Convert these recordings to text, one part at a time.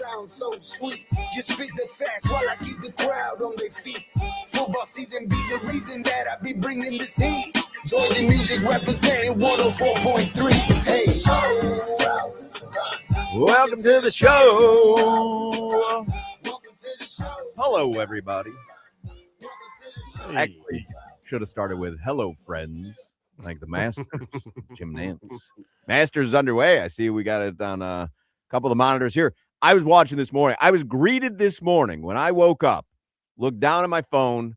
sound so sweet. You spit the facts while I keep the crowd on their feet. Football season be the reason that I be bringing this heat. Georgia music representing 104.3. Hey, welcome to the show. Hello, everybody. Actually, should have started with hello, friends, like the Masters. Jim Nance. Masters is underway. I see we got it on a couple of the monitors here. I was watching this morning. I was greeted this morning when I woke up, looked down at my phone.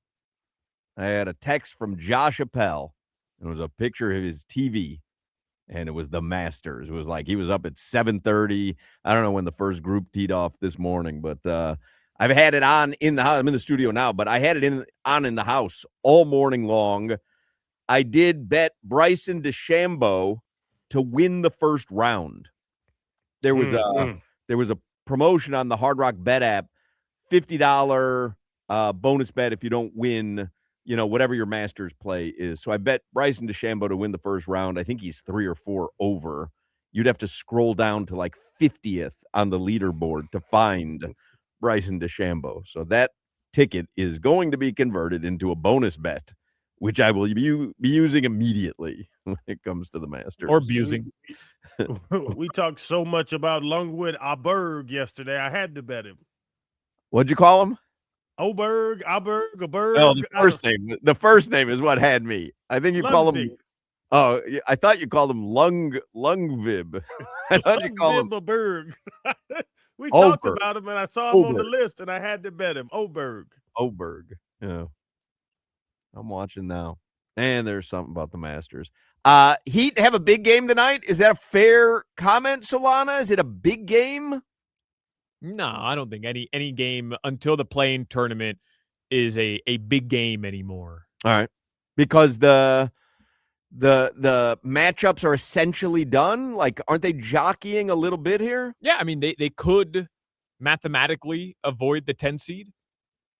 I had a text from Josh Appel. It was a picture of his TV, and it was the Masters. It was like he was up at 7:30. I don't know when the first group teed off this morning, but I've had it on in the house. I'm in the studio now, but I had it on in the house all morning long. I did bet Bryson DeChambeau to win the first round. There was a promotion on the Hard Rock Bet app, $50 bonus bet if you don't win, whatever your Masters play is. So I bet Bryson DeChambeau to win the first round. I think he's 3 or 4 over. You'd have to scroll down to like 50th on the leaderboard to find Bryson DeChambeau. So that ticket is going to be converted into a bonus bet, which I will be using immediately when it comes to the Masters. Or abusing. We talked so much about Lungwood Aberg yesterday. I had to bet him. What'd you call him? Aberg. No, the first name is what had me. I think you call him. Oh, I thought you called him Lungvib. I thought you called him Aberg. We Oberg. talked about him, and I saw him on the list, and I had to bet him. Oberg. Yeah. I'm watching now. And there's something about the Masters. Heat have a big game tonight. Is that a fair comment, Solana? Is it a big game? No, I don't think any game until the play-in tournament is a big game anymore. All right. Because the matchups are essentially done. Like, aren't they jockeying a little bit here? Yeah, I mean, they could mathematically avoid the 10 seed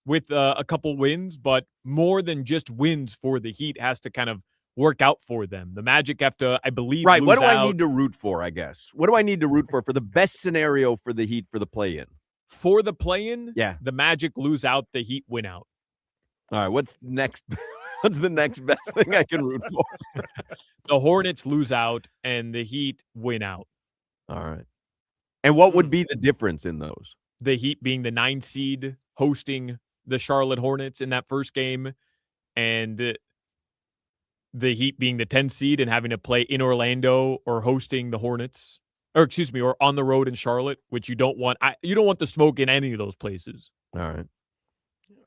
with a couple wins, but more than just wins for the Heat has to kind of work out for them. The Magic have to, I believe, right. What do out. I need to root for, I guess? What do I need to root for the best scenario for the Heat for the play-in? For the play-in, yeah, the Magic lose out, the Heat win out. All right, what's next? What's the next best thing I can root for? The Hornets lose out, and the Heat win out. All right. And what would be the difference in those? The Heat being the 9 seed hosting the Charlotte Hornets in that first game, and the Heat being the 10 seed and having to play in Orlando or hosting the Hornets, or on the road in Charlotte, which you don't want. You don't want the smoke in any of those places. All right.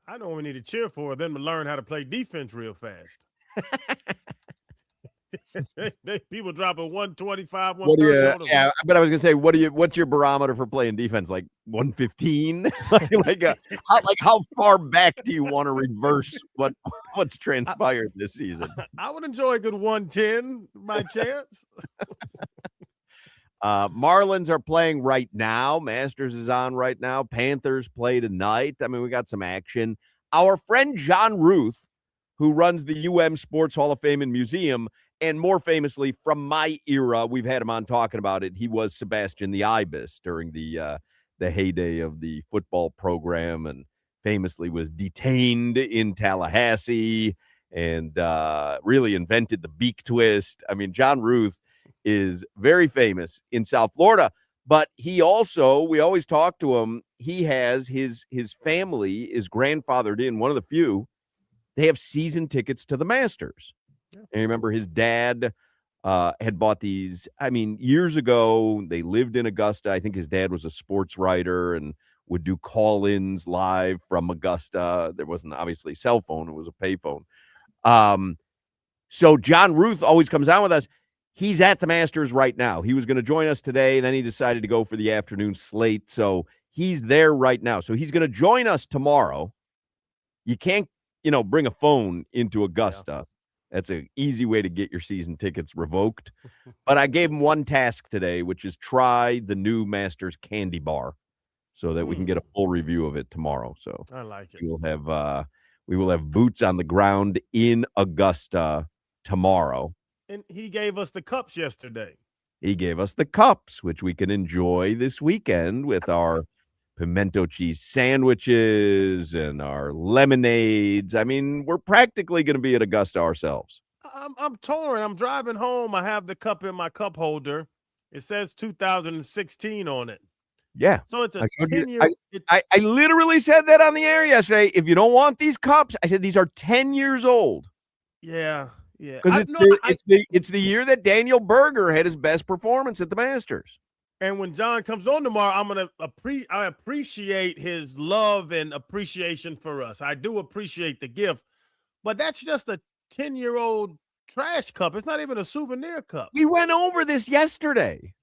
I know we need to cheer for them to learn how to play defense real fast. People dropping 125, 130. Yeah, but I was gonna say, what's your barometer for playing defense? Like 115? how far back do you want to reverse what's transpired this season? I would enjoy a good 110 by chance. Marlins are playing right now. Masters is on right now. Panthers play tonight. I mean, we got some action. Our friend John Ruth, who runs the UM Sports Hall of Fame and Museum, and more famously from my era, we've had him on talking about it. He was Sebastian the Ibis during the heyday of the football program, and famously was detained in Tallahassee and really invented the beak twist. I mean, John Ruth is very famous in South Florida, but he also, we always talk to him, he has his family is grandfathered in, one of the few, they have season tickets to the Masters. And remember, his dad had bought these, I mean, years ago. They lived in Augusta. I think his dad was a sports writer and would do call-ins live from Augusta. There wasn't obviously a cell phone. It was a payphone. So John Ruth always comes on with us. He's at the Masters right now. He was going to join us today, and then he decided to go for the afternoon slate. So he's there right now. So he's going to join us tomorrow. You can't, bring a phone into Augusta. Yeah. That's an easy way to get your season tickets revoked. But I gave him one task today, which is try the new Masters candy bar so that we can get a full review of it tomorrow. So I like it. We will have boots on the ground in Augusta tomorrow. And he gave us the cups yesterday. He gave us the cups, which we can enjoy this weekend with our pimento cheese sandwiches and our lemonades. I mean, we're practically going to be at Augusta ourselves. I'm torn. I'm driving home. I have the cup in my cup holder. It says 2016 on it. Yeah. So it's a I showed you. 10-year. I literally said that on the air yesterday. If you don't want these cups, I said these are 10 years old. Yeah. Because it's the year that Daniel Berger had his best performance at the Masters. And when John comes on tomorrow, I'm gonna appreciate his love and appreciation for us. I do appreciate the gift, but that's just a 10-year-old trash cup. It's not even a souvenir cup. We went over this yesterday.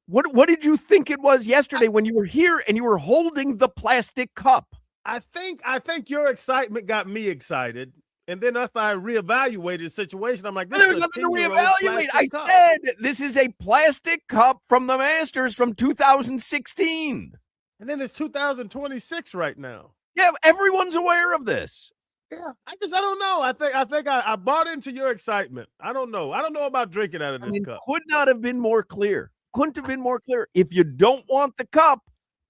What did you think it was yesterday when you were here and you were holding the plastic cup? I think your excitement got me excited. And then after I reevaluated the situation, I'm like, this There's is a nothing to 10-year-old reevaluate. I plastic cup. said this is a plastic cup from the Masters from 2016. And then it's 2026 right now. Yeah, everyone's aware of this. Yeah, I don't know. I think I bought into your excitement. I don't know. I don't know about drinking out of this cup. Could not have been more clear. Couldn't have been more clear. If you don't want the cup,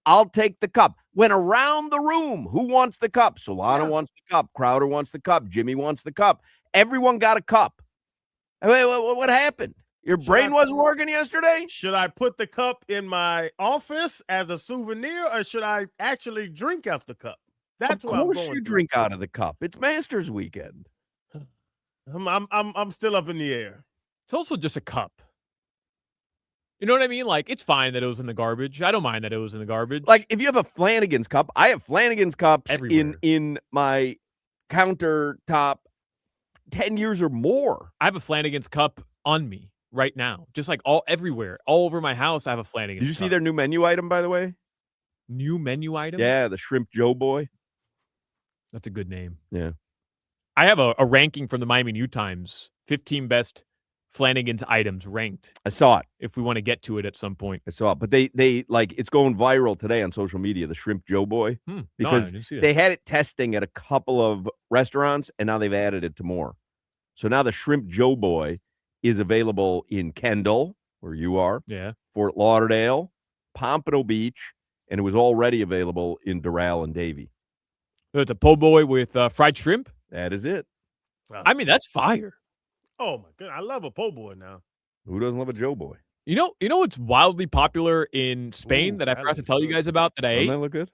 I'll take the cup. Went around the room. Who wants the cup? Solana wants the cup. Crowder wants the cup. Jimmy wants the cup. Everyone got a cup. Wait, what happened? Your brain wasn't working yesterday? Should I put the cup in my office as a souvenir, or should I actually drink out the cup? That's what I'm going Of course you through. drink out of the cup. It's Masters weekend. I'm still up in the air. It's also just a cup. You know what I mean? Like, it's fine that it was in the garbage. I don't mind that it was in the garbage. Like, if you have a Flanagan's cup, I have Flanagan's cups Everywhere. in my countertop 10 years or more. I have a Flanagan's cup on me right now. Just like everywhere. All over my house, I have a Flanagan's Did you see cup. their new menu item, by the way? New menu item? Yeah, the Shrimp Joe Boy. That's a good name. Yeah. I have a ranking from the Miami New Times. 15 best Flanagan's items ranked. I saw it. If we want to get to it at some point. I saw it. But they like, it's going viral today on social media, the Shrimp Joe Boy. Because they had it testing at a couple of restaurants, and now they've added it to more. So now the Shrimp Joe Boy is available in Kendall, where you are, Fort Lauderdale, Pompano Beach, and it was already available in Doral and Davie. So it's a po' boy with fried shrimp? That is it. I mean, that's fire. Oh, my goodness. I love a po' boy now. Who doesn't love a Joe Boy? You know what's wildly popular in Spain that I forgot to tell you guys about that I ate? Doesn't that look good?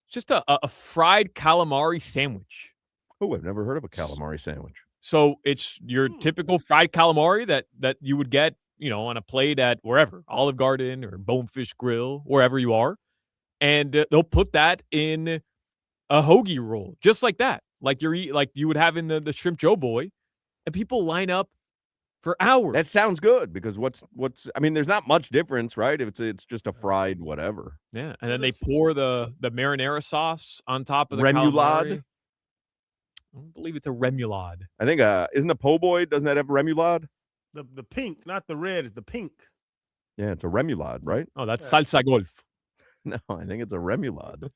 It's just a fried calamari sandwich. Oh, I've never heard of a calamari sandwich. So it's your typical fried calamari that you would get, on a plate at wherever, Olive Garden or Bonefish Grill, wherever you are. And they'll put that in a hoagie roll, just like that. Like you would have in the Shrimp Joe Boy. And people line up for hours. That sounds good because I mean, there's not much difference, right? If it's just a fried whatever. Yeah, and then they pour the marinara sauce on top of the remoulade. Calamari. I don't believe it's a remoulade. I think isn't a po' boy? Doesn't that have remoulade? The pink, not the red, is the pink. Yeah, it's a remoulade, right? Oh, that's salsa golf. No, I think it's a remoulade.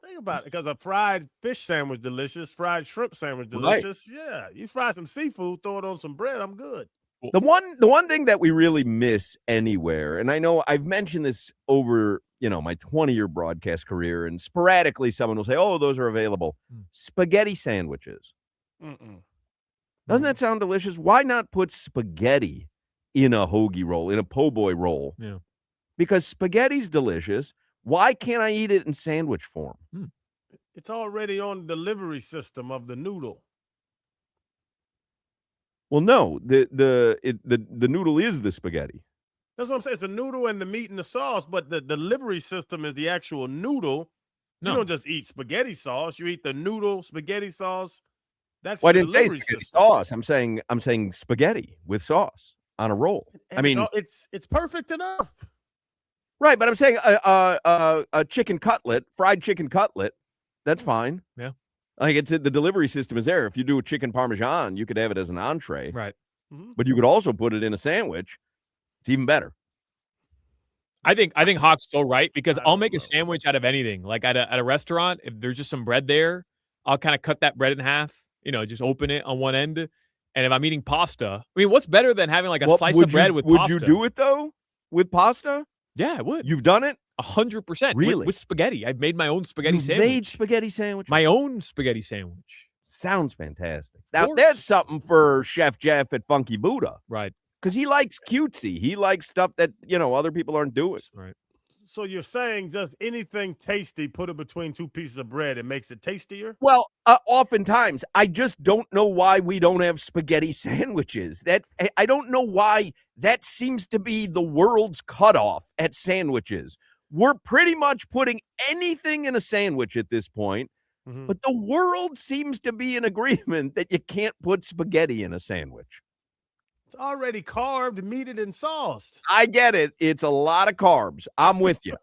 Think about it, because a fried fish sandwich delicious, fried shrimp sandwich delicious. Right. Yeah, you fry some seafood, throw it on some bread, I'm good. The one thing that we really miss anywhere, and I know I've mentioned this over, my 20-year broadcast career, and sporadically someone will say, "Oh, those are available." Spaghetti sandwiches. Doesn't that sound delicious? Why not put spaghetti in a hoagie roll, in a po' boy roll? Yeah. Because spaghetti's delicious. Why can't I eat it in sandwich form? It's already on the delivery system of the noodle. Well, no, the noodle is the spaghetti. That's what I'm saying. It's a noodle and the meat and the sauce, but the delivery system is the actual noodle. No. You don't just eat spaghetti sauce. You eat the noodle, spaghetti sauce. That's well, the I didn't say delivery spaghetti system. sauce. I'm saying spaghetti with sauce on a roll. And I mean, it's perfect enough. Right, but I'm saying a chicken cutlet, fried chicken cutlet, that's fine. Yeah. Like the delivery system is there. If you do a chicken parmesan, you could have it as an entree. Right. But you could also put it in a sandwich. It's even better. I think Hoch's so right, because I'll make a sandwich out of anything. Like at a restaurant, if there's just some bread there, I'll kind of cut that bread in half, just open it on one end. And if I'm eating pasta, I mean, what's better than having like a slice of bread with pasta? Would you do it though with pasta? Yeah, I would. You've done it? 100%. Really? With spaghetti. I've made my own spaghetti You've sandwich. made spaghetti sandwich? My own spaghetti sandwich. Sounds fantastic. Now, course. that's something for Chef Jeff at Funky Buddha. Right. Because he likes cutesy. He likes stuff that, other people aren't doing. Right. So you're saying just anything tasty, put it between two pieces of bread, it makes it tastier? Well, oftentimes, I just don't know why we don't have spaghetti sandwiches. I don't know why that seems to be the world's cutoff at sandwiches. We're pretty much putting anything in a sandwich at this point, but the world seems to be in agreement that you can't put spaghetti in a sandwich. It's already carved, meated, and sauced. I get it. It's a lot of carbs. I'm with you.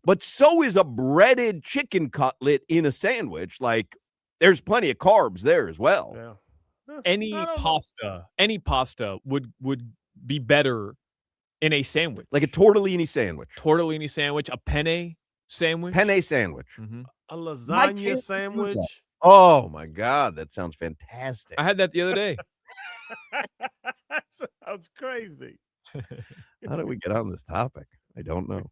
But so is a breaded chicken cutlet in a sandwich. Like, there's plenty of carbs there as well. Yeah. Any pasta would be better in a sandwich. Like a tortellini sandwich. Tortellini sandwich, a penne sandwich. Penne sandwich. A lasagna sandwich. Oh, my God. That sounds fantastic. I had that the other day. Sounds crazy. How did we get on this topic? I don't know.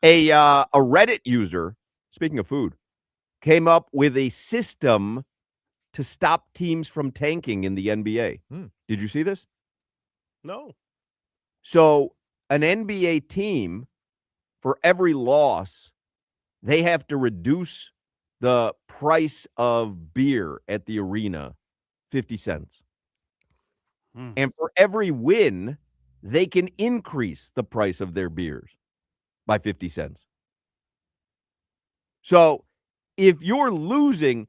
A Reddit user, speaking of food, came up with a system to stop teams from tanking in the NBA. Did you see this? No. So an NBA team, for every loss, they have to reduce the price of beer at the arena 50 cents. And for every win, they can increase the price of their beers by 50 cents. So if you're losing,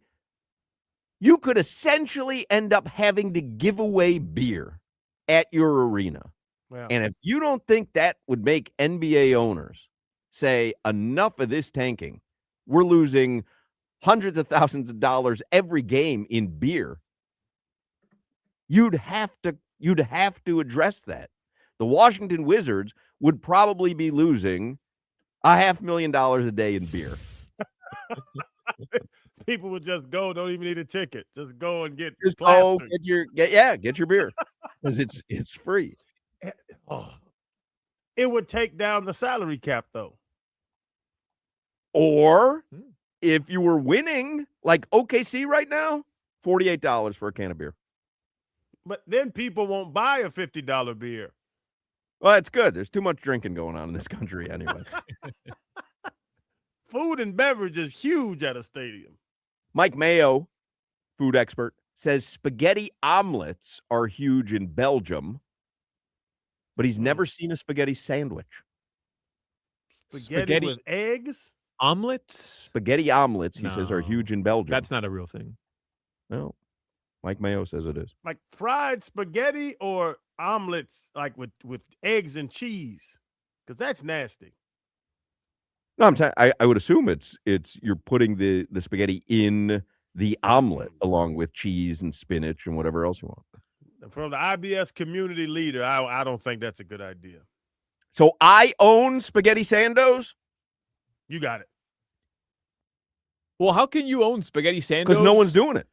you could essentially end up having to give away beer at your arena. Wow. And if you don't think that would make NBA owners say, enough of this tanking, we're losing hundreds of thousands of dollars every game in beer, you'd have to address that. The Washington Wizards would probably be losing $500,000 a day in beer. People would just go, don't even need a ticket. Just go and get Just plastered. get your beer because it's free. Oh. It would take down the salary cap, though. Or if you were winning, like OKC right now, $48 for a can of beer. But then people won't buy a $50 beer. Well, that's good. There's too much drinking going on in this country anyway. Food and beverage is huge at a stadium. Mike Mayo, food expert, says spaghetti omelets are huge in Belgium, but he's never seen a spaghetti sandwich. Spaghetti with eggs? Omelets? Spaghetti omelets, he says, are huge in Belgium. That's not a real thing. No. Mike Mayo says it is. Like fried spaghetti or omelets like with eggs and cheese? Because that's nasty. No, I'm saying I would assume it's you're putting the spaghetti in the omelet along with cheese and spinach and whatever else you want. From the IBS community leader, I don't think that's a good idea. So I own spaghetti sandos? You got it. Well, how can you own spaghetti sandos? Because no one's doing it.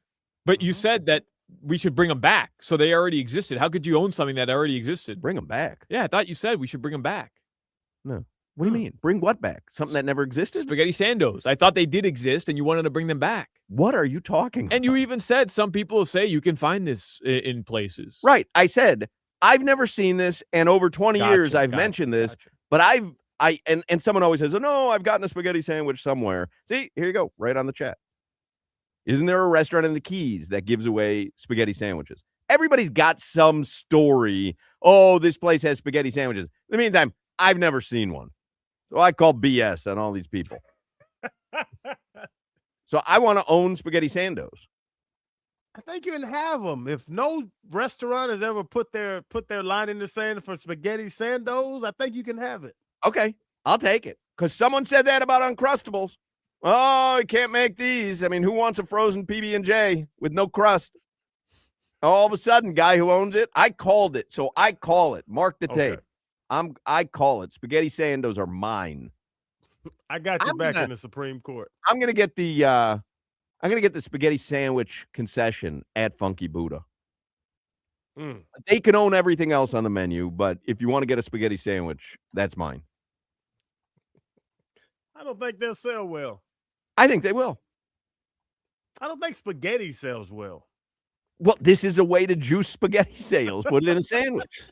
But you said that we should bring them back, so they already existed. How could you own something that already existed? Bring them back. Yeah, I thought you said we should bring them back. No. What do you mean? Bring what back? Something that never existed? Spaghetti sandos. I thought they did exist, and you wanted to bring them back. What are you talking about? And you even said some people say you can find this in places. Right. I said, I've never seen this, and over 20 years I've mentioned this, but and someone always says, oh, no, I've gotten a spaghetti sandwich somewhere. See, here you go, right on the chat. Isn't there a restaurant in the Keys that gives away spaghetti sandwiches? Everybody's got some story. Oh, this place has spaghetti sandwiches. In the meantime, I've never seen one. So I call BS on all these people. So I want to own spaghetti sandos. I think you can have them. If no restaurant has ever put their line in the sand for spaghetti sandos, I think you can have it. Okay, I'll take it. Because someone said that about Uncrustables. Oh, you can't make these. I mean, who wants a frozen PB&J with no crust? All of a sudden, guy who owns it, I called it. So I call it. Mark the tape. I call it. Spaghetti sandos are mine. I got you back in the Supreme Court. I'm gonna get the spaghetti sandwich concession at Funky Buddha. They can own everything else on the menu, but if you want to get a spaghetti sandwich, that's mine. I don't think they'll sell well. I think they will. I don't think spaghetti sells well. Well, this is a way to juice spaghetti sales. Put it in a sandwich.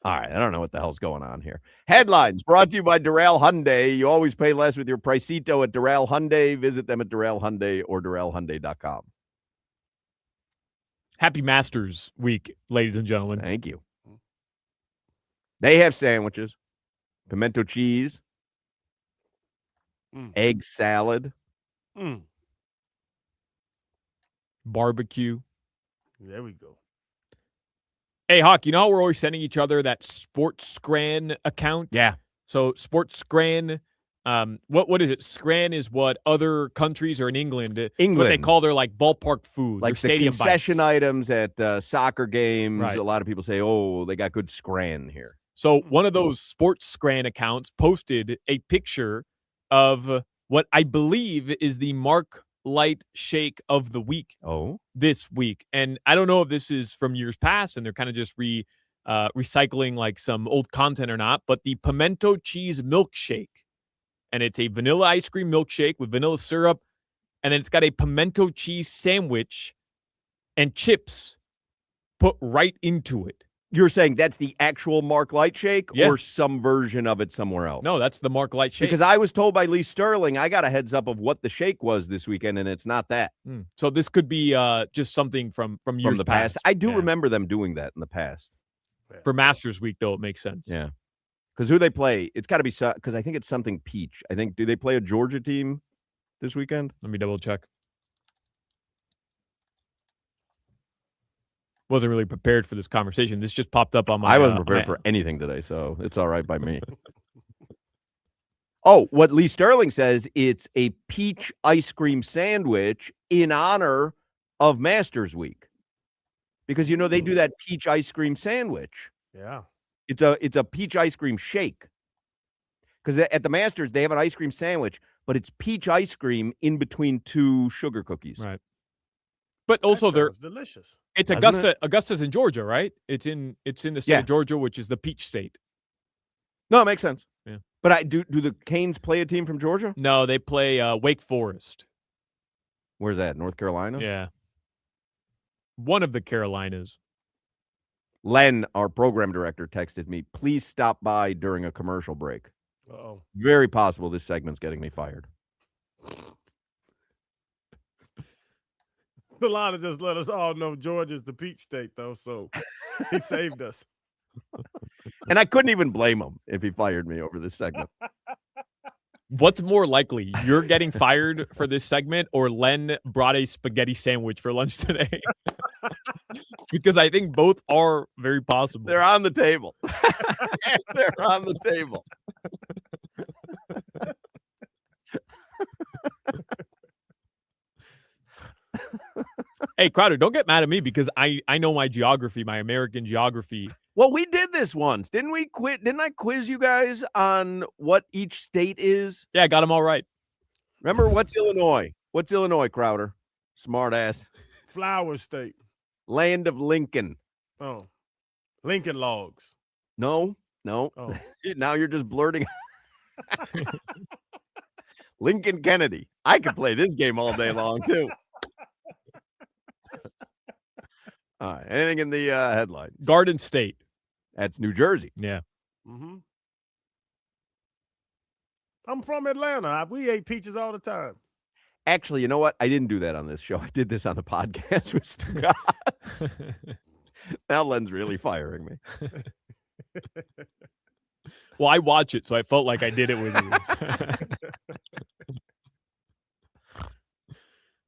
All right, I don't know what the hell's going on here. Headlines brought to you by Doral Hyundai. You always pay less with your Pricito at Doral Hyundai. Visit them at Doral Hyundai or DoralHyundai.com. Happy Masters Week, ladies and gentlemen. Thank you. They have sandwiches, pimento cheese, egg salad. Barbecue. There we go. Hey, Hoch, you know how we're always sending each other that Sports Scran account? Yeah. So Sports Scran, what is it? Scran is what other countries or in England, what they call their like ballpark food, like their stadium the concession bites. items at soccer games. Right. A lot of people say, oh, they got good Scran here. So one of those Sports Scran accounts posted a picture of what I believe is the Mark Light Shake of the week. Oh, this week. And I don't know if this is from years past and they're kind of just recycling like some old content or not, but the pimento cheese milkshake. And it's a vanilla ice cream milkshake with vanilla syrup. And then it's got a pimento cheese sandwich and chips put right into it. you're saying that's the actual Mark Light Shake Yeah. or some version of it somewhere else? No, that's the Mark Light Shake. Because I was told by Lee Sterling, I got a heads up of what the shake was this weekend, and it's not that. So this could be just something from years From the past. I do Yeah. remember them doing that in the past. For Masters Week, though, it makes sense. Yeah. Because who they play, it's got to be, because I think it's something peach. I think, do they play a Georgia team this weekend? Let me double check. Wasn't really prepared for this conversation. This just popped up on my. I wasn't prepared for anything today, so it's all right by me. Oh, what Lee Sterling says, it's a peach ice cream sandwich in honor of Masters Week. Because, you know, they do that peach ice cream sandwich. Yeah. It's a peach ice cream shake. Because at the Masters, they have an ice cream sandwich, but it's peach ice cream in between two sugar cookies. Right. But also they're delicious. It's Doesn't Augusta. it? Augusta's in Georgia, right? It's in the state of Georgia, which is the peach state. No, it makes sense. Yeah. But do the Canes play a team from Georgia? No, they play Wake Forest. Where's that? North Carolina? Yeah. One of the Carolinas. Len, our program director, texted me, please stop by during a commercial break. Uh-oh. Very possible this segment's getting me fired. Solana just let us all know Georgia's the peach state, though, so he saved us. And I couldn't even blame him if he fired me over this segment. What's more likely, you're getting fired for this segment or Len brought a spaghetti sandwich for lunch today? Because I think both are very possible. They're on the table. They're on the table. Hey, Crowder, don't get mad at me because I know my geography, my American geography. Well, we did this once. Didn't we Didn't I quiz you guys on what each state is? Yeah, I got them all right. Remember, what's Illinois? What's Illinois, Crowder? Smart ass. Flower state. Land of Lincoln. Oh. Lincoln logs. No. Oh. Now you're just blurting. Lincoln Kennedy. I could play this game all day long, too. All right. Anything in the headlines? Garden State. That's New Jersey. Yeah. Mm-hmm. I'm from Atlanta. We ate peaches all the time. Actually, you know what? I didn't do that on this show. I did this on the podcast with Stugatz. Now Len's really firing me. Well, I watch it, so I felt like I did it with you.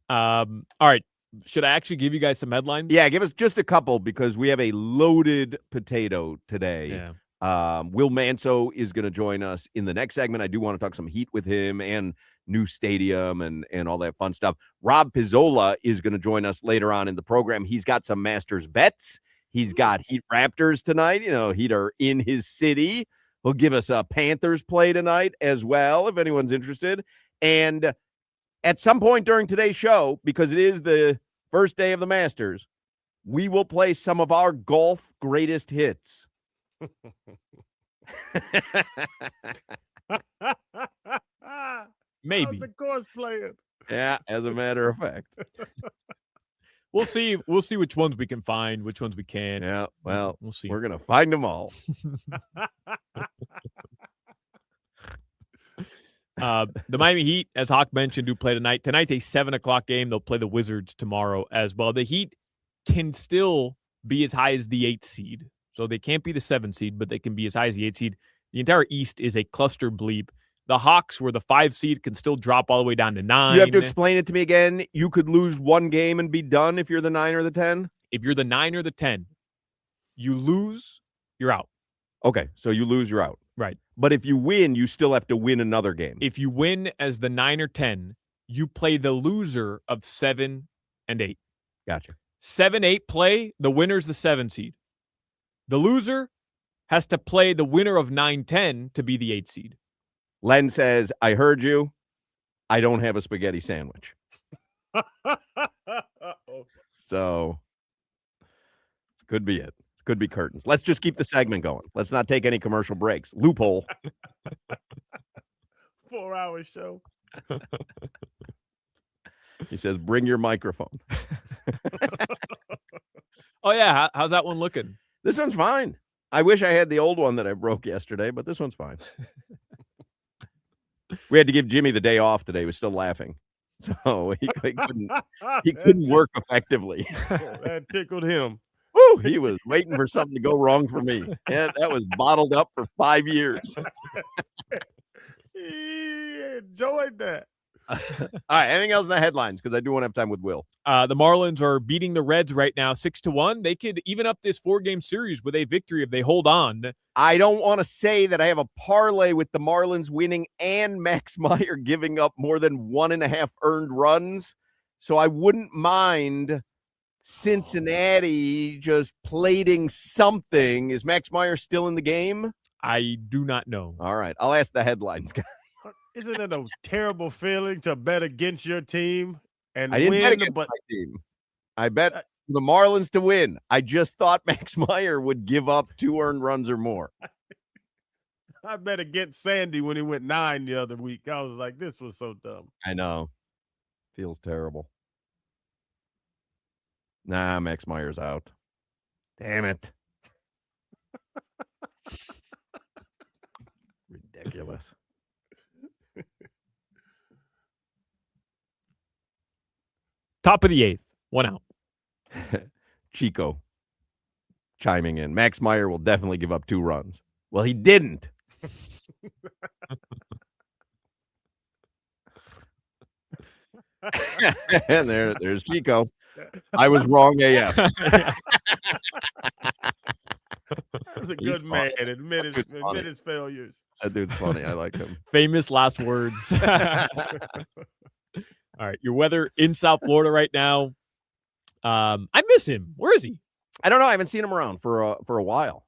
All right. Should I actually give you guys some headlines? Yeah, give us just a couple because we have a loaded potato today. Yeah. Will Manso is going to join us in the next segment. I do want to talk some Heat with him and new stadium and all that fun stuff. Rob Pizzola is going to join us later on in the program. He's got some Masters bets. He's got Heat Raptors tonight. You know, Heat are in his city. He'll give us a Panthers play tonight as well, if anyone's interested. And at some point during today's show, because it is the first day of the Masters, we will play some of our golf greatest hits. Maybe. How's the course playing? Yeah, as a matter of fact. We'll see. We'll see which ones we can find, which ones we can't. Yeah, well, we'll see. We're going to find them all. The Miami Heat, as Hoch mentioned, do play tonight. Tonight's a 7 o'clock game. They'll play the Wizards tomorrow as well. The Heat can still be as high as the 8th seed. So they can't be the 7th seed, but they can be as high as the 8th seed. The entire East is a cluster bleep. The Hawks, where the 5 seed, can still drop all the way down to 9. You have to explain it to me again. You could lose one game and be done if you're the 9 or the 10? If you're the 9 or the 10, you lose, you're out. Okay, so you lose, you're out. Right. But if you win, you still have to win another game. If you win as the 9 or 10, you play the loser of 7 and 8. Gotcha. 7-8 play, the winner's the 7 seed. The loser has to play the winner of 9-10 to be the 8 seed. Len says, I heard you. I don't have a spaghetti sandwich. So, could be it. Could be curtains. Let's just keep the segment going. Let's not take any commercial breaks. Loophole. 4-hour show. He says, bring your microphone. Oh, yeah. How's that one looking? This one's fine. I wish I had the old one that I broke yesterday, but this one's fine. We had to give Jimmy the day off today. He was still laughing. So he couldn't work effectively. That tickled him. Woo, he was waiting for something to go wrong for me. Yeah, that was bottled up for 5 years. He enjoyed that. All right, anything else in the headlines? Because I do want to have time with Will. The Marlins are beating the Reds right now 6-1. They could even up this 4-game series with a victory if they hold on. I don't want to say that I have a parlay with the Marlins winning and Max Meyer giving up more than 1.5 earned runs. So I wouldn't mind Cincinnati just plating something. Is Max Meyer still in the game? I do not know. All right, I'll ask the headlines guy. Isn't it a terrible feeling to bet against your team and I didn't win? bet against my team. I bet the Marlins to win. I just thought Max Meyer would give up 2 earned runs or more. I bet against Sandy when he went 9 the other week. I was like, this was so dumb. I know. Feels terrible. Nah, Max Meyer's out. Damn it. Ridiculous. Top of the 8th, 1 out. Chico chiming in. Max Meyer will definitely give up 2 runs. Well, he didn't. And there's Chico. I was wrong AF. That's a good man. Admit his failures. That dude's funny. I like him. Famous last words. All right, your weather in South Florida right now. I miss him. Where is he? I don't know. I haven't seen him around for a while.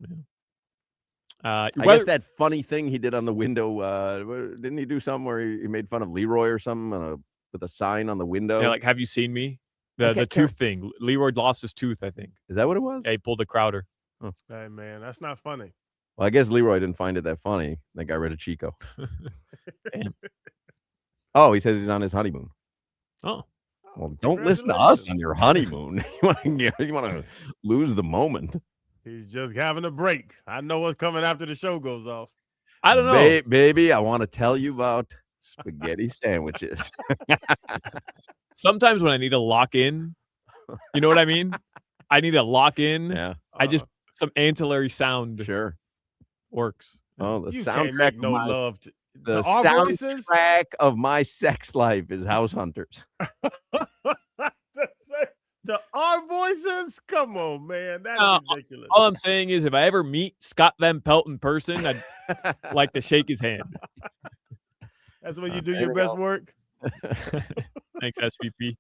Yeah. I guess that funny thing he did on the window. Didn't he do something where he made fun of Leroy or something with a sign on the window? Yeah, like, have you seen me? The tooth thing. Leroy lost his tooth, I think. Is that what it was? Yeah, he pulled a Crowder. Huh. Hey, man, that's not funny. Well, I guess Leroy didn't find it that funny. They got rid of Chico. Damn. Oh, he says he's on his honeymoon. Oh. Well, don't listen to us on your honeymoon. You want to lose the moment. He's just having a break. I know what's coming after the show goes off. I don't know. Baby, I want to tell you about spaghetti sandwiches. Sometimes when I need to lock in, you know what I mean? I need to lock in. Yeah. I just, some ancillary sound Sure. works. Oh, the You can't soundtrack make of no my, love the to our voices. soundtrack of my sex life is House Hunters. To our voices? Come on, man. That's ridiculous. All I'm saying is if I ever meet Scott Van Pelt in person, I'd like to shake his hand. That's when you do your best work. Thanks, SVP.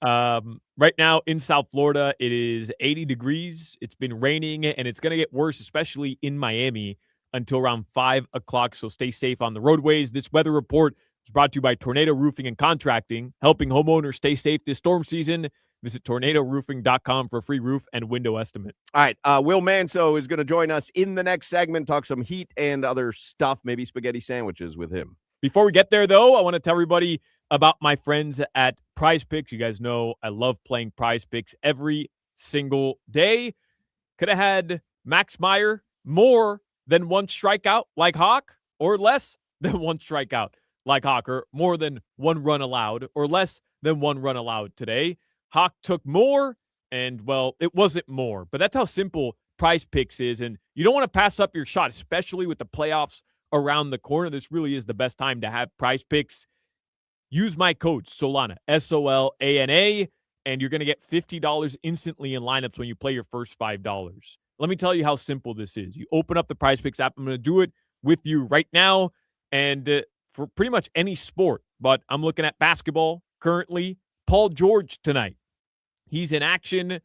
Right now in South Florida, it is 80 degrees. It's been raining, and it's going to get worse, especially in Miami, until around 5 o'clock. So stay safe on the roadways. This weather report is brought to you by Tornado Roofing and Contracting, helping homeowners stay safe this storm season. Visit tornadoroofing.com for a free roof and window estimate. All right. Will Manso is going to join us in the next segment, talk some Heat and other stuff, maybe spaghetti sandwiches with him. Before we get there, though, I want to tell everybody about my friends at Prize Picks. You guys know I love playing Prize Picks every single day. Could have had Max Meyer more than one strikeout like Hoch, or less than one strikeout like Hoch, or more than one run allowed, or less than one run allowed today. Hoch took more, and, well, it wasn't more. But that's how simple Prize Picks is, and you don't want to pass up your shot, especially with the playoffs around the corner. This really is the best time to have Prize Picks. Use my code Solana, SOLANA, and you're going to get $50 instantly in lineups when you play your first $5. Let me tell you how simple this is. You open up the Prize Picks app. I'm going to do it with you right now, and for pretty much any sport, but I'm looking at basketball currently. Paul George tonight. He's in action,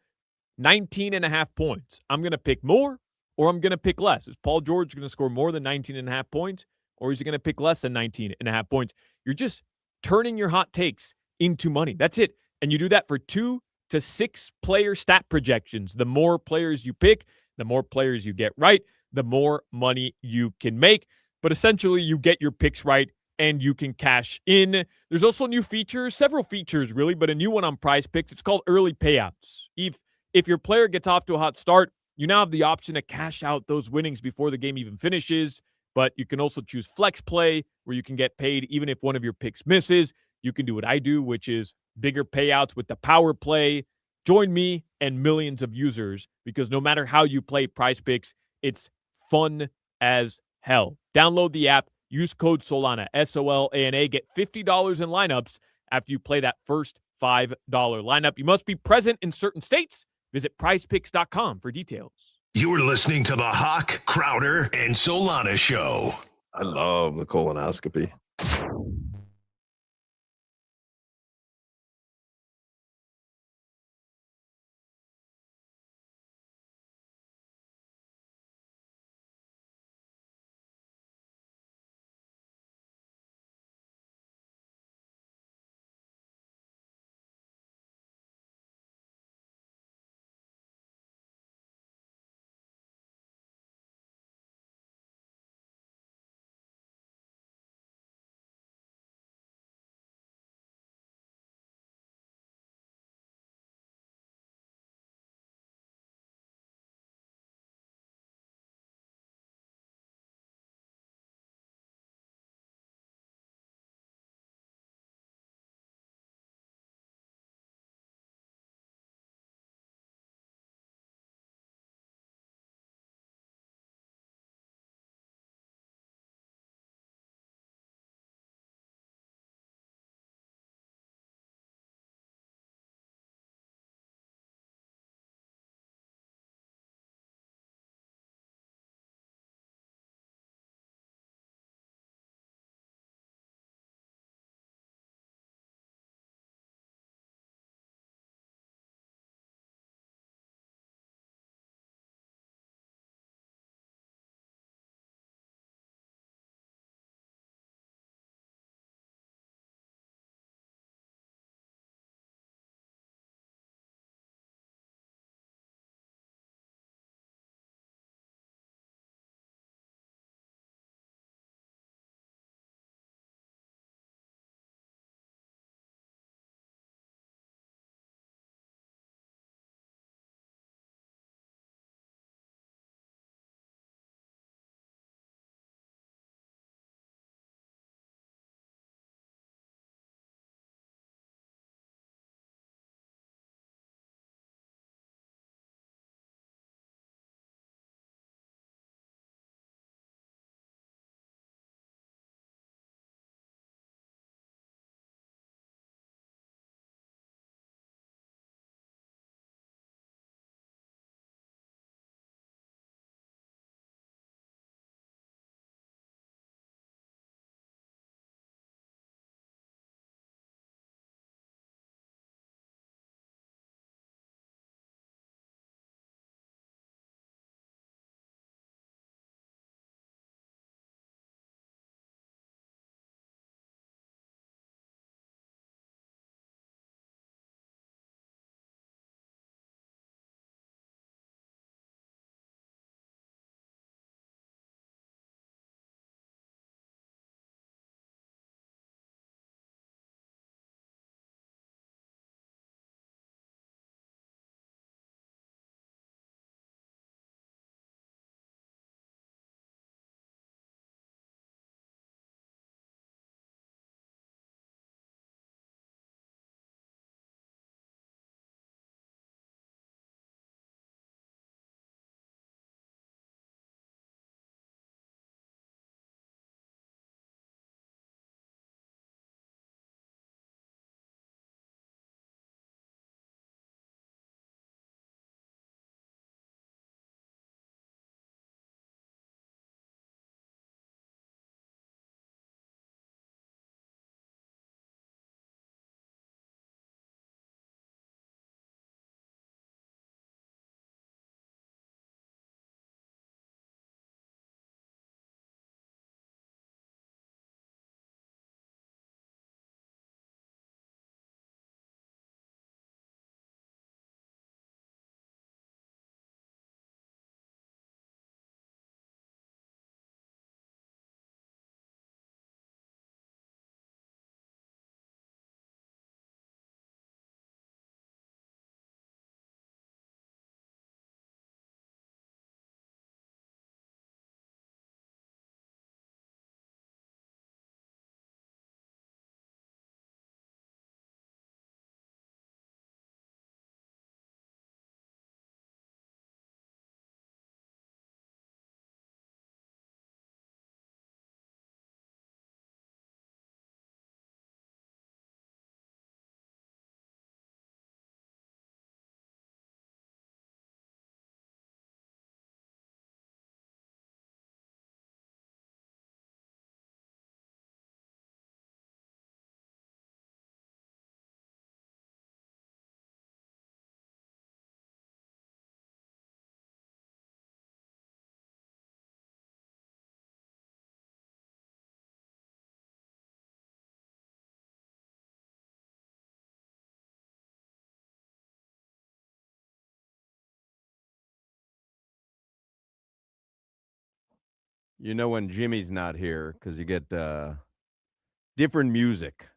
19.5 points. I'm going to pick more, or I'm going to pick less. Is Paul George going to score more than 19.5 points, or is he going to pick less than 19.5 points? You're just turning your hot takes into money. That's it. And you do that for 2 to 6 player stat projections. The more players you pick, the more players you get right, the more money you can make. But essentially, you get your picks right and you can cash in. There's also new features, several features really, but a new one on Prize Picks. It's called early payouts. If your player gets off to a hot start, you now have the option to cash out those winnings before the game even finishes. But you can also choose flex play, where you can get paid even if one of your picks misses. You can do what I do, which is bigger payouts with the power play. Join me and millions of users, because no matter how you play Prize Picks, it's fun as hell. Download the app, use code Solana, SOLANA, get $50 in lineups after you play that first $5 lineup. You must be present in certain states. Visit prizepicks.com for details. You're listening to the Hoch, Crowder, and Solana Show. I love the colonoscopy. You know when Jimmy's not here because you get different music.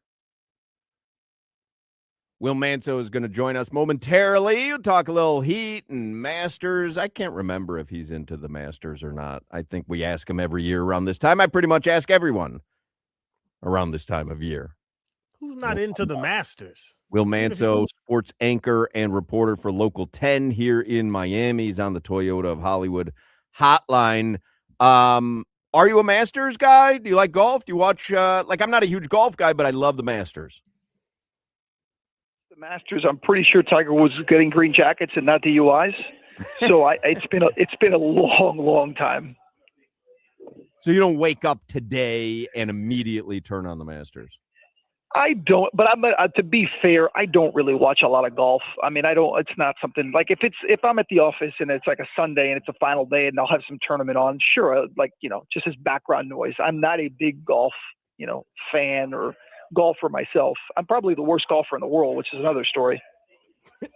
Will Manso is going to join us momentarily. We'll talk a little Heat and Masters. I can't remember if he's into the Masters or not. I think we ask him every year around this time. I pretty much ask everyone around this time of year. Who's not into the Masters? Will Manso, sports anchor and reporter for Local 10 here in Miami. He's on the Toyota of Hollywood hotline. Are you a Masters guy? Do you like golf? Do you watch I'm not a huge golf guy, but I love the Masters. The Masters, I'm pretty sure Tiger Woods is getting green jackets and not DUIs. So it's been a long time. So you don't wake up today and immediately turn on the Masters? I don't, but to be fair, I don't really watch a lot of golf. I mean, it's not something like if I'm at the office and it's like a Sunday and it's a final day and they'll have some tournament on, sure, just as background noise. I'm not a big golf, fan or golfer myself. I'm probably the worst golfer in the world, which is another story.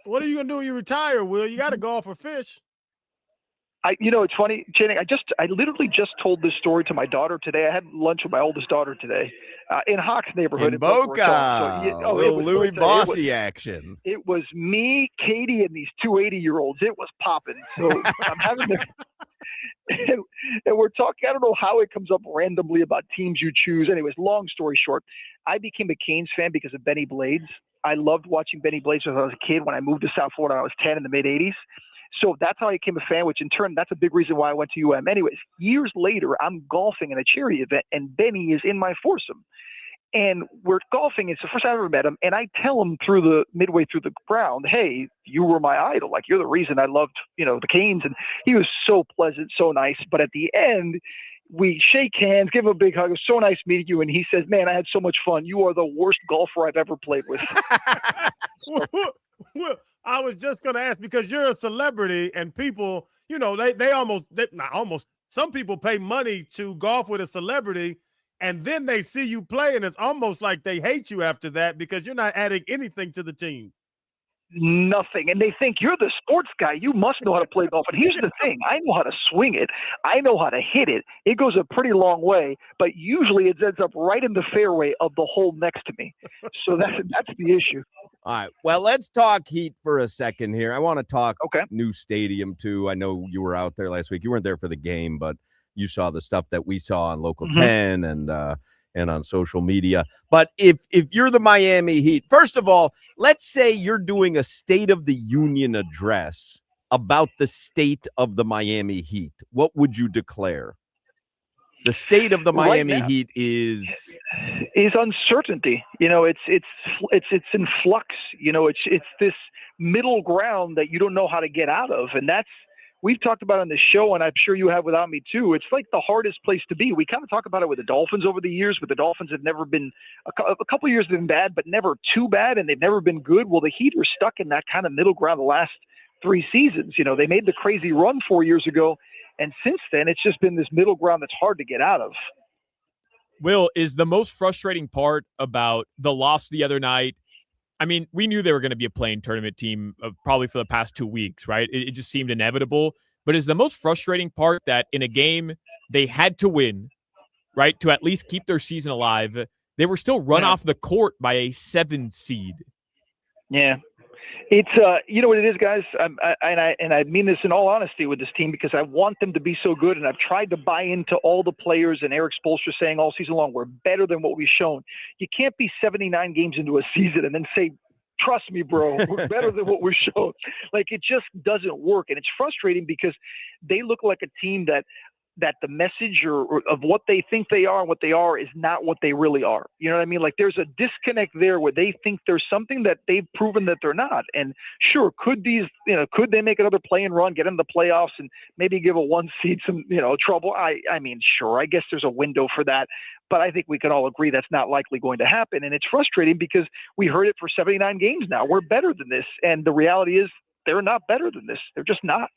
What are you gonna do when you retire, Will? You got to golf or fish. It's funny, Channing. I literally just told this story to my daughter today. I had lunch with my oldest daughter today in Hoch's neighborhood in Boca. Little Louis Bossy action. It was me, Katie, and these two 80-year-olds. It was popping. So I'm having their. And we're talking, I don't know how it comes up randomly about teams you choose. Anyways, long story short, I became a Canes fan because of Benny Blades. I loved watching Benny Blades when I was a kid. When I moved to South Florida, I was 10 in the mid-'80s. So that's how I became a fan, which in turn, that's a big reason why I went to UM. Anyways, years later, I'm golfing in a charity event, and Benny is in my foursome. And we're golfing. It's the first time I ever met him. And I tell him midway through the round, hey, you were my idol. Like, you're the reason I loved, the Canes. And he was so pleasant, so nice. But at the end, we shake hands, give him a big hug. It was so nice meeting you. And he says, man, I had so much fun. You are the worst golfer I've ever played with. Well, I was just going to ask, because you're a celebrity and people, some people pay money to golf with a celebrity. And then they see you play, and it's almost like they hate you after that because you're not adding anything to the team. Nothing. And they think you're the sports guy. You must know how to play golf. And here's the thing. I know how to swing it. I know how to hit it. It goes a pretty long way, but usually it ends up right in the fairway of the hole next to me. So that's the issue. All right. Well, let's talk Heat for a second here. I want to talk new stadium, too. I know you were out there last week. You weren't there for the game, but you saw the stuff that we saw on Local 10 and on social media. But if you're the Miami Heat, first of all, let's say you're doing a State of the Union address about the state of the Miami Heat. What would you declare? The state of the Miami Heat is uncertainty. It's in flux. It's this middle ground that you don't know how to get out of, and we've talked about on the show, and I'm sure you have without me too. It's like the hardest place to be. We kind of talk about it with the Dolphins over the years, but the Dolphins have never been a couple of years have been bad, but never too bad, and they've never been good. Well, the Heat are stuck in that kind of middle ground the last 3 seasons. They made the crazy run 4 years ago, and since then, it's just been this middle ground that's hard to get out of. Will, is the most frustrating part about the loss the other night? I mean, we knew they were going to be a playing tournament team probably for the past 2 weeks, right? It just seemed inevitable. But is the most frustrating part that in a game they had to win, right, to at least keep their season alive, they were still run off the court by a 7 seed. Yeah. It's you know what it is, guys, I mean this in all honesty with this team because I want them to be so good, and I've tried to buy into all the players and Eric Spoelstra saying all season long, we're better than what we've shown. You can't be 79 games into a season and then say, trust me, bro, we're better than what we've shown. Like, it just doesn't work, and it's frustrating because they look like a team that the message or of what they think they are and what they are is not what they really are. You know what I mean? Like, there's a disconnect there where they think there's something that they've proven that they're not. And sure, could they make another play and run, get into the playoffs and maybe give a 1 seed some, trouble? I mean, sure, I guess there's a window for that, but I think we can all agree that's not likely going to happen. And it's frustrating because we heard it for 79 games now. We're better than this. And the reality is they're not better than this. They're just not.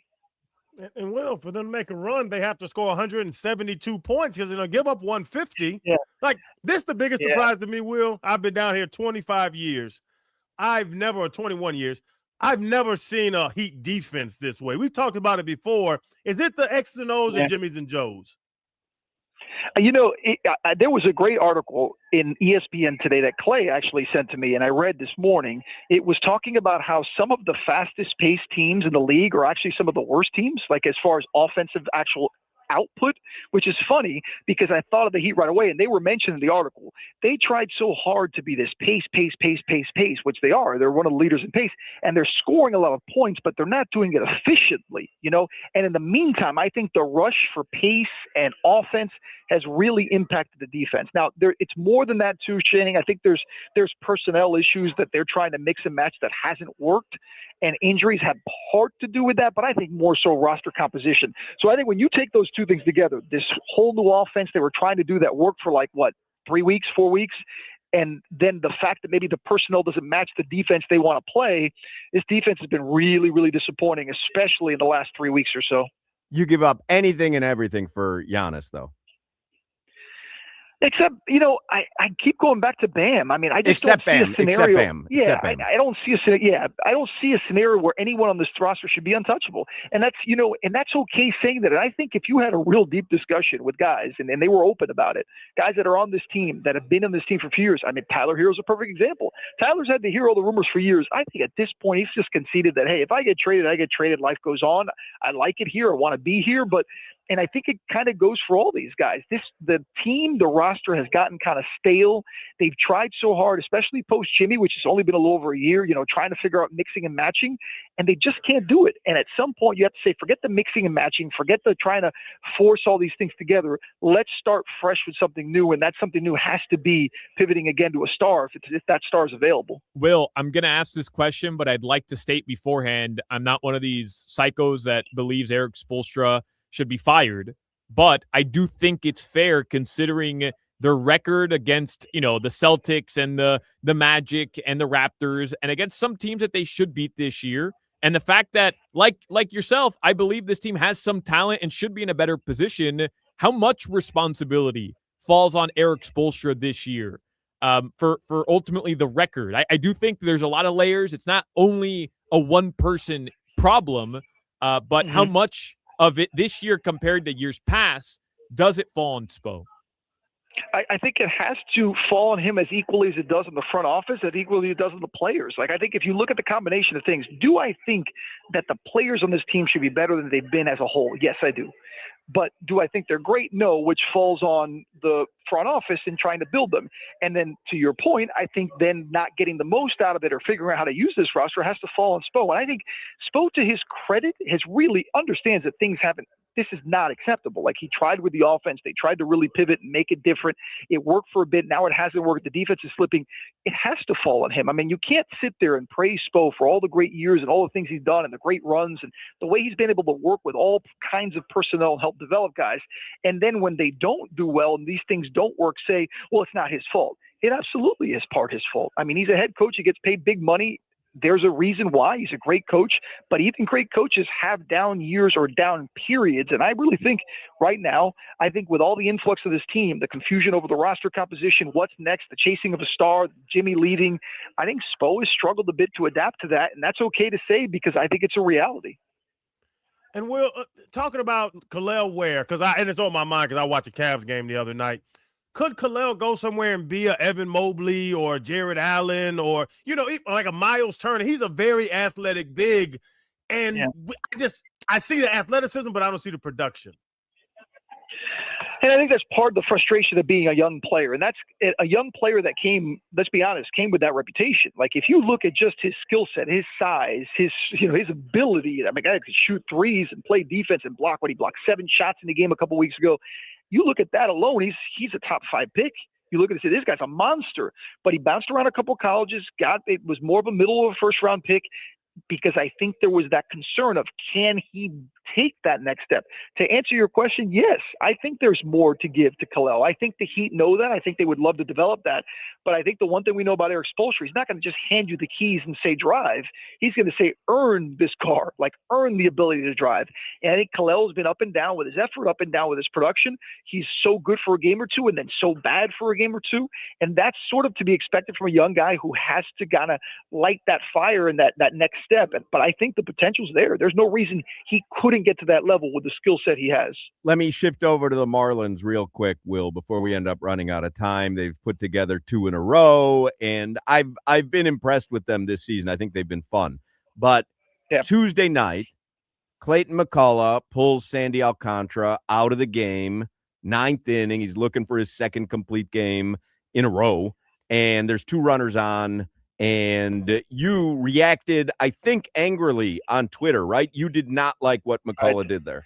And for them to make a run, they have to score 172 points because they'll give up 150. Yeah. Like, this is the biggest surprise to me, Will. I've been down here 25 years. 21 years. I've never seen a Heat defense this way. We've talked about it before. Is it the X's and O's and Jimmy's and Joe's? There was a great article in ESPN today that Clay actually sent to me, and I read this morning. It was talking about how some of the fastest paced teams in the league are actually some of the worst teams, like as far as offensive actual output, which is funny because I thought of the Heat right away, and they were mentioned in the article. They tried so hard to be this pace, which they are. They're one of the leaders in pace, and they're scoring a lot of points, but they're not doing it efficiently, And in the meantime, I think the rush for pace and offense has really impacted the defense. Now, it's more than that too, Channing. I think there's personnel issues that they're trying to mix and match that hasn't worked, and injuries have part to do with that, but I think more so roster composition. So I think when you take those two things together, this whole new offense they were trying to do that worked for 3 weeks, 4 weeks, and then the fact that maybe the personnel doesn't match the defense they want to play, this defense has been really, really disappointing, especially in the last 3 weeks or so. You give up anything and everything for Giannis, though. Except, I keep going back to Bam. I mean, I just Except don't see Bam. a scenario. Except Bam. Yeah, Except Bam. I don't see I don't see a scenario where anyone on this roster should be untouchable. And that's, and that's okay saying that. And I think if you had a real deep discussion with guys, and they were open about it, guys that are on this team, that have been on this team for a few years. I mean, Tyler Hero's a perfect example. Tyler's had to hear all the rumors for years. I think at this point, he's just conceded that, hey, if I get traded, I get traded. Life goes on. I like it here. I want to be here. And I think it kind of goes for all these guys. The roster has gotten kind of stale. They've tried so hard, especially post Jimmy, which has only been a little over a year, trying to figure out mixing and matching, and they just can't do it. And at some point you have to say, forget the mixing and matching, forget the trying to force all these things together. Let's start fresh with something new. And that something new has to be pivoting again to a star if that star is available. Will, I'm going to ask this question, but I'd like to state beforehand, I'm not one of these psychos that believes Eric Spoelstra should be fired, but I do think it's fair considering their record against, the Celtics and the Magic and the Raptors and against some teams that they should beat this year. And the fact that, like yourself, I believe this team has some talent and should be in a better position. How much responsibility falls on Eric Spoelstra this year for ultimately the record? I do think there's a lot of layers. It's not only a one-person problem, but how much of it this year compared to years past does it fall on Spo? I think it has to fall on him as equally as it does in the front office, as equally as it does on the players. I think if you look at the combination of things, do I think that the players on this team should be better than they've been as a whole? Yes, I do. But do I think they're great? No, which falls on the front office in trying to build them. And then to your point, I think then not getting the most out of it or figuring out how to use this roster has to fall on Spo. And I think Spo, to his credit, has really understands that things haven't. This is not acceptable. He tried with the offense. They tried to really pivot and make it different. It worked for a bit. Now it hasn't worked. The defense is slipping. It has to fall on him. I mean, you can't sit there and praise Spo for all the great years and all the things he's done and the great runs and the way he's been able to work with all kinds of personnel and help develop guys. And then when they don't do well and these things don't work, say, well, it's not his fault. It absolutely is part his fault. I mean, he's a head coach. He gets paid big money. There's a reason why. He's a great coach, but even great coaches have down years or down periods. And I really think right now, with all the influx of this team, the confusion over the roster composition, what's next, the chasing of a star, Jimmy leaving, I think Spo has struggled a bit to adapt to that. And that's okay to say because I think it's a reality. And we're talking about Kel'el Ware, and it's on my mind because I watched a Cavs game the other night. Could Kel'el go somewhere and be a Evan Mobley or Jared Allen or, like a Miles Turner? He's a very athletic big. And I see the athleticism, but I don't see the production. And I think that's part of the frustration of being a young player. And that's a young player that came, let's be honest, came with that reputation. If you look at just his skill set, his size, his ability, I mean, guy could shoot threes and play defense and block. He blocked 7 shots in the game a couple weeks ago. You look at that alone, he's a top 5 pick. You look at it and say, this guy's a monster. But he bounced around a couple colleges, it was more of a middle of a first round pick because I think there was that concern of can he take that next step? To answer your question, yes, I think there's more to give to Kel'el. I think the Heat know that. I think they would love to develop that. But I think the one thing we know about Eric Spoelstra, he's not going to just hand you the keys and say drive. He's going to say earn this car, earn the ability to drive. And I think Kel'el has been up and down with his effort, up and down with his production. He's so good for a game or two and then so bad for a game or two. And that's sort of to be expected from a young guy who has to kind of light that fire and that next step. But I think the potential's there. There's no reason he couldn't get to that level with the skill set he has. Let me shift over to the Marlins real quick, Will, before we end up running out of time. They've put together 2 in a row, and I've been impressed with them this season. I think they've been fun. But Tuesday night, Clayton McCullough pulls Sandy Alcantara out of the game, 9th inning. He's looking for his second complete game in a row, and there's 2 runners on, and you reacted, I think, angrily on Twitter, right? You did not like what McCullough did there.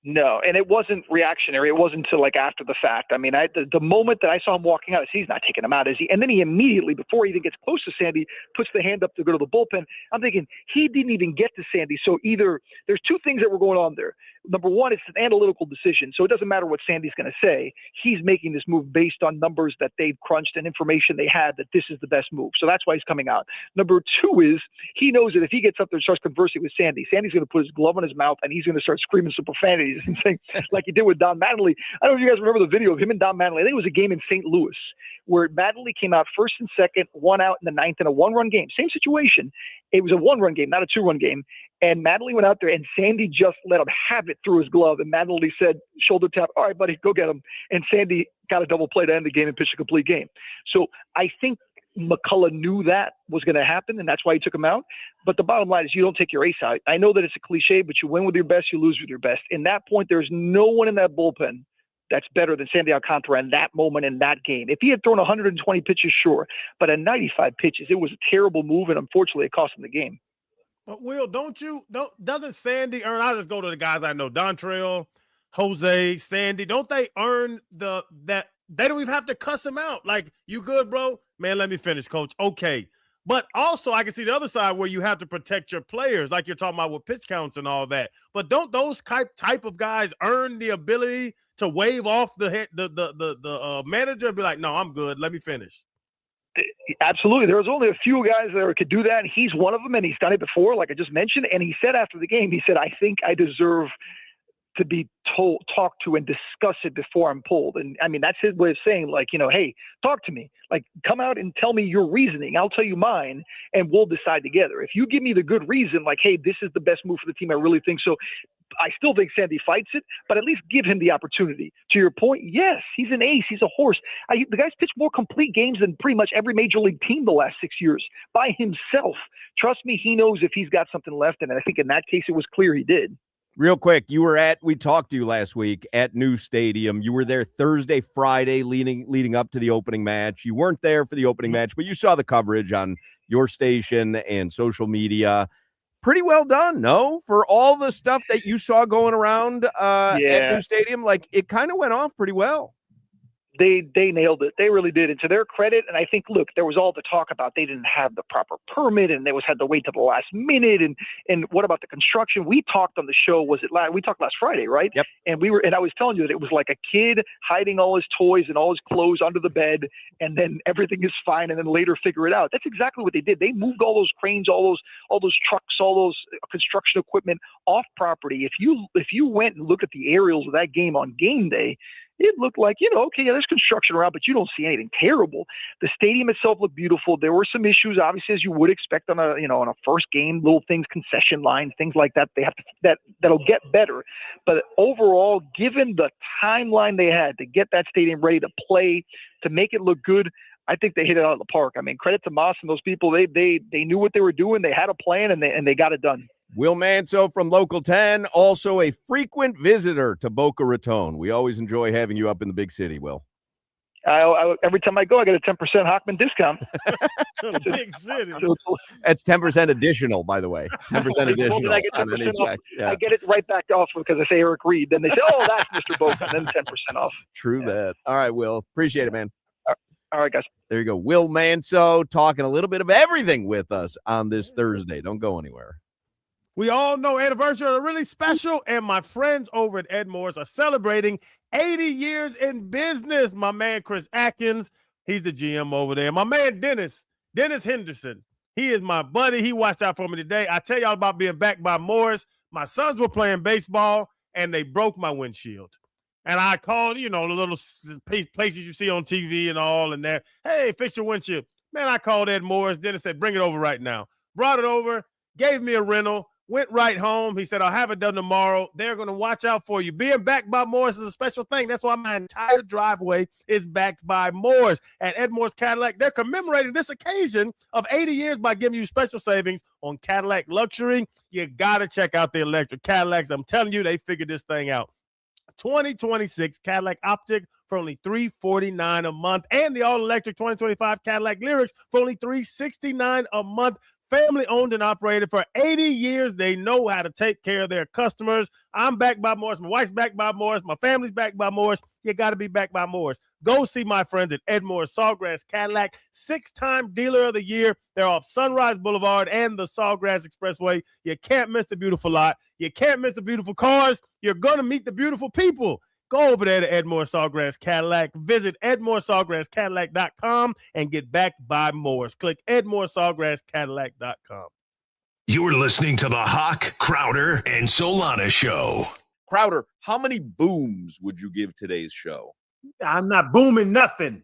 No, and it wasn't reactionary. It wasn't until like after the fact. I mean, the moment that I saw him walking out, he's not taking him out, is he? And then he immediately, before he even gets close to Sandy, puts the hand up to go to the bullpen. I'm thinking he didn't even get to Sandy. So either there's 2 things that were going on there. Number one, it's an analytical decision. So it doesn't matter what Sandy's going to say. He's making this move based on numbers that they've crunched and information they had that this is the best move. So that's why he's coming out. Number 2 is he knows that if he gets up there and starts conversing with Sandy, Sandy's going to put his glove on his mouth and he's going to start screaming some profanities and saying, like he did with Don Mattingly. I don't know if you guys remember the video of him and Don Mattingly. I think it was a game in St. Louis where Mattingly came out first and second, 1 out in the 9th in a 1-run game. Same situation. It was a 1-run game, not a 2-run game. And Mattingly went out there and Sandy just let him have it through his glove. And Mattingly said, shoulder tap, all right, buddy, go get him. And Sandy got a double play to end the game and pitched a complete game. So I think McCullough knew that was going to happen, and that's why he took him out. But the bottom line is you don't take your ace out. I know that it's a cliche, but you win with your best, you lose with your best. In that point, there's no one in that bullpen that's better than Sandy Alcantara in that moment in that game. If he had thrown 120 pitches, sure. But at 95 pitches, it was a terrible move, and unfortunately, it cost him the game. But Will, doesn't Sandy earn? I'll just go to the guys I know: Dontrell, Jose, Sandy. Don't they earn that they don't even have to cuss him out? Like, you good, bro? Man, let me finish, coach. Okay. But also, I can see the other side where you have to protect your players, like you're talking about with pitch counts and all that. But don't those type of guys earn the ability to wave off the manager and be like, no, I'm good. Let me finish. Absolutely. There was only a few guys that could do that. And he's one of them, and he's done it before, like I just mentioned. And he said after the game, he said, I think I deserve to be talked to and discuss it before I'm pulled. And I mean, that's his way of saying, like, hey, talk to me, like, come out and tell me your reasoning. I'll tell you mine and we'll decide together. If you give me the good reason, like, hey, this is the best move for the team, I really think so. I still think Sandy fights it, but at least give him the opportunity. To your point, yes, he's an ace. He's a horse. The guy's pitched more complete games than pretty much every major league team the last 6 years by himself. Trust me, he knows if he's got something left. And I think in that case, it was clear he did. Real quick, we talked to you last week at New Stadium. You were there Thursday, Friday, leading up to the opening match. You weren't there for the opening match, but you saw the coverage on your station and social media. Pretty well done, no? For all the stuff that you saw going around at New Stadium, like, it kind of went off pretty well. They nailed it. They really did. And to their credit, and I think, look, there was all the talk about they didn't have the proper permit and they had to wait till the last minute. And what about the construction? We talked on the show, we talked last Friday, right? Yep. And I was telling you that it was like a kid hiding all his toys and all his clothes under the bed, and then everything is fine, and then later figure it out. That's exactly what they did. They moved all those cranes, all those trucks, all those construction equipment off property. If you went and looked at the aerials of that game on game day, it looked like, okay, yeah, there's construction around, but you don't see anything terrible. The stadium itself looked beautiful. There were some issues, obviously, as you would expect on a first game, little things, concession lines, things like that. They have to, that'll get better. But overall, given the timeline they had to get that stadium ready to play, to make it look good, I think they hit it out of the park. I mean, credit to Moss and those people. They knew what they were doing. They had a plan, and they got it done. Will Manso from Local 10, also a frequent visitor to Boca Raton. We always enjoy having you up in the big city, Will. Every time I go, I get a 10% Hochman discount. Big city. That's 10% additional, by the way. 10% additional. I get 10% off. Yeah. I get it right back off because I say Eric Reed. Then they say, oh, that's Mr. Boca, and then 10% off. True that. All right, Will. Appreciate it, man. All right, guys. There you go. Will Manso talking a little bit of everything with us on this Thursday. Don't go anywhere. We all know anniversary are really special, and my friends over at Ed Moore's are celebrating 80 years in business. My man, Chris Atkins, he's the GM over there. My man, Dennis Henderson, he is my buddy. He watched out for me today. I tell y'all about being backed by Moore's. My sons were playing baseball, and they broke my windshield. And I called, the little places you see on TV and all, and there, hey, fix your windshield. Man, I called Ed Moore's. Dennis said, bring it over right now. Brought it over. gave me a rental, went right home. He said, I'll have it done tomorrow. They're going to watch out for you. Being backed by Morris is a special thing. That's why my entire driveway is backed by Morris. At Ed Morris Cadillac, they're commemorating this occasion of 80 years by giving you special savings on Cadillac luxury. You got to check out the electric Cadillacs. I'm telling you, they figured this thing out. 2026 Cadillac Optic for only $349 a month, and the all-electric 2025 Cadillac Lyrics for only $369 a month. Family owned and operated for 80 years. They know how to take care of their customers. I'm backed by Morris. My wife's backed by Morris. My family's backed by Morris. You got to be backed by Morris. Go see my friends at Ed Morris Sawgrass Cadillac, 6-time dealer of the year. They're off Sunrise Boulevard and the Sawgrass Expressway. You can't miss the beautiful lot. You can't miss the beautiful cars. You're going to meet the beautiful people. Go over there to Ed Morris Sawgrass Cadillac. Visit EdMorrisSawgrassCadillac.com and get backed by Morris. Click EdMorrisSawgrassCadillac.com. You're listening to the Hoch, Crowder, and Solana Show. Crowder, how many booms would you give today's show? I'm not booming nothing.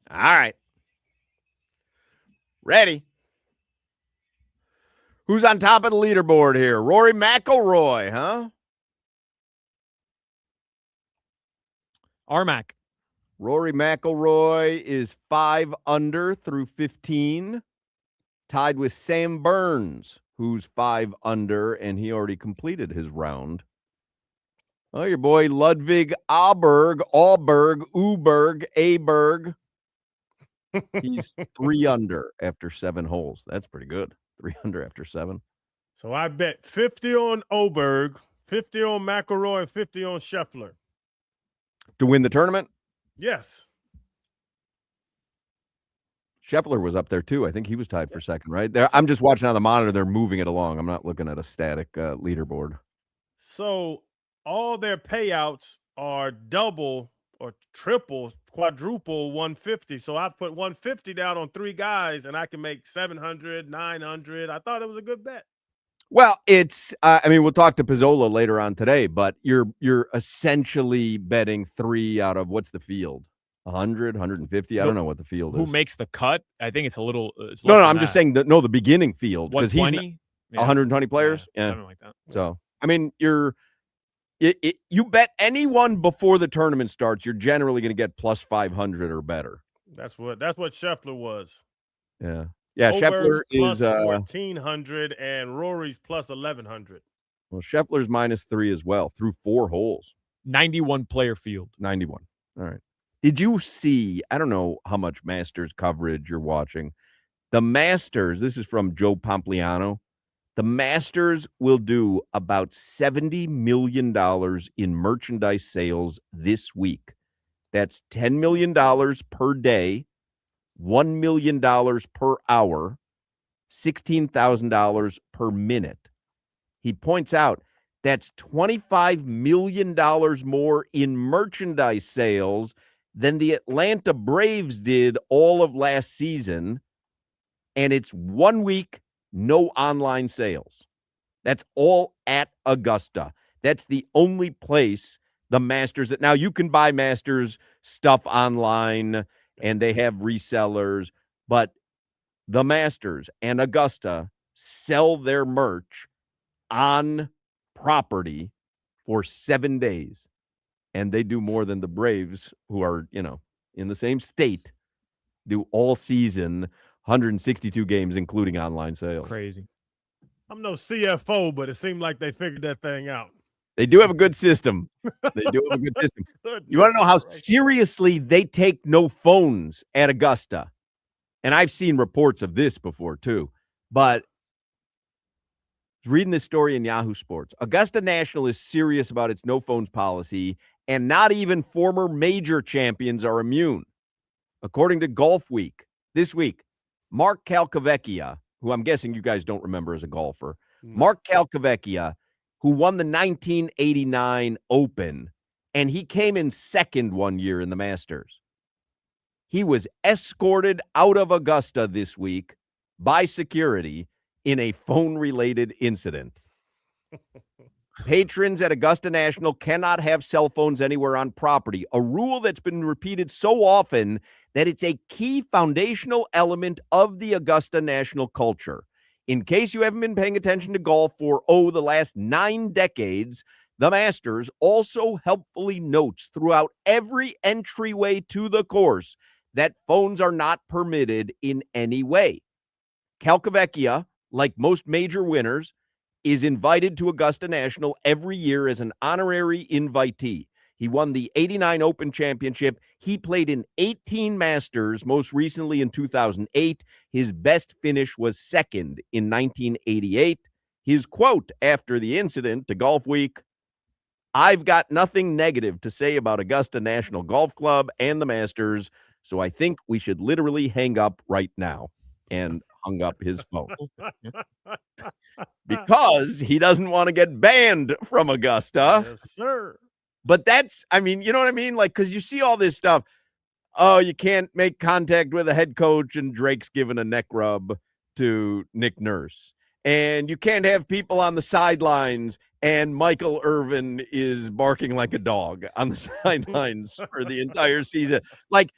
All right. Ready? Who's on top of the leaderboard here? Rory McIlroy, huh? Armac. Rory McIlroy is 5 under through 15, tied with Sam Burns, who's 5 under, and he already completed his round. Oh, your boy Ludwig Aberg, Aberg. He's 3 under after 7 holes. That's pretty good. 3 under after 7. So I bet 50 on Oberg, 50 on McElroy, and 50 on Scheffler. To win the tournament? Yes. Scheffler was up there too. I think he was tied for second, right? There, I'm just watching on the monitor. They're moving it along. I'm not looking at a static leaderboard. So all their payouts are double or triple, quadruple 150. So I put 150 down on 3 guys, and I can make 700, 900. I thought it was a good bet. Well, it's I mean, we'll talk to Pizzola later on today, but you're essentially betting 3 out of what's the field? 100, 150? I don't know what the field is. Who makes the cut? I think it's a little. It's No, I'm just saying the beginning field, because he's 120, 120 players. Yeah, something like that. So I mean, you bet anyone before the tournament starts, you're generally going to get plus 500 or better. That's what Scheffler was. Yeah. Oberg's Scheffler plus is 1,400 and Rory's plus 1,100. Well, Scheffler's -3 as well through 4 holes. 91 player field. 91. All right. Did you see? I don't know how much Masters coverage you're watching. The Masters. This is from Joe Pompliano. The Masters will do about $70 million in merchandise sales this week. That's $10 million per day, $1 million per hour, $16,000 per minute. He points out that's $25 million more in merchandise sales than the Atlanta Braves did all of last season. And it's 1 week, no online sales. That's all at Augusta. That's the only place the Masters that now you can buy Masters stuff online and they have resellers, but the Masters and Augusta sell their merch on property for 7 days. And they do more than the Braves, who are, in the same state, do all season, 162 games, including online sales. Crazy. I'm no CFO, but it seemed like they figured that thing out. They do have a good system. You want to know how seriously they take no phones at Augusta? And I've seen reports of this before too. But I was reading this story in Yahoo Sports. Augusta National is serious about its no phones policy, and not even former major champions are immune. According to Golf Week, this week, Mark Calcavecchia, who I'm guessing you guys don't remember as a golfer, Mark Calcavecchia, who won the 1989 Open, and he came in second one year in the Masters. He was escorted out of Augusta this week by security in a phone-related incident. Patrons at Augusta National cannot have cell phones anywhere on property, a rule that's been repeated so often that it's a key foundational element of the Augusta National culture. In case you haven't been paying attention to golf for, the last 9 decades, the Masters also helpfully notes throughout every entryway to the course that phones are not permitted in any way. Calcavecchia, like most major winners, is invited to Augusta National every year as an honorary invitee. He won the 89 Open Championship. He played in 18 Masters, most recently in 2008. His best finish was second in 1988. His quote after the incident to Golf Week, "I've got nothing negative to say about Augusta National Golf Club and the Masters, so I think we should literally hang up right now," and hung up his phone. Because he doesn't want to get banned from Augusta. Yes, sir. But that's, you know what I mean? Like, because you see all this stuff. Oh, you can't make contact with a head coach, and Drake's giving a neck rub to Nick Nurse. And you can't have people on the sidelines, and Michael Irvin is barking like a dog on the sidelines for the entire season. Like,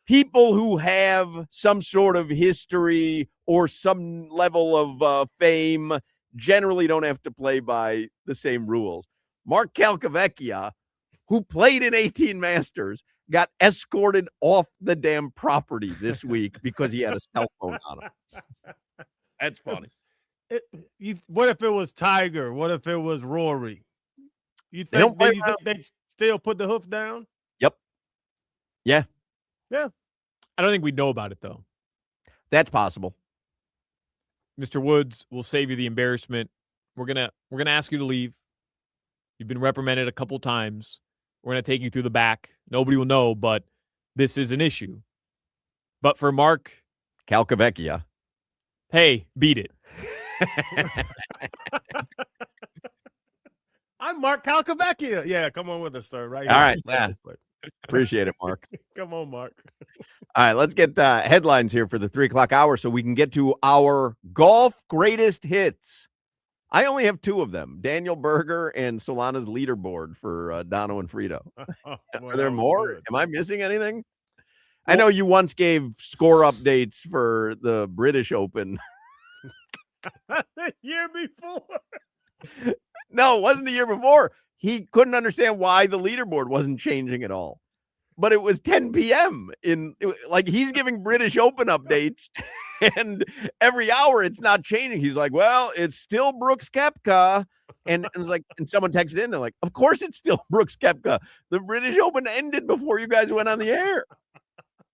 people who have some sort of history or some level of fame generally don't have to play by the same rules. Mark Calcavecchia, who played in 18 Masters, got escorted off the damn property this week because he had a cell phone on him. That's funny. What if it was Tiger? What if it was Rory? You They don't think play they still put the hoof down? Yep. Yeah. Yeah. I don't think we know about it, though. That's possible. Mr. Woods, we'll save you the embarrassment. We're gonna ask you to leave. You've been reprimanded a couple times. We're gonna take you through the back. Nobody will know, but this is an issue. But for Mark Calcavecchia, hey, beat it. I'm Mark Calcavecchia. Yeah, come on with us, sir. Right. All right. Yeah. Appreciate it, Mark. Come on, Mark. All right, let's get headlines here for the 3 o'clock hour so we can get to our golf greatest hits. I only have 2 of them, Daniel Berger and Solana's leaderboard for Dono and Frito. Are there more? Good. Am I missing anything? I know you once gave score updates for the British Open. The year before. No, it wasn't the year before. He couldn't understand why the leaderboard wasn't changing at all. But it was 10 p.m. Like he's giving British Open updates, and every hour it's not changing. He's like, well, it's still Brooks Koepka. And it's like, and someone texted in, they're like, of course it's still Brooks Koepka. The British Open ended before you guys went on the air.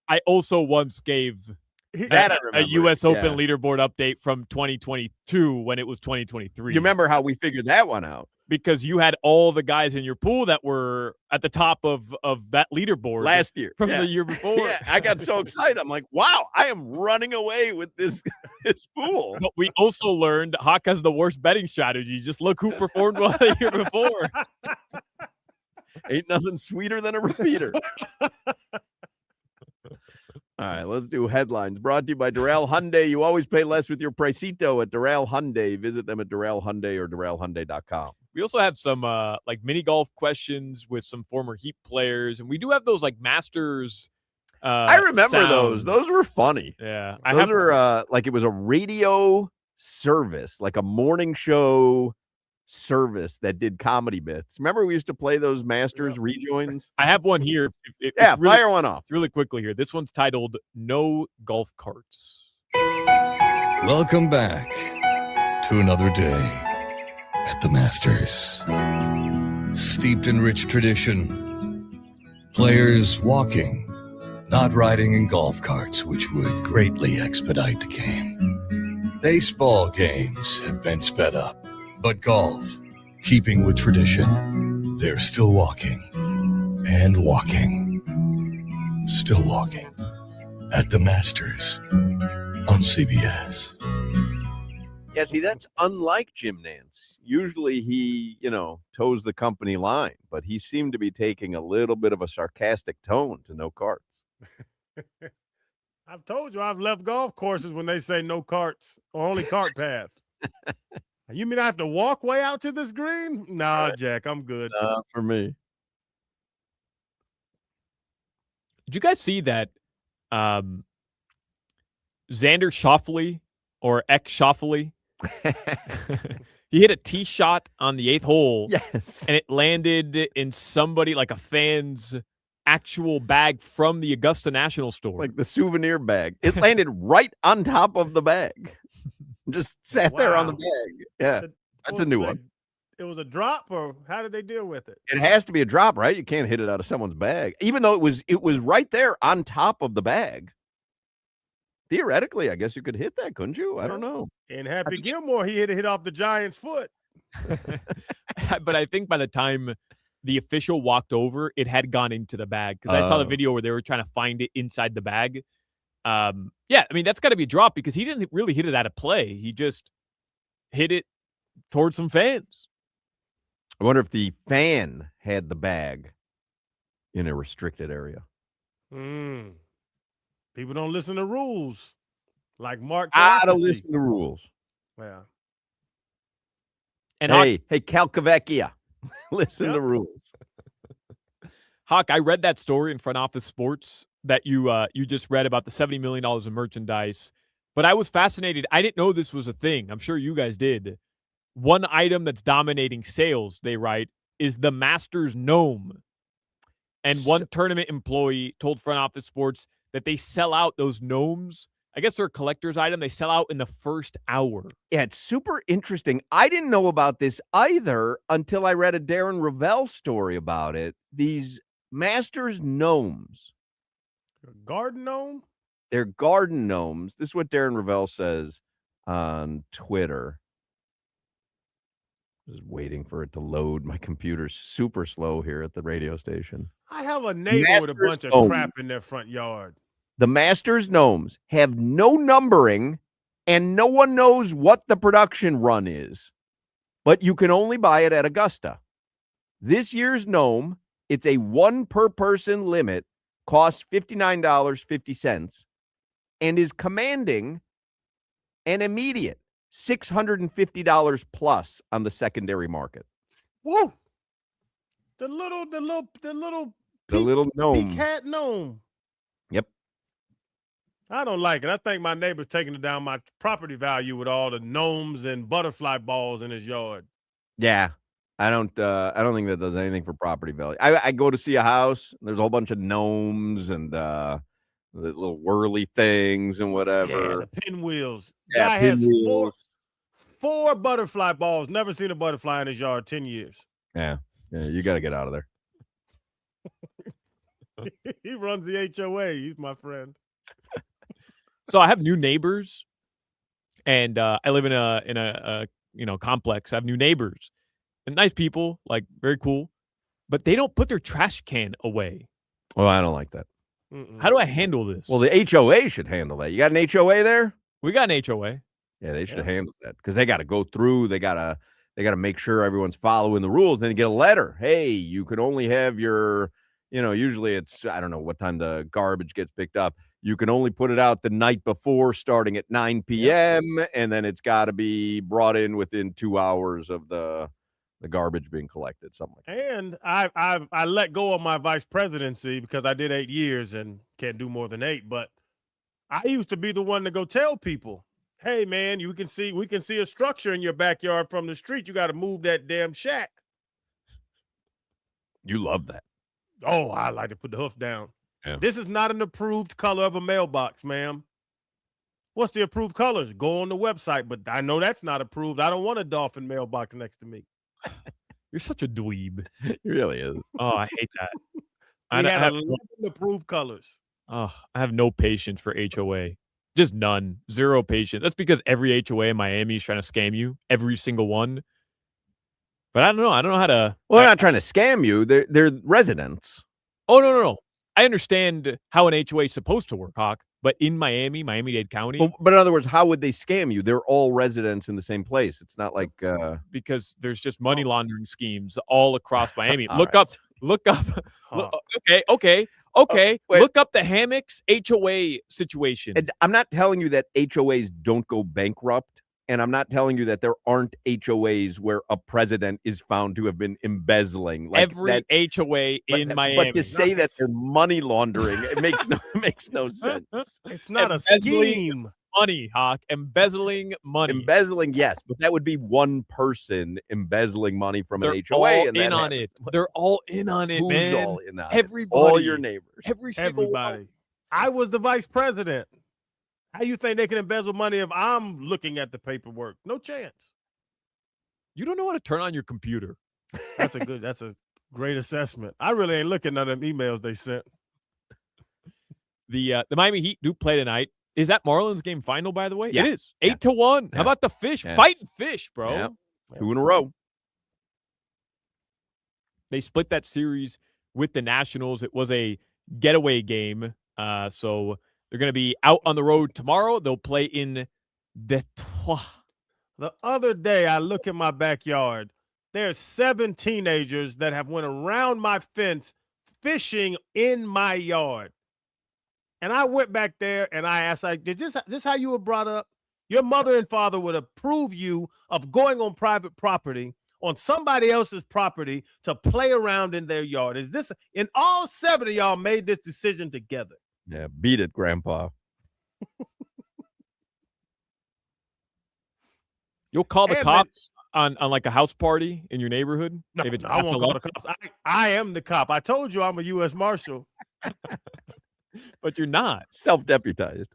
I also once gave a U.S. Open leaderboard update from 2022 when it was 2023. You remember how we figured that one out? Because you had all the guys in your pool that were at the top of that leaderboard last year from the year before. Yeah, I got so excited. I'm like, wow, I am running away with this pool. But we also learned Hoch has the worst betting strategy. Just look who performed well the year before. Ain't nothing sweeter than a repeater. All right, let's do headlines. Brought to you by Doral Hyundai. You always pay less with your Pricito at Doral Hyundai. Visit them at Doral Hyundai or DoralHyundai.com. We also have some like mini golf questions with some former Heat players, and we do have those like Masters. I remember sounds. those. Those were funny. Yeah, those were like it was a radio service, like a morning show service that did comedy bits. Remember we used to play those Masters rejoins? I have one here. Fire one off. Really quickly here. This one's titled No Golf Carts. Welcome back to another day at the Masters. Steeped in rich tradition, players walking, not riding in golf carts, which would greatly expedite the game. Baseball games have been sped up, but golf, keeping with tradition, they're still walking and walking, still walking at the Masters on CBS. Yeah, see, that's unlike Jim Nance. Usually he, toes the company line, but he seemed to be taking a little bit of a sarcastic tone to no carts. I've told you I've left golf courses when they say no carts or only cart path. You mean I have to walk way out to this green? Nah, right. Jack, I'm good. For me. Did you guys see that Xander Schauffele or Ek Schauffele? He hit a tee shot on the 8th hole. Yes. And it landed in somebody, like a fan's actual bag from the Augusta National Store. Like the souvenir bag. It landed right on top of the bag. Just sat there on the bag. Yeah, that's a new one. It was a drop, or how did they deal with it? It has to be a drop, right? You can't hit it out of someone's bag, even though it was right there on top of the bag. Theoretically, I guess you could hit that, couldn't you? I don't know. And Happy Gilmore, he hit off the Giant's foot. But I think by the time the official walked over, it had gone into the bag, because I saw the video where they were trying to find it inside the bag. Yeah, I mean, that's got to be a drop because he didn't really hit it out of play. He just hit it towards some fans. I wonder if the fan had the bag in a restricted area. People don't listen to rules. Like Mark. Gotta listen to rules. Yeah. And hey, Calcavecchia, listen to rules. Hoch, I read that story in Front Office Sports that you just read about the $70 million in merchandise, but I was fascinated. I didn't know this was a thing. I'm sure you guys did. One item that's dominating sales, they write, is the Masters gnome. And one tournament employee told Front Office Sports that they sell out those gnomes. I guess they're a collector's item. They sell out in the first hour. Yeah, it's super interesting. I didn't know about this either until I read a Darren Ravel story about it. These Masters gnomes. Garden gnome? They're garden gnomes. This is what Darren Ravel says on Twitter. Just waiting for it to load. My computer's super slow here at the radio station. I have a neighbor with a bunch of crap in their front yard. The Masters gnomes have no numbering, and no one knows what the production run is, but you can only buy it at Augusta. This year's gnome, it's a 1 per person limit, costs $59.50, and is commanding an immediate $650 plus on the secondary market. Whoa! The little gnome. cat gnome. Yep. I don't like it. I think my neighbor's taking it down my property value with all the gnomes and butterfly balls in his yard. Yeah. I don't think that does anything for property value. I go to see a house, there's a whole bunch of gnomes and the little whirly things and whatever. Yeah, the pinwheels. Yeah, Guy has four butterfly balls. Never seen a butterfly in his yard. 10 years. Yeah, you got to get out of there. He runs the HOA. He's my friend. So I have new neighbors, and I live in a complex. I have new neighbors, and nice people, like very cool, but they don't put their trash can away. Well, I don't like that. How do I handle this? Well, the HOA should handle that. You got an HOA there? We got an HOA. Yeah, they should handle that because they got to go through. They gotta make sure everyone's following the rules. Then you get a letter. Hey, you can only have your, usually it's, I don't know what time the garbage gets picked up. You can only put it out the night before, starting at 9 p.m. And then it's got to be brought in within 2 hours of the garbage being collected. Something like that. And I let go of my vice presidency because I did 8 years and can't do more than 8. But I used to be the one to go tell people, hey man, we can see a structure in your backyard from the street. You got to move that damn shack. You love that. Oh, I like to put the hoof down. Yeah. This is not an approved color of a mailbox, ma'am. What's the approved colors? Go on the website, but I know that's not approved. I don't want a dolphin mailbox next to me. You're such a dweeb. It really is. Oh, I hate that. I have 11 approved colors. Oh, I have no patience for HOA. Just none. Zero patience. That's because every HOA in Miami is trying to scam you. Every single one. But I don't know. I don't know how to. Well, they're not trying to scam you. They're residents. Oh, no. I understand how an HOA is supposed to work, Hoch. But in Miami-Dade County. But in other words, how would they scam you? They're all residents in the same place. It's not like because there's just money laundering schemes all across Miami. Look right. up. Okay. Look up the hammocks HOA situation. And I'm not telling you that HOAs don't go bankrupt. And I'm not telling you that there aren't HOAs where a president is found to have been embezzling. Like every HOA in Miami. But to say that they're money laundering, it makes no sense. It's not a scheme. Money, Hoch. Embezzling money. Embezzling, yes, but that would be one person embezzling money from an HOA. All and in on it. They're all in on it, man. Who's all in on Everybody. it? All your neighbors. Everybody. I was the vice president. How you think they can embezzle money if I'm looking at the paperwork? No chance. You don't know how to turn on your computer. That's a great assessment. I really ain't looking at them emails they sent. The Miami Heat do play tonight. Is that Marlins game final, by the way? Yeah. It is. 8-1. Yeah. How about the Fish? Yeah. Fighting Fish, bro. Yeah. 2 in a row. They split that series with the Nationals. It was a getaway game. So they're going to be out on the road tomorrow. They'll play in Detroit. The other day, I look in my backyard. There's 7 teenagers that have went around my fence fishing in my yard. And I went back there and I asked, like, "Did this how you were brought up? Your mother and father would approve you of going on private property, on somebody else's property, to play around in their yard. Is this?" And all 7 of y'all made this decision together. Yeah, beat it, Grandpa. You'll call the And cops on like a house party in your neighborhood No, if it's I won't call up, the cops. I am the cop. I told you I'm a U.S. Marshal. but you're not. Self-deputized.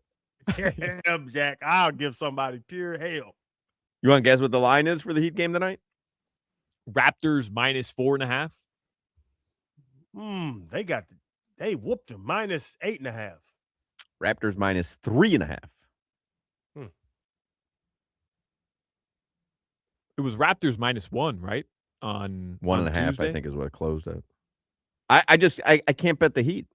Damn, Jack. I'll give somebody pure hell. You want to guess what the line is for the Heat game tonight? Raptors -4.5. They whooped them -8.5. Raptors -3.5. It was Raptors -1, right? On 1.5, Tuesday? I think, is what it closed at. I can't bet the Heat.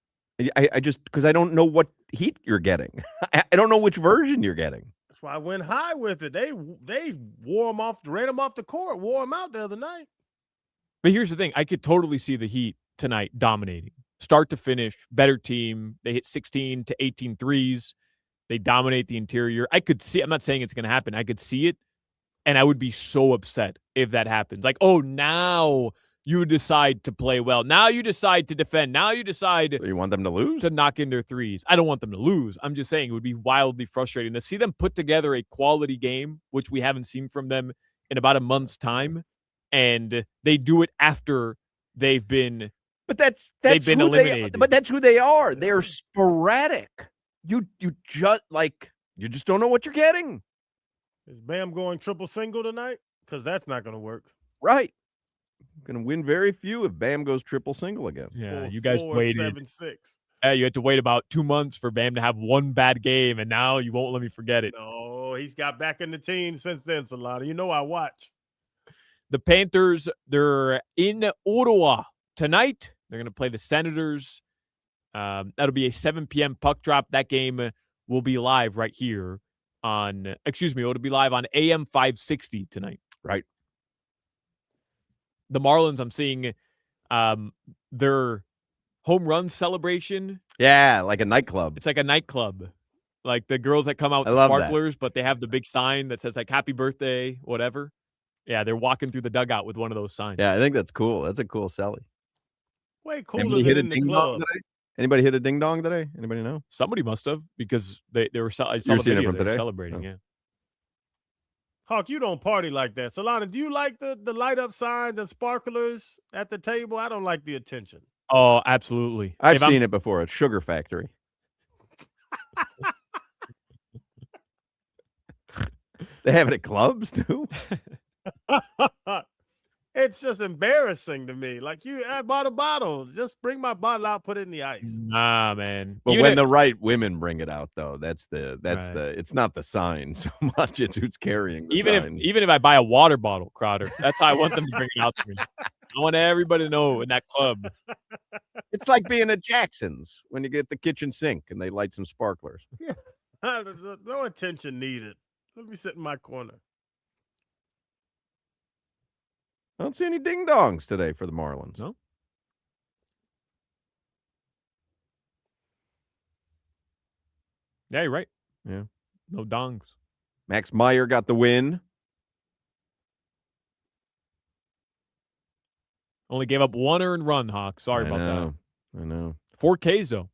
I just because I don't know what Heat you're getting. I don't know which version you're getting. That's why I went high with it. They wore them off, ran them off the court, wore them out the other night. But here's the thing. I could totally see the Heat tonight dominating. Start to finish, better team. They hit 16 to 18 threes. They dominate the interior. I could see, I'm not saying it's going to happen. I could see it, and I would be so upset if that happens. Like, oh, now you decide to play well. Now you decide to defend. Now you decide So you want them to lose? to knock in their threes. I don't want them to lose. I'm just saying it would be wildly frustrating to see them put together a quality game, which we haven't seen from them in about a month's time, and they do it after they've been But that's they've been who eliminated. But that's who they are. They're sporadic. You just don't know what you're getting. Is Bam going triple single tonight? Because that's not going to work. Right. Going to win very few if Bam goes triple single again. Yeah, Four- you guys 4, waited. 7, 6. You had to wait about 2 months for Bam to have one bad game, and now you won't let me forget it. No, he's got back in the team since then, Solana. You know I watch. The Panthers, they're in Ottawa tonight. They're going to play the Senators. That'll be a 7 p.m. puck drop. That game will be live right here it'll be live on AM 560 tonight. Right. The Marlins, I'm seeing their home run celebration. Yeah, like a nightclub. It's like a nightclub. Like the girls that come out with I the love that. sparklers, but they have the big sign that says like happy birthday, whatever. Yeah, they're walking through the dugout with one of those signs. Yeah, I think that's cool. That's a cool celly. Way cooler Anybody than hit a in the ding dong club. today? Anybody hit a ding dong today? Anybody know? Somebody must have because they were I saw You're the seeing it video, from they were today? celebrating. Oh. Yeah. Hawk, you don't party like that. Solana, do you like the light up signs and sparklers at the table? I don't like the attention. Oh, absolutely. I've If I'm- seen it before. It's Sugar Factory. They have it at clubs too. It's just embarrassing to me. Like I bought a bottle. Just bring my bottle out, put it in the ice. Nah, man. But Even when if- the right women bring it out, though, that's Right. it's not the sign so much. It's who's carrying the sign. even if I buy a water bottle, Crowder, that's how I want them to bring it out to me. I want everybody to know in that club. It's like being at Jackson's when you get the kitchen sink and they light some sparklers. No attention needed. Let me sit in my corner. I don't see any ding dongs today for the Marlins. No. Yeah, you're right. Yeah. No dongs. Max Meyer got the win. Only gave up one earned run, Hawk. Sorry about that. I know. 4 Ks, though.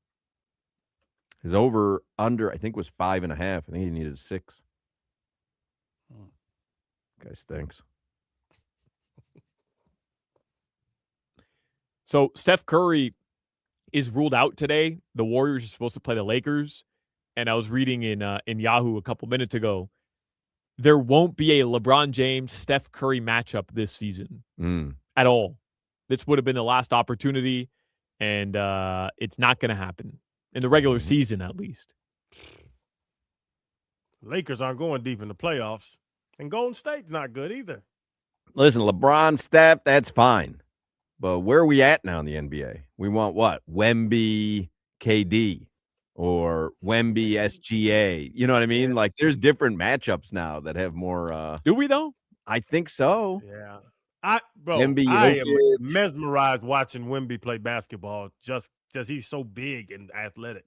His over under, I think, was 5.5. I think he needed 6. Guy stinks. So Steph Curry is ruled out today. The Warriors are supposed to play the Lakers. And I was reading in Yahoo a couple minutes ago, there won't be a LeBron James, Steph Curry matchup this season at all. This would have been the last opportunity, and it's not going to happen in the regular season, at least. Lakers aren't going deep in the playoffs, and Golden State's not good either. Listen, LeBron, Steph, that's fine. But where are we at now in the NBA? We want what? Wemby, KD, or Wemby, SGA. You know what I mean? Like, there's different matchups now that have more. Do we, though? I think so. Yeah. I Wemby, am Jokic. mesmerized watching Wemby play basketball just because he's so big and athletic.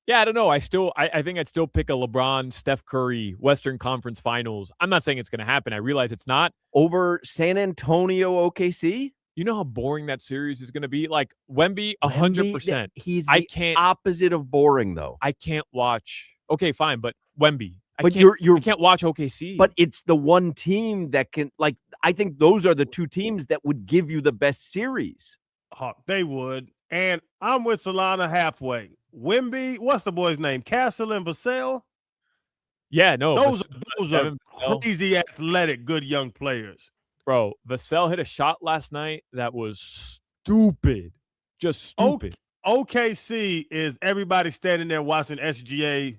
Yeah, I don't know. I think I'd still pick a LeBron, Steph Curry, Western Conference Finals. I'm not saying it's going to happen. I realize it's not. Over San Antonio, OKC? You know how boring that series is going to be? Like Wemby, Wemby, 100%. He's I the can't. opposite of boring, though. I can't watch. Okay, fine, but Wemby. But I can't watch OKC. But it's the one team that can, like, I think those are the two teams that would give you the best series. Hawk, they would. And I'm with Solana halfway. Wemby, what's the boy's name? Castle and Vassell? Yeah, no. Those are Devin Vassell. crazy athletic, good young players. Bro, Vassell hit a shot last night that was stupid. Just stupid. OKC is everybody standing there watching SGA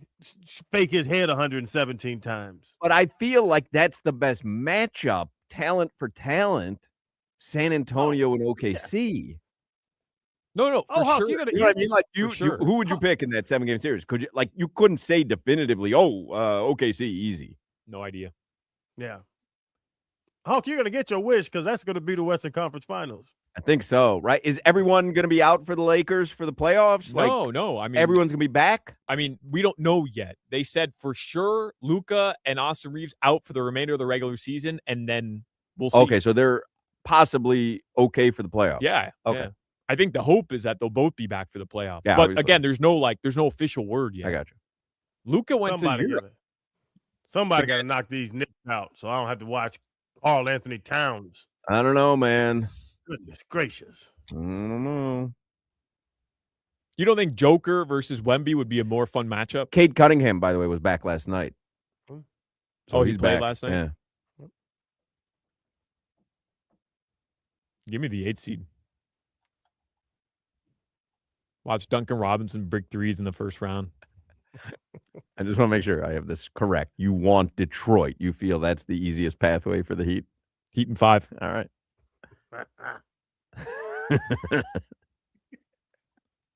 fake his head 117 times. But I feel like that's the best matchup, talent for talent, San Antonio and OKC. No, for Hawk, sure. you're gonna, You know what I mean? Like sure. who would you pick in that 7-game series? Could you, like, you couldn't say definitively, OKC easy. No idea. Yeah. Hawk, you're gonna get your wish because that's gonna be the Western Conference Finals. I think so, right? Is everyone going to be out for the Lakers for the playoffs? No. I mean, everyone's going to be back? I mean, we don't know yet. They said for sure Luka and Austin Reeves out for the remainder of the regular season, and then we'll see. Okay, so they're possibly okay for the playoffs. Yeah. Okay. Yeah. I think the hope is that they'll both be back for the playoffs. Yeah, but obviously. again, there's no official word yet. I got you. Luka went to Europe. Somebody got to knock these Knicks out, so I don't have to watch Karl Anthony Towns. I don't know, man. Goodness gracious. I don't know. You don't think Joker versus Wemby would be a more fun matchup? Cade Cunningham, by the way, was back last night. So he he's played back last night? Yeah. Give me the 8 seed. Watch Duncan Robinson brick threes in the first round. I just want to make sure I have this correct. You want Detroit. You feel that's the easiest pathway for the Heat? Heat in 5. All right.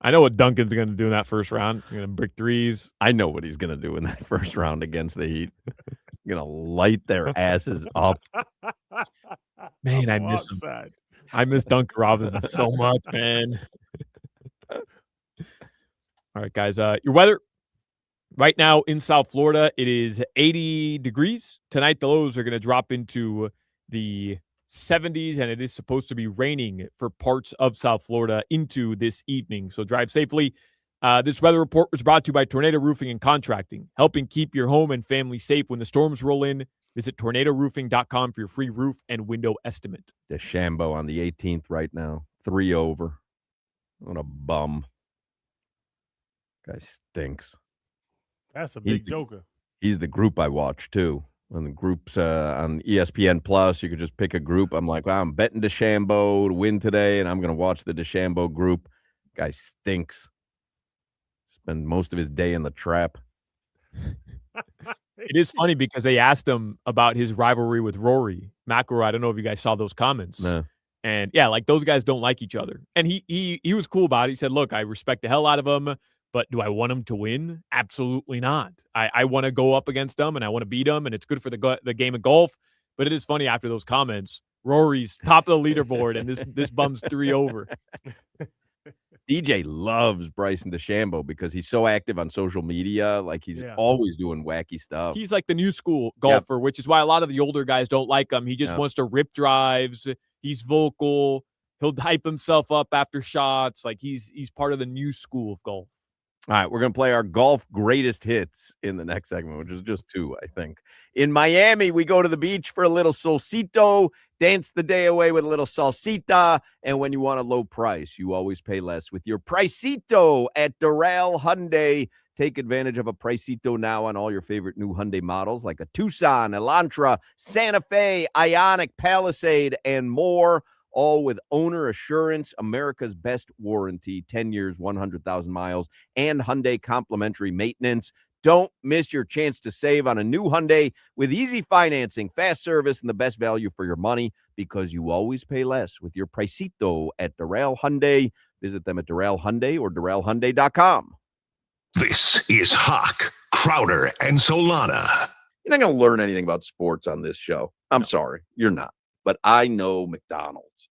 I know what Duncan's going to do in that first round. He's going to brick threes. I know what he's going to do in that first round against the Heat. Going to light their asses up. Man, I miss him. I miss Duncan Robinson so much, man. All right, guys. Your weather right now in South Florida, it is 80 degrees. Tonight, the lows are going to drop into the 70s, and it is supposed to be raining for parts of South Florida into this evening. So drive safely. This weather report was brought to you by Tornado Roofing and Contracting, helping keep your home and family safe when the storms roll in. Visit tornadoroofing.com for your free roof and window estimate. DeChambeau on the 18th right now. 3 over. What a bum. Guy stinks. That's a big joker. He's the group I watch, too. When the group's on ESPN Plus, you could just pick a group. I'm like, well, I'm betting DeChambeau to win today, and I'm going to watch the DeChambeau group. Guy stinks. Spend most of his day in the trap. It is funny because they asked him about his rivalry with Rory McIlroy. I don't know if you guys saw those comments. No. And yeah, like those guys don't like each other. And he was cool about it. He said, look, I respect the hell out of him, but do I want him to win? Absolutely not. I want to go up against him and I want to beat him, and it's good for the game of golf. But it is funny after those comments, Rory's top of the leaderboard and this bum's 3 over. DJ loves Bryson DeChambeau because he's so active on social media. Like, he's always doing wacky stuff. He's like the new school golfer, which is why a lot of the older guys don't like him. He just wants to rip drives. He's vocal. He'll hype himself up after shots. Like, he's part of the new school of golf. All right, we're going to play our golf greatest hits in the next segment, which is just 2, I think. In Miami, we go to the beach for a little solcito, dance the day away with a little salsita, and when you want a low price, you always pay less with your Pricito at Doral Hyundai. Take advantage of a Pricito now on all your favorite new Hyundai models like a Tucson, Elantra, Santa Fe, Ioniq, Palisade, and more. All with owner assurance, America's best warranty, 10 years, 100,000 miles, and Hyundai complimentary maintenance. Don't miss your chance to save on a new Hyundai with easy financing, fast service, and the best value for your money, because you always pay less with your Pricito at Doral Hyundai. Visit them at Doral Hyundai or DoralHyundai.com. This is Hoch, Crowder, and Solana. You're not going to learn anything about sports on this show. I'm sorry, you're not. But I know McDonald's.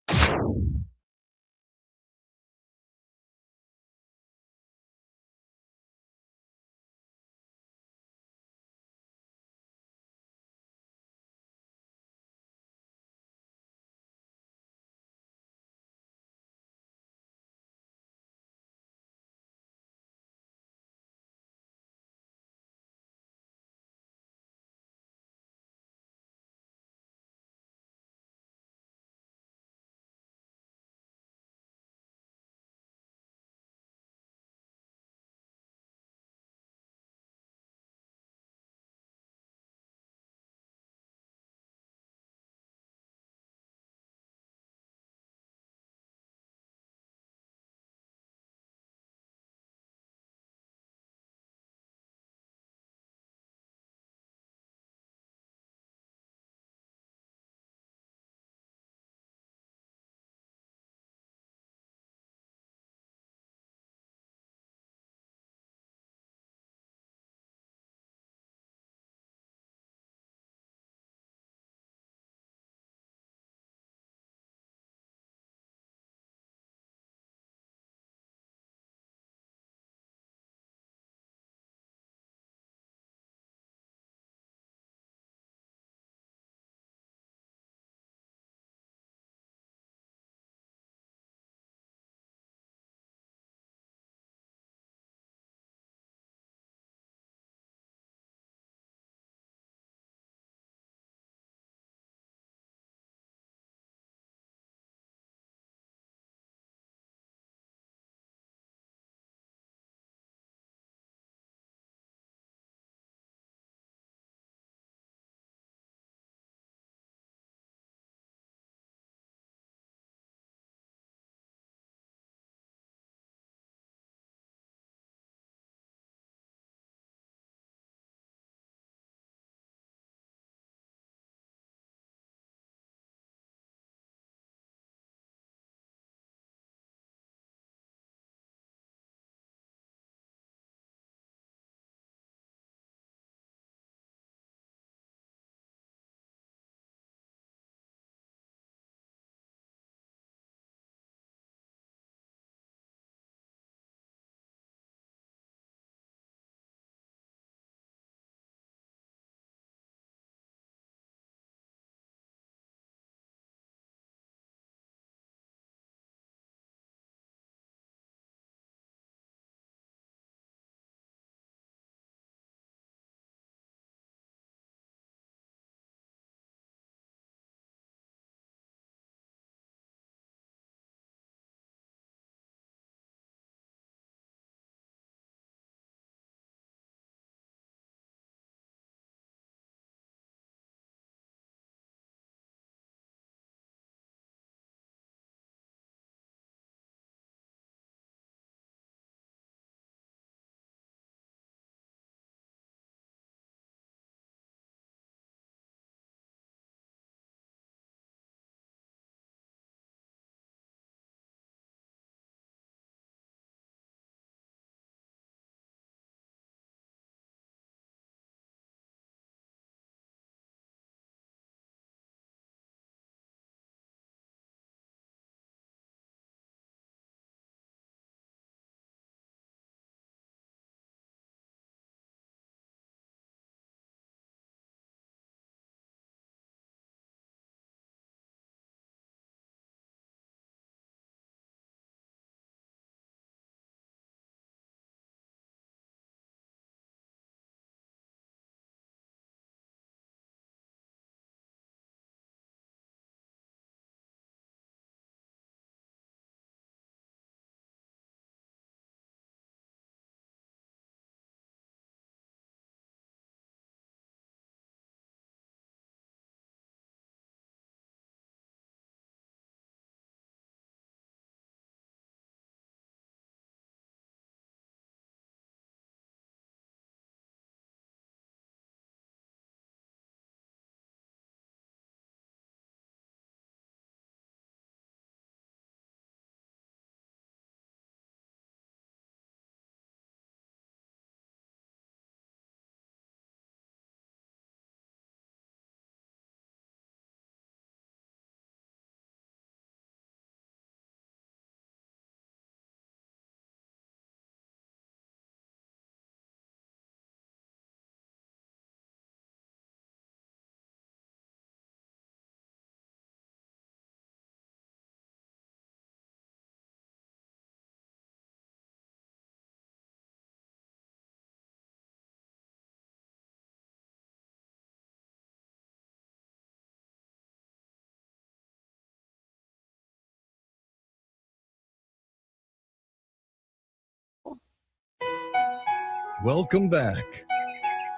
Welcome back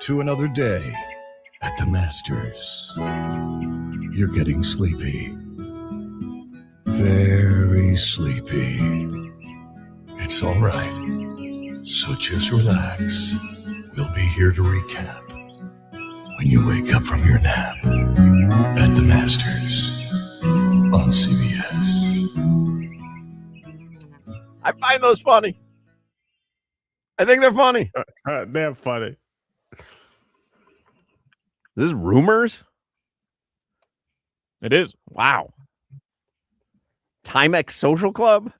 to another day at the Masters. You're getting sleepy. Very sleepy. It's all right. So just relax. We'll be here to recap when you wake up from your nap at the Masters on CBS. I find those funny. I think they're funny. They're funny. This is rumors? It is. Wow. Timex Social Club?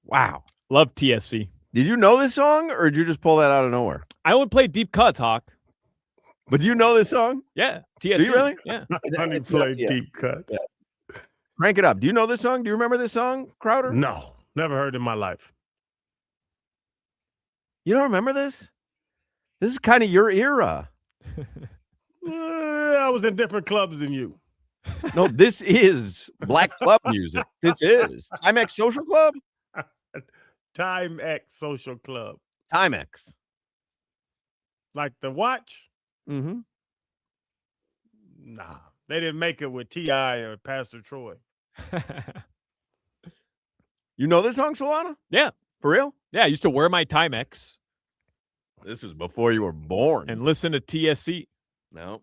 Wow. Love TSC. Did you know this song, or did you just pull that out of nowhere? I only play deep cuts, Hawk. But do you know this song? Yeah. TSC. Do you really? Yeah. Honey It's not play TS. deep cuts. Yeah. Crank it up. Do you know this song? Do you remember this song, Crowder? No, never heard in my life. You don't remember this? This is kind of your era. I was in different clubs than you. No, this is black club music. This is Timex Social Club? Time X Social Club. Timex. Like the watch? Mm-hmm. Nah, they didn't make it with T.I. or Pastor Troy. You know this song, Solana? Yeah. For real? Yeah. I used to wear my Timex This was before you were born. and listen to TSC. No,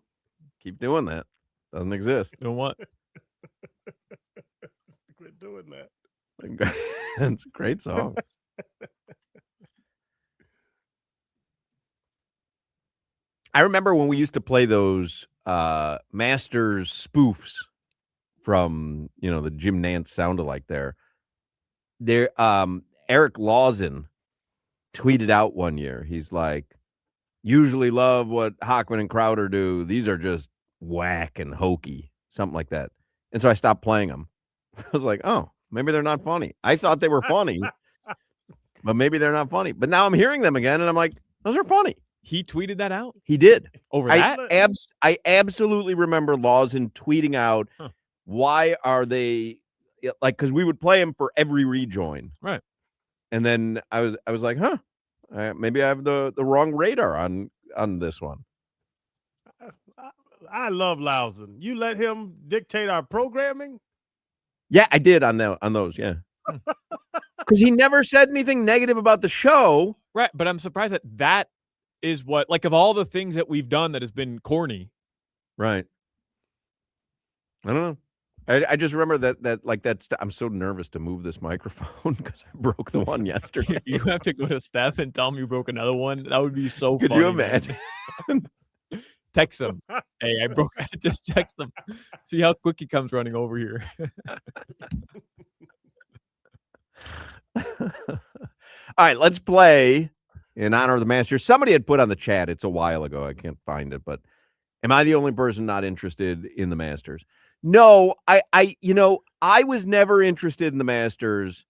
keep doing that. Doesn't exist. You know what? Quit doing that. It's a great song. I remember when we used to play those Masters spoofs from, the Jim Nance sound-alike there. Eric Lawson tweeted out one year. He's like, usually love what Hochman and Crowder do. These are just whack and hokey, something like that. And so I stopped playing them. I was like, oh, maybe they're not funny. I thought they were funny, but maybe they're not funny. But now I'm hearing them again, and I'm like, those are funny. He tweeted that out He did. over that. I absolutely remember Lawson tweeting out, why are they like, because we would play him for every rejoin. Right. And then I was like, maybe I have the wrong radar on this one. I love Lawson. You let him dictate our programming? Yeah, I did on those. Yeah. Because he never said anything negative about the show. Right. But I'm surprised that is what, like, of all the things that we've done that has been corny. Right. I don't know. I just remember that I'm so nervous to move this microphone because I broke the one yesterday. You have to go to Steph and tell him you broke another one. That would be so Could funny. you imagine? Text him. Hey, I broke. Just text him. See how quick he comes running over here. All right, let's play in honor of the Masters. Somebody had put on the chat, it's a while ago, I can't find it, but am I the only person not interested in the Masters? No, I was never interested in the Masters,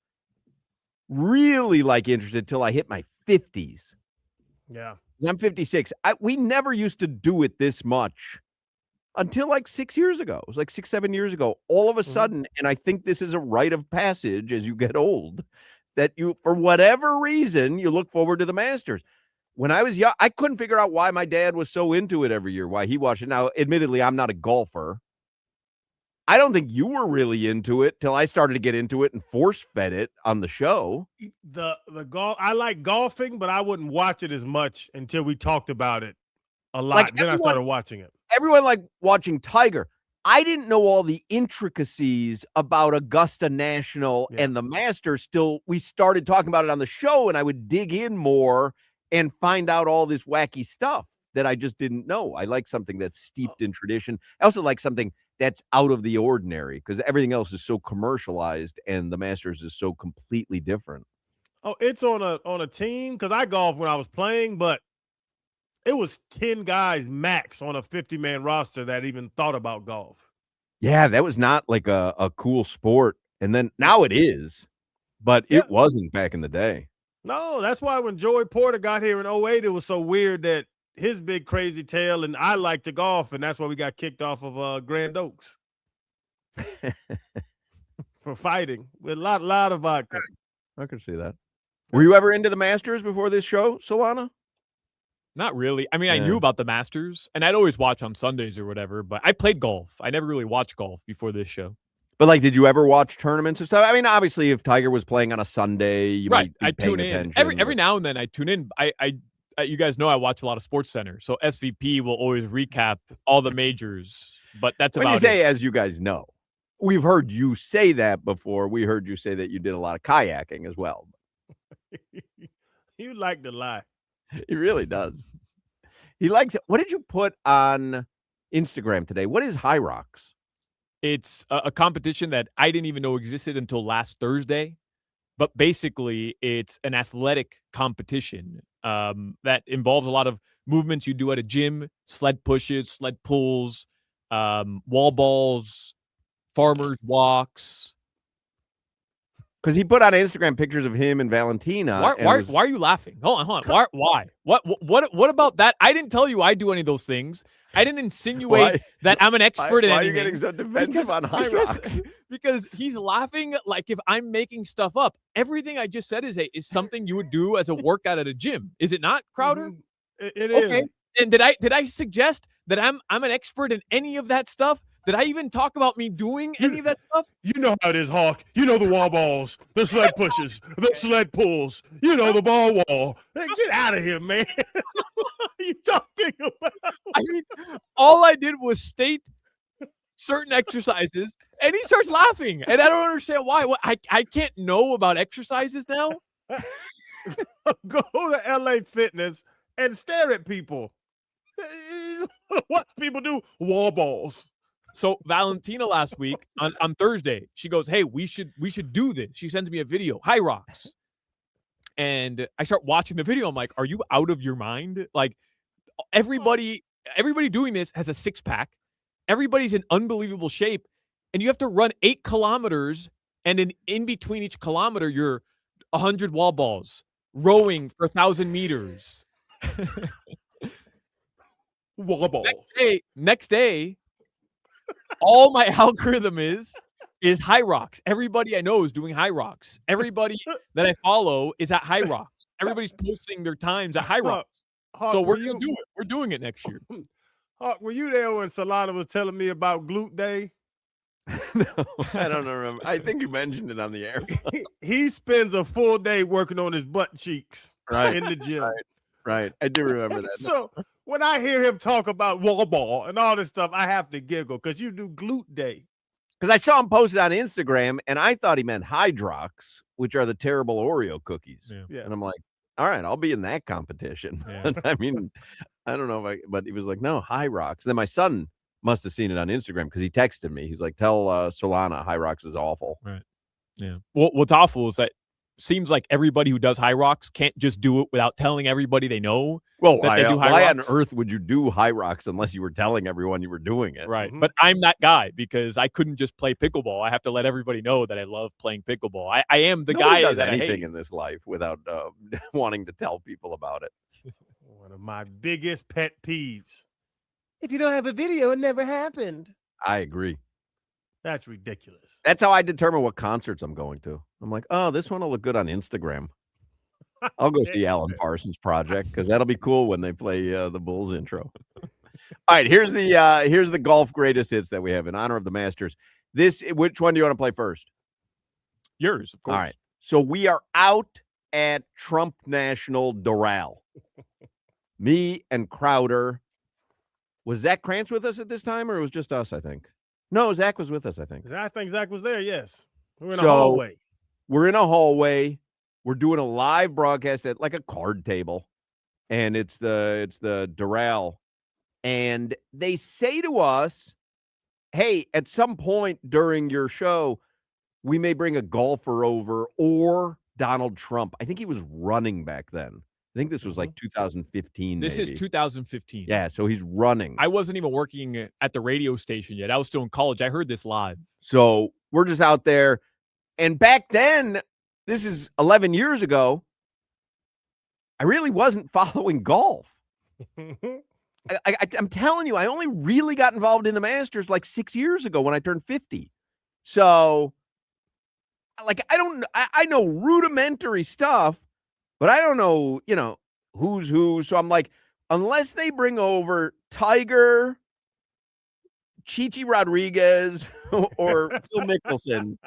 really interested till I hit my 50s. Yeah. I'm 56. We never used to do it this much until 6 years ago. It was 6, 7 years ago. All of a sudden, and I think this is a rite of passage as you get old, that you, for whatever reason, you look forward to the Masters. When I was young, I couldn't figure out why my dad was so into it every year, why he watched it. Now, admittedly, I'm not a golfer. I don't think you were really into it till I started to get into it and force-fed it on the show. The golf, I like golfing, but I wouldn't watch it as much until we talked about it a lot. Then I started watching it. Everyone liked watching Tiger. I didn't know all the intricacies about Augusta National and the Masters till we started talking about it on the show, and I would dig in more and find out all this wacky stuff that I just didn't know. I like something that's steeped in tradition. I also like something that's out of the ordinary because everything else is so commercialized and the Masters is so completely different. Oh, it's on a team because I golfed when I was playing, but it was 10 guys max on a 50-man roster that even thought about golf. Yeah, that was not like a cool sport. And then now it is, but it wasn't back in the day. No, that's why when Joey Porter got here in 08, it was so weird that his big crazy tail and I like to golf, and that's why we got kicked off of Grand Oaks for fighting with a lot of vodka. I could see that. Were you ever into the Masters before this show, Solana? Not really. I mean, I Yeah. knew about the Masters, and I'd always watch on Sundays or whatever, but I played golf. I never really watched golf before this show. But like, did you ever watch tournaments and stuff? I mean, obviously, if Tiger was playing on a Sunday, you Right. might be I paying tune in. attention. Every now and then I tune in. You guys know I watch a lot of Sports Center, so SVP will always recap all the majors, but that's When about you say, it. as you guys know, we've heard you say that before. We heard you say that you did a lot of kayaking as well. You like to lie. He really does. He likes it. What did you put on Instagram today? What is High Rocks? It's a competition that I didn't even know existed until last Thursday. But basically, it's an athletic competition that involves a lot of movements you do at a gym, sled pushes, sled pulls, wall balls, farmers walks. Because he put on Instagram pictures of him and Valentina. Why are you laughing? Hold on. Why? What about that? I didn't tell you I do any of those things. I didn't insinuate that I'm an expert in anything. Why are you getting so defensive on High Rocks? Because he's laughing like if I'm making stuff up. Everything I just said is something you would do as a workout at a gym. Is it not, Crowder? It Okay. is. And did I suggest that I'm an expert in any of that stuff? Did I even talk about me doing any of that stuff? You know how it is, Hawk. You know the wall balls, the sled pushes, the sled pulls. You know the ball wall. Hey, get out of here, man. What are you talking about? I mean, all I did was state certain exercises, and he starts laughing, and I don't understand why. What, I can't know about exercises now? Go to LA Fitness and stare at people. Watch people do wall balls. So Valentina last week on Thursday, she goes, "Hey, we should do this." She sends me a video, High Rocks. And I start watching the video. I'm like, "Are you out of your mind?" Like everybody doing this has a six-pack. Everybody's in unbelievable shape, and you have to run 8 kilometers, and in between each kilometer, you're 100 wall balls, rowing for 1,000 meters. Wall balls. Next day, all my algorithm is High Rocks. Everybody I know is doing High Rocks. Everybody that I follow is at High Rocks. Everybody's posting their times at High Rocks. Hawk, So we're gonna do it. We're doing it next year. Hawk, were you there when Solana was telling me about Glute Day? No, I don't remember. I think you mentioned it on the air. He spends a full day working on his butt cheeks in the gym. Right. I do remember that. So when I hear him talk about wall ball and all this stuff, I have to giggle because you do Glute Day. Because I saw him posted on Instagram, and I thought he meant Hydrox, which are the terrible Oreo cookies. Yeah. And I'm like, all right, I'll be in that competition. Yeah. I mean, I don't know but he was like, no, High Rocks. Then my son must have seen it on Instagram because he texted me. He's like, tell Solana High Rocks is awful. Right. Yeah. Well, what's awful is that seems like everybody who does High Rocks can't just do it without telling everybody they know. Well, that they do High why on Rocks. earth would you do High Rocks unless you were telling everyone you were doing it? Right. Mhm. But I'm that guy because I couldn't just play pickleball. I have to let everybody know that I love playing pickleball. I am the Nobody guy does that I anything hate. in this life without wanting to tell people about it. One of my biggest pet peeves. If you don't have a video, it never happened. I agree. That's ridiculous. That's how I determine what concerts I'm going to. I'm like, oh, this one will look good on Instagram. I'll go see Alan Parsons Project because that'll be cool when they play the Bulls intro. All right, here's the golf greatest hits that we have in honor of the Masters. Which one do you want to play first? Yours, of course. All right. So we are out at Trump National Doral. Me and Crowder. Was Zach Krantz with us at this time, or it was just us, I think? No, Zach was with us, I think. I think Zach was there, yes. We're in a So- hallway. We're in a hallway. We're doing a live broadcast at like a card table, and it's the Doral. And they say to us, hey, at some point during your show, we may bring a golfer over or Donald Trump. I think he was running back then. I think this was like 2015. This maybe. is 2015. Yeah, so he's running. I wasn't even working at the radio station yet. I was still in college. I heard this live. So we're just out there. And back then, this is 11 years ago, I really wasn't following golf. I'm telling you, I only really got involved in the Masters like 6 years ago when I turned 50. So, like, I know rudimentary stuff, But I don't know, who's who. So I'm like, unless they bring over Tiger, Chichi Rodriguez, or Phil Mickelson.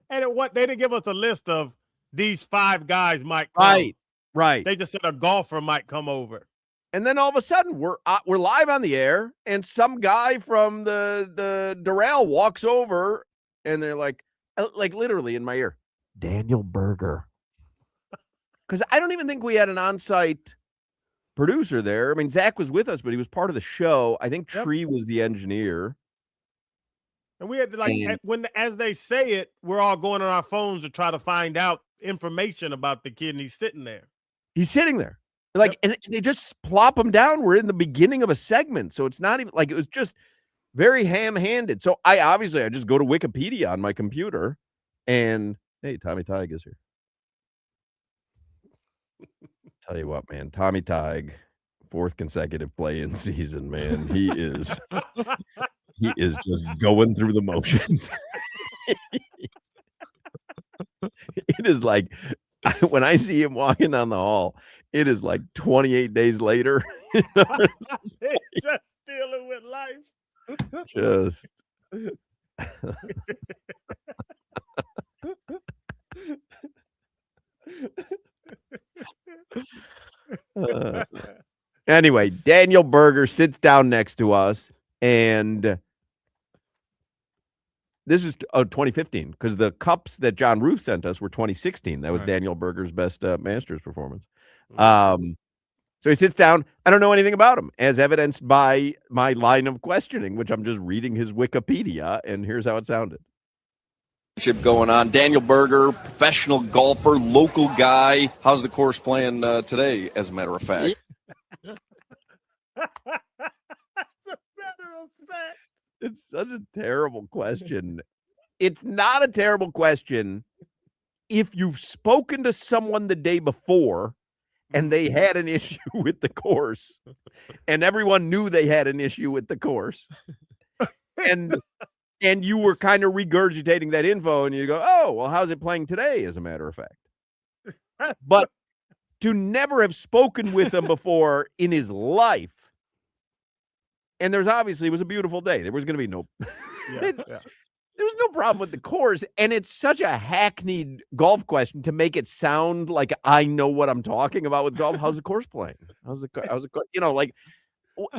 And what they didn't give us a list of these 5 guys might come. Right. They just said a golfer might come over. And then all of a sudden we're live on the air, and some guy from the Doral walks over, and they're like literally in my ear, Daniel Berger. Because I don't even think we had an on-site producer there. I mean, Zach was with us, but he was part of the show. I think Tree was the engineer. And we had to as they say it, we're all going on our phones to try to find out information about the kid, and he's sitting there. He's sitting there. And they just plop him down. We're in the beginning of a segment. So it's not even it was just very ham-handed. So I just go to Wikipedia on my computer and hey, Tommy Tige is here. Tell you what, man, Tommy Tige, 4th consecutive play-in season, man. He is just going through the motions. It is like when I see him walking down the hall, it is like 28 days later. Just dealing with life. Just. Anyway, Daniel Berger sits down next to us, and this is 2015 because the cups that John Roof sent us were 2016. That was Daniel Berger's best Masters performance. So he sits down. I don't know anything about him, as evidenced by my line of questioning, which I'm just reading his Wikipedia, and here's how it sounded. Going on. Daniel Berger, professional golfer, local guy. How's the course playing today, as a matter of fact? It's such a terrible question. It's not a terrible question if you've spoken to someone the day before and they had an issue with the course, and everyone knew they had an issue with the course, and you were kind of regurgitating that info, and you go, oh, well, how's it playing today, as a matter of fact? But to never have spoken with him before in his life, and it was a beautiful day. There was going to be there was no problem with the course, and it's such a hackneyed golf question to make it sound like I know what I'm talking about with golf. How's the course playing?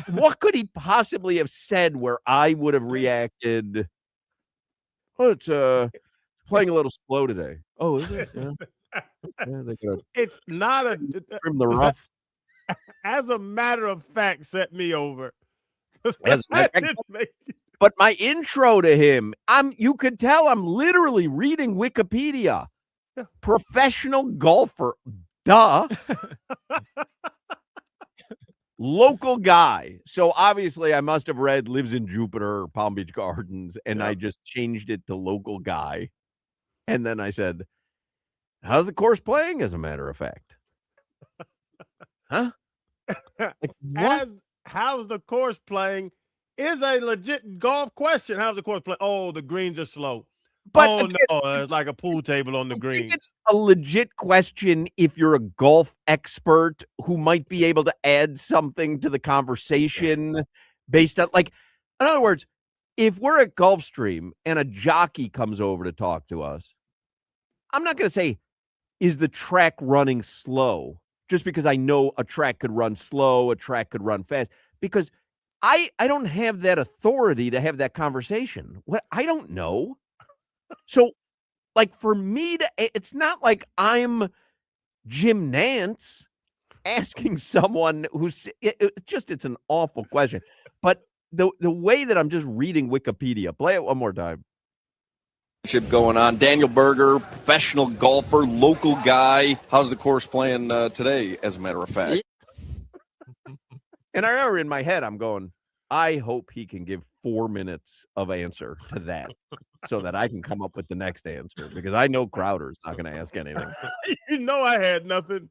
What could he possibly have said where I would have reacted? Oh, it's playing a little slow today. Oh, is it? Yeah. It's not from the rough. As a matter of fact, set me over. But my intro to him, you could tell I'm literally reading Wikipedia. Professional golfer, duh. Local guy. So obviously I must have read lives in Jupiter, Palm Beach Gardens, and I just changed it to local guy. And then I said, how's the course playing, as a matter of fact? Huh? What? How's the course playing is a legit golf question. How's the course playing? Oh, the greens are slow. But it's like a pool table on the green. It's a legit question if you're a golf expert who might be able to add something to the conversation based on, in other words, if we're at Gulfstream and a jockey comes over to talk to us, I'm not going to say, is the track running slow? Just because I know a track could run slow, a track could run fast, because I don't have that authority to have that conversation. I don't know. So, for me it's not like I'm Jim Nantz asking someone it's an awful question. But the way that I'm just reading Wikipedia, play it one more time. Going on. Daniel Berger, professional golfer, local guy. How's the course playing today, as a matter of fact? And I remember in my head, I'm going, I hope he can give 4 minutes of answer to that so that I can come up with the next answer, because I know Crowder's not going to ask anything. I had nothing.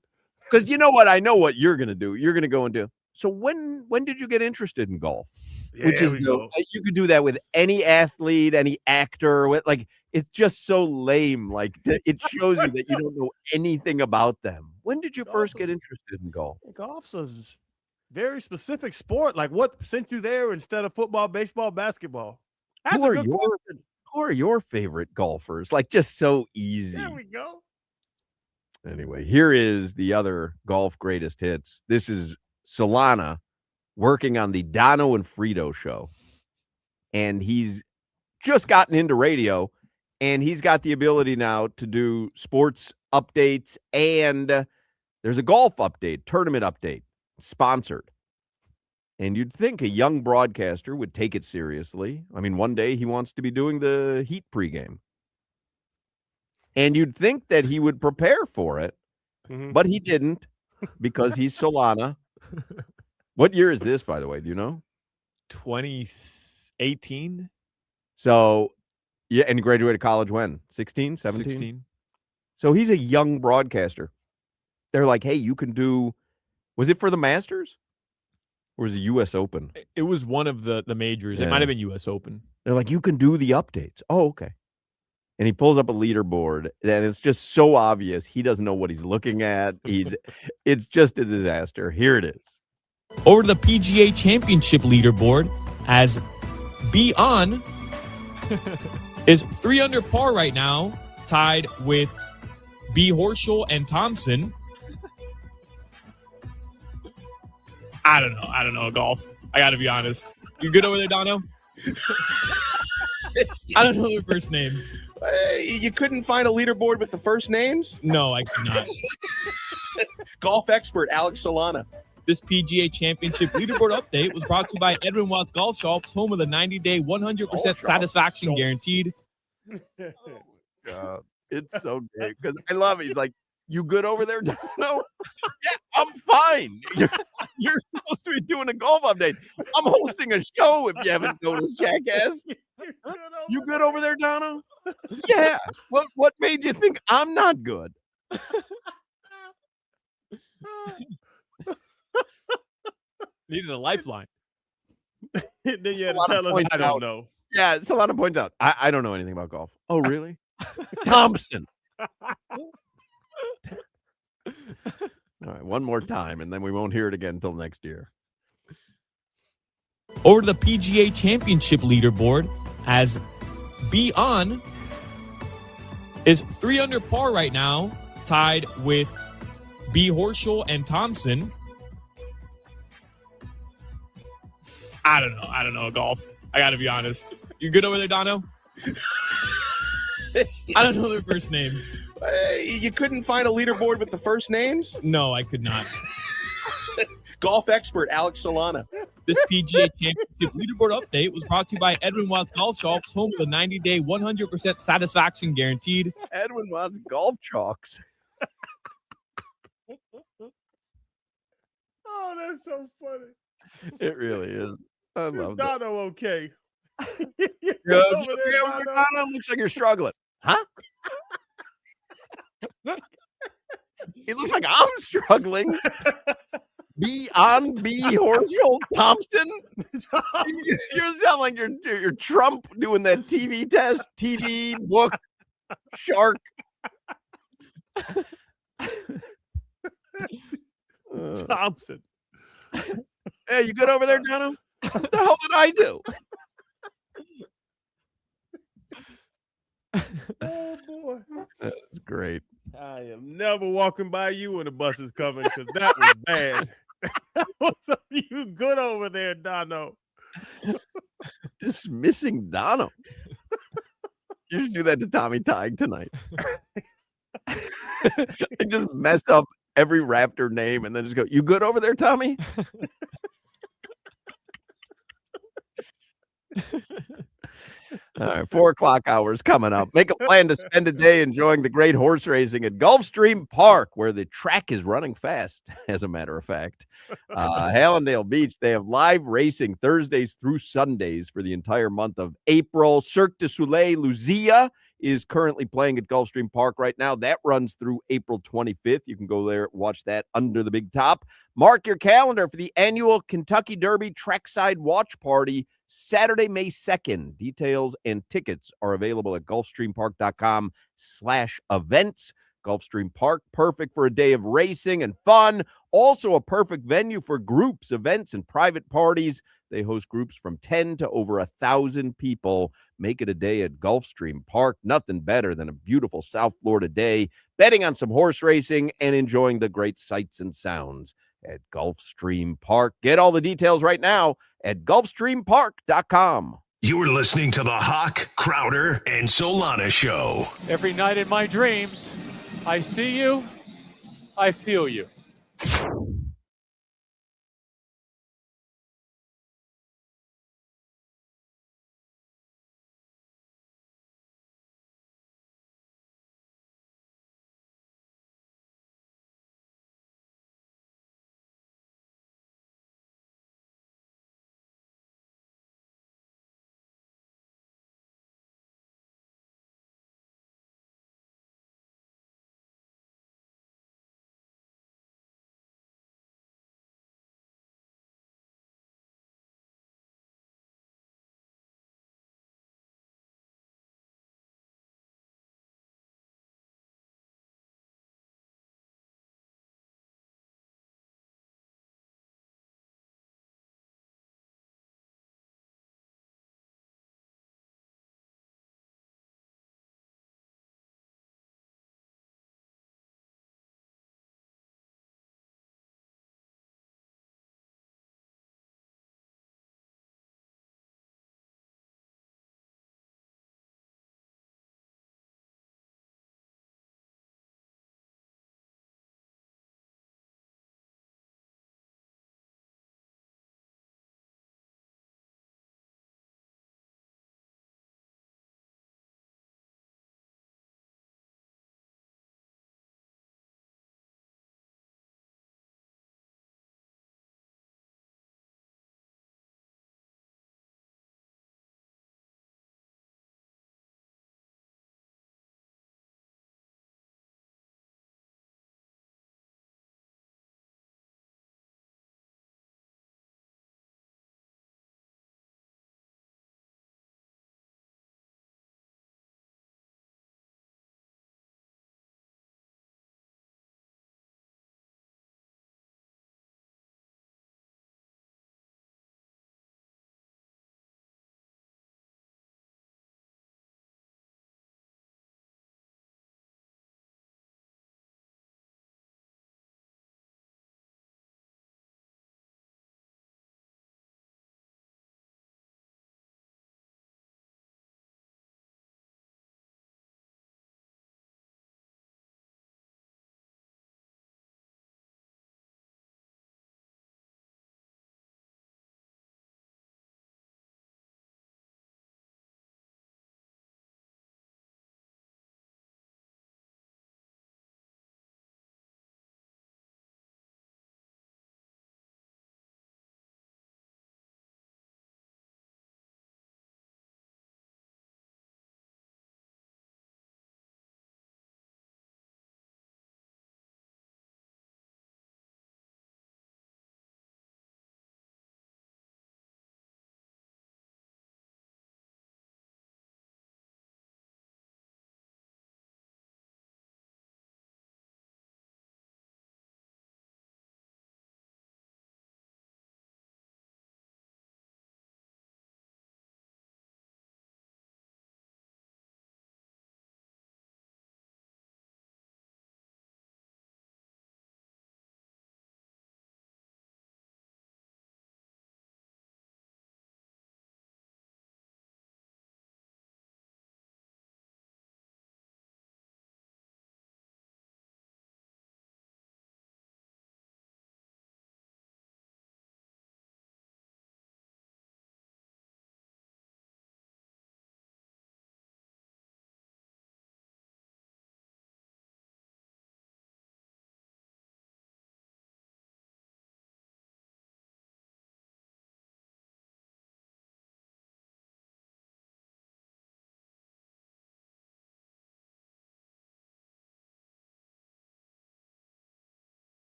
Because you know what? I know what you're going to do. You're going to go and do. So when did you get interested in golf? Which is you could do that with any athlete, any actor. it's just so lame. Like it shows you that you don't know anything about them. When did you first get interested in golf? Golf's a very specific sport. Like, what sent you there instead of football, baseball, basketball? That's Who a are good your question. Who are your favorite golfers? Like, just so easy. There we go. Anyway, here is the other golf greatest hits. This is Solana working on the Dono and Frito show. And he's just gotten into radio, and he's got the ability now to do sports updates, and there's a golf update, tournament update, sponsored. And you'd think a young broadcaster would take it seriously. I mean, one day he wants to be doing the Heat pregame. And you'd think that he would prepare for it, but he didn't because he's Solana. What year is this, by the way? Do you know? 2018. So, yeah, and he graduated college when? 16, 17? 16. So he's a young broadcaster. They're like, hey, you can do, was it for the Masters? Or was it U.S. Open? It was one of the majors. Yeah. It might have been U.S. Open. They're like, you can do the updates. Oh, okay. And he pulls up a leaderboard, and it's just so obvious he doesn't know what he's looking at. It's just a disaster. Here it is. Over to the PGA Championship leaderboard, as B On is 3 under par right now, tied with B Horschel and Thompson. I don't know golf. I got to be honest. You good over there, Dono? I don't know their first names. You couldn't find a leaderboard with the first names? No, I could not. Golf expert Alex Solana. This PGA Championship leaderboard update was brought to you by Edwin Watts Golf Shops, home of the 90-day 100% satisfaction guaranteed. God, it's so great because I love it. He's like, you good over there, Dono? Yeah, I'm fine. You're supposed to be doing a golf update. I'm hosting a show if you haven't noticed, jackass. You good over there, Dono? Yeah. What made you think I'm not good? Needed a lifeline. Then you had to Solana tell us, points I don't out- know. Yeah, Solana points out, I don't know anything about golf. Oh, really? Thompson. All right, one more time, and then we won't hear it again until next year. Over to the PGA Championship leaderboard, as B On is 3 under par right now, tied with B Horschel and Thompson. I don't know golf. I got to be honest. You good over there, Dono? I don't know their first names. You couldn't find a leaderboard with the first names? No, I could not. Golf expert Alex Solana. This PGA Championship leaderboard update was brought to you by Edwin Watts Golf Shops, home of the 90-day 100% satisfaction guaranteed. Edwin Watts golf chalks. Oh, that's so funny. It really is. I love that. Dono, okay. Good. Over there, Dono. Dono, looks like you're struggling. Huh? It looks like I'm struggling. B Horschel Thompson. You sound like you're Trump doing that TV test. TV book shark. Thompson. Hey, you good over there, Dono? What the hell did I do? Oh, boy. That's great. I am never walking by you when the bus is coming because that was bad. You good over there, Dono? Dismissing Dono. You should do that to Tommy Tighe tonight. And just mess up every Raptor name and then just go, you good over there, Tommy? All right, 4:00 hours coming up. Make a plan to spend a day enjoying the great horse racing at Gulfstream Park, where the track is running fast, as a matter of fact. Hallandale Beach, they have live racing Thursdays through Sundays for the entire month of April. Cirque du Soleil Lucia is currently playing at Gulfstream Park right now. That runs through April 25th. You can go there, watch that under the big top. Mark your calendar for the annual Kentucky Derby Trackside Watch Party, Saturday, May 2nd. Details and tickets are available at gulfstreampark.com/events. Gulfstream Park, perfect for a day of racing and fun. Also a perfect venue for groups, events, and private parties. They host groups from 10 to over 1,000 people. Make it a day at Gulfstream Park. Nothing better than a beautiful South Florida day, betting on some horse racing and enjoying the great sights and sounds at Gulfstream Park. Get all the details right now at gulfstreampark.com. You're listening to the Hoch, Crowder, and Solana Show. Every night in my dreams, I see you, I feel you.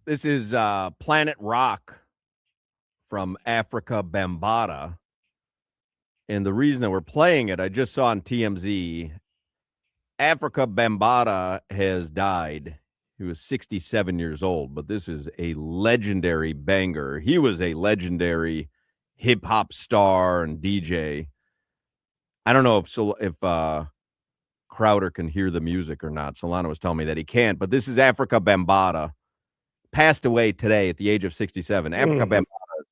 This is Planet Rock from Africa Bambaataa. And the reason that we're playing it, I just saw on TMZ, Africa Bambaataa has died. He was 67 years old, but this is a legendary banger. He was a legendary hip-hop star and DJ. I don't know if Crowder can hear the music or not. Solana was telling me that he can't, but this is Africa Bambaataa. Passed away today at the age of 67. Africa Bambaataa,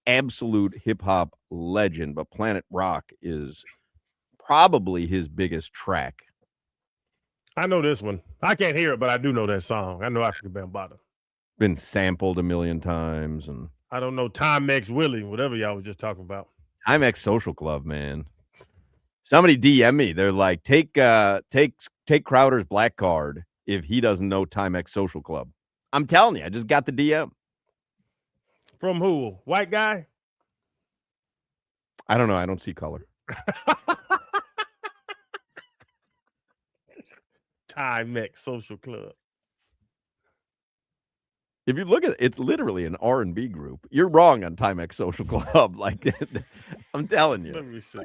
absolute hip-hop legend, but Planet Rock is probably his biggest track. I know this one. I can't hear it, but I do know that song. I know African Bambaataa. Been sampled a million times. And I don't know Timex Willie, whatever y'all was just talking about. Timex Social Club, man. Somebody DM me. They're like, take Crowder's black card if he doesn't know Timex Social Club. I'm telling you, I just got the DM. From who? White guy? I don't know. I don't see color. Timex Social Club. If you look at it, it's literally an R&B group. You're wrong on Timex Social Club. Like, I'm telling you. Let me see.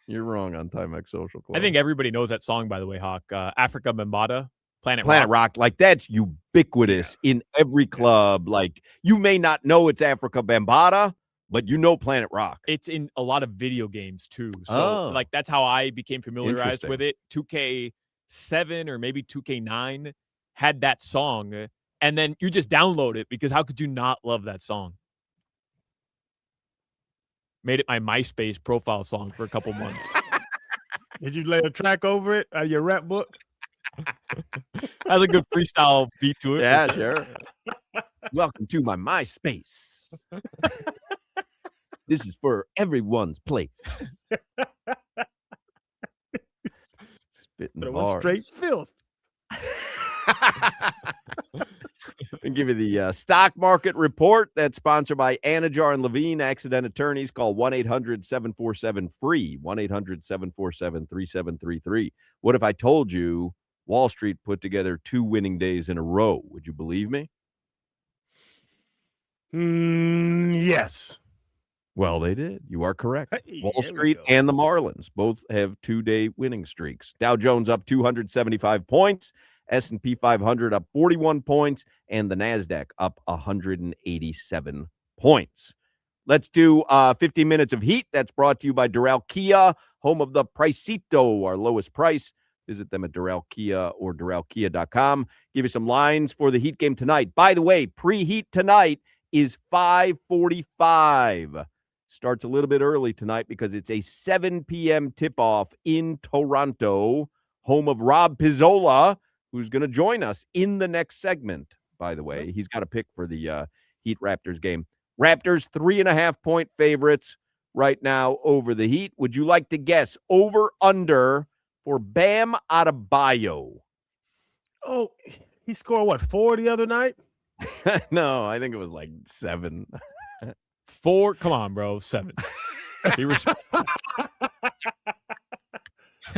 You're wrong on Timex Social Club. I think everybody knows that song, by the way, Hawk. Africa Bambaataa, Planet Rock. Like, that's ubiquitous in every club. Like, you may not know it's Africa Bambaataa, but you know Planet Rock. It's in a lot of video games, too. So, like, that's how I became familiarized with it. 2K7 or maybe 2K9 had that song, and then you just download it because how could you not love that song? Made it my MySpace profile song for a couple months. Did you lay a track over it out of your rap book? Has a good freestyle beat to it. Yeah, sure. Welcome to my MySpace. This is for everyone's place. Spitting bars. Straight filth. And give you the stock market report that's sponsored by Anajar and Levine, accident attorneys. Call 1-800-747-FREE, 1-800-747-3733. What if I told you Wall Street put together 2 winning days in a row? Would you believe me? Yes. Well, they did. You are correct. Hey, Wall Street and the Marlins both have 2-day winning streaks. Dow Jones up 275 points. S&P 500 up 41 points, and the NASDAQ up 187 points. Let's do 15 minutes of heat. That's brought to you by Doral Kia, home of the Pricito, our lowest price. Visit them at Doral Kia or DoralKia.com. Give you some lines for the Heat game tonight. By the way, preheat tonight is 5:45. Starts a little bit early tonight because it's a 7 p.m. tip-off in Toronto, home of Rob Pizzola, who's going to join us in the next segment, by the way. He's got a pick for the Heat Raptors game. Raptors 3.5-point favorites right now over the Heat. Would you like to guess over-under for Bam Adebayo? Oh, he scored, what, 4 the other night? No, I think it was like 7. 4? Come on, bro. 7.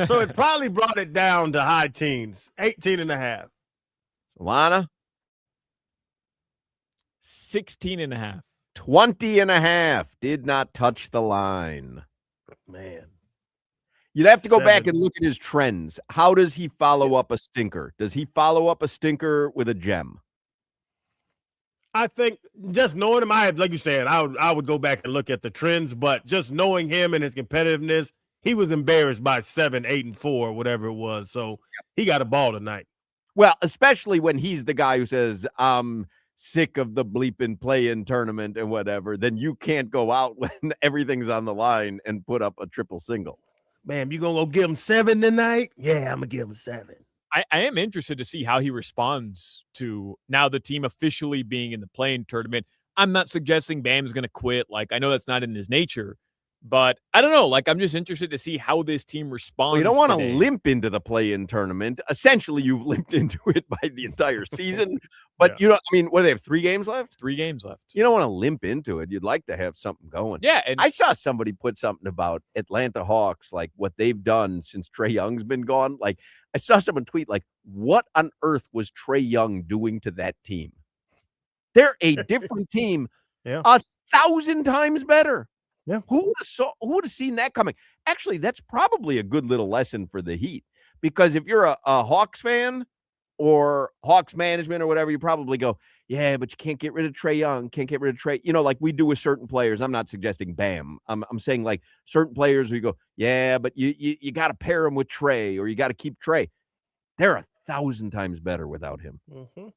So it probably brought it down to high teens, 18.5. Solana? 16.5. 20.5. Did not touch the line. Man. You'd have to go 7. back and look at his trends. How does he follow up a stinker? Does he follow up a stinker with a gem? I think just knowing him, like you said, I would go back and look at the trends, but just knowing him and his competitiveness, he was embarrassed by 7, 8, and 4, whatever it was. So he got a ball tonight. Well, especially when he's the guy who says, I'm sick of the bleeping play-in tournament and whatever, then you can't go out when everything's on the line and put up a triple single. Man, you going to go give him 7 tonight? Yeah, I'm going to give him 7. I am interested to see how he responds to now the team officially being in the play-in tournament. I'm not suggesting Bam's going to quit. Like, I know that's not in his nature. But I don't know. Like, I'm just interested to see how this team responds. Well, you don't want to limp into the play-in tournament. Essentially, you've limped into it by the entire season. But you know, I mean, what do they have? 3 games left? 3 games left. You don't want to limp into it. You'd like to have something going. Yeah, and I saw somebody put something about Atlanta Hawks, like what they've done since Trae Young's been gone. Like, I saw someone tweet, like, what on earth was Trae Young doing to that team? They're a different team, Yeah. 1,000 times better. Yeah. Who would have seen that coming? Actually, that's probably a good little lesson for the Heat, because if you're a Hawks fan or Hawks management or whatever, you probably go, yeah, but you can't get rid of Trae Young, can't get rid of Trae, like we do with certain players. I'm not suggesting Bam. I'm saying like certain players we go, yeah, but you got to pair him with Trae, or you got to keep Trae. They're 1,000 times better without him. Mm-hmm.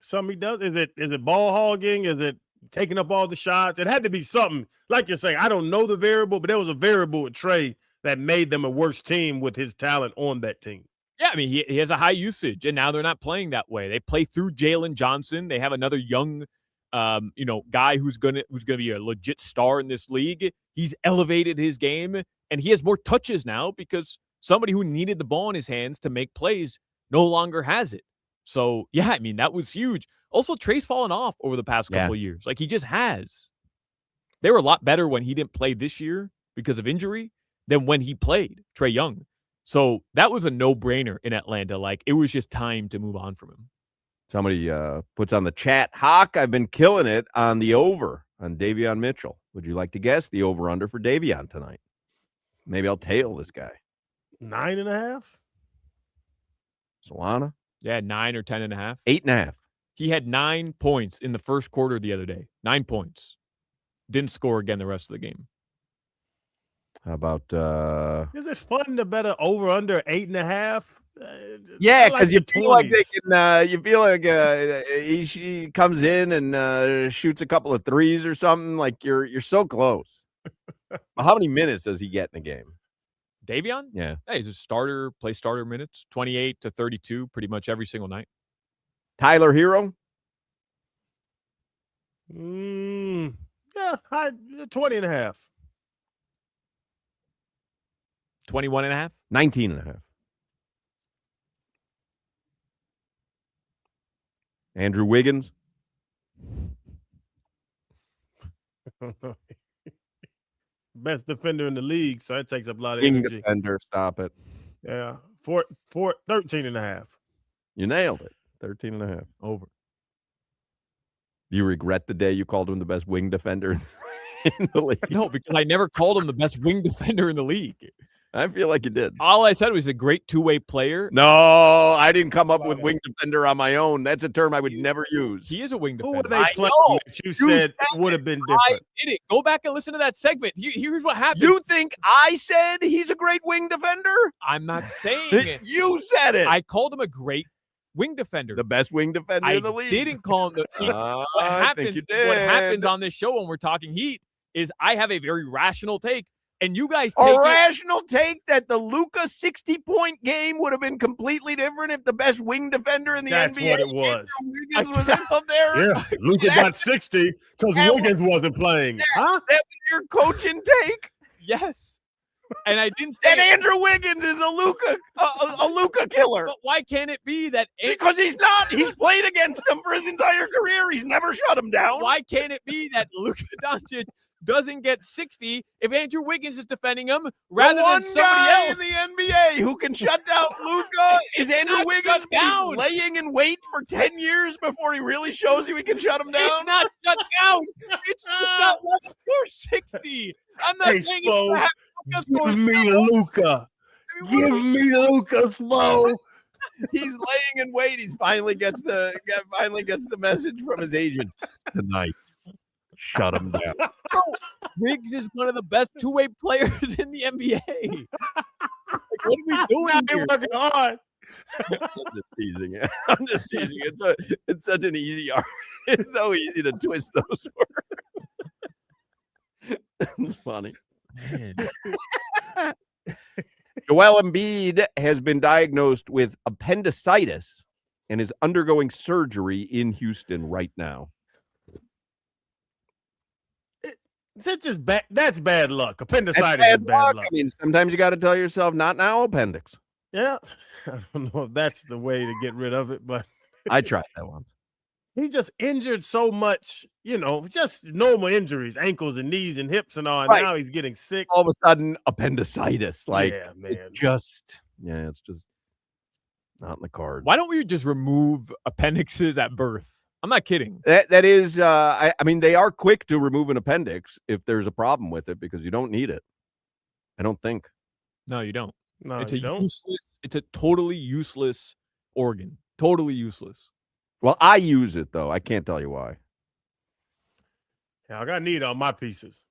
Something he does. Is it ball hogging? Is it taking up all the shots? It had to be something. Like you're saying, I don't know the variable, but there was a variable with Trae that made them a worse team with his talent on that team. Yeah, I mean, he has a high usage, and now they're not playing that way. They play through Jalen Johnson. They have another young, guy who's gonna be a legit star in this league. He's elevated his game, and he has more touches now because somebody who needed the ball in his hands to make plays no longer has it. So, yeah, I mean, that was huge. Also, Trae's fallen off over the past couple of years. Like, he just has. They were a lot better when he didn't play this year because of injury than when he played, Trae Young. So that was a no-brainer in Atlanta. Like, it was just time to move on from him. Somebody puts on the chat, Hoch, I've been killing it on the over on Davion Mitchell. Would you like to guess the over-under for Davion tonight? Maybe I'll tail this guy. 9.5? Solana? Yeah, 9 or 10.5. 8.5. He had 9 points in the first quarter the other day. 9 points. Didn't score again the rest of the game. How about Is it fun to bet over under 8.5? yeah, because because you feel like they can. You feel like she comes in and shoots a couple of threes or something. Like you're so close. How many minutes does he get in a game? Davion? Yeah, Hey, he's a starter, play starter minutes, 28 to 32, pretty much every single night. Tyler Hero? Yeah, 20.5. 21.5? 19.5. Andrew Wiggins? Best defender in the league, so that takes up a lot of King energy. defender, stop it. Yeah, 13.5. You nailed it. 13.5. Over. Do you regret the day you called him the best wing defender in the league? No, because I never called him the best wing defender in the league. I feel like you did. All I said was a great two-way player. No, I didn't come up with wing defender on my own. That's a term I would never use. He is a wing Who defender. were they playing that you said would have been I different? did it. Go back and listen to that segment. Here's what happened. You think I said he's a great wing defender? I'm not saying it. You said it. I called him a great wing defender. The best wing defender in the league. I didn't call him the. See, what I think you did. What happens on this show when we're talking Heat is I have a very rational take, and you guys A take rational take that the Luka 60-point game would have been completely different if the best wing defender in the That's NBA what it was. Wiggins was up there. Yeah, Luka got 60 because Wiggins wasn't playing. Huh? That was your coaching take? Yes. And I didn't say That Andrew Wiggins is a Luka killer. But why can't it be that? Because he's not. He's played against him for his entire career. He's never shut him down. Why can't it be that Luka Doncic doesn't get 60 if Andrew Wiggins is defending him rather than somebody guy else? in the NBA who can shut down Luka is Andrew not Wiggins. shut down. Laying in wait for 10 years before he really shows you he can shut him down. It's not shut down. It's just not let score 60. I'm not Hey, saying Spo, it's Luka give me the Luka. Give me the Luka, Spo. He's laying in wait. He finally gets the message from his agent tonight. Shut him down. Bro, Riggs is one of the best two-way players in the NBA. Like, what are we doing here? Working hard. I'm just teasing it. I'm just teasing it. It's such an easy art. It's so easy to twist those words. It's funny. Man. Joel Embiid has been diagnosed with appendicitis and is undergoing surgery in Houston right now. That's just bad. That's bad luck. Appendicitis That's is bad luck. I mean, sometimes you got to tell yourself, not now, appendix. Yeah. I don't know if that's the way to get rid of it, but I tried that one. he just injured so much, just normal injuries, ankles and knees and hips and all. And Right. now he's getting sick. All of a sudden, appendicitis. Like, Yeah, man. it's just not in the cards. Why don't we just remove appendixes at birth? I'm not kidding. That is, I mean, they are quick to remove an appendix if there's a problem with it because you don't need it. I don't think. No, you don't. No, It's you a don't. useless. It's a totally useless organ. Totally useless. Well, I use it though. I can't tell you why. Yeah, I got need on my pieces.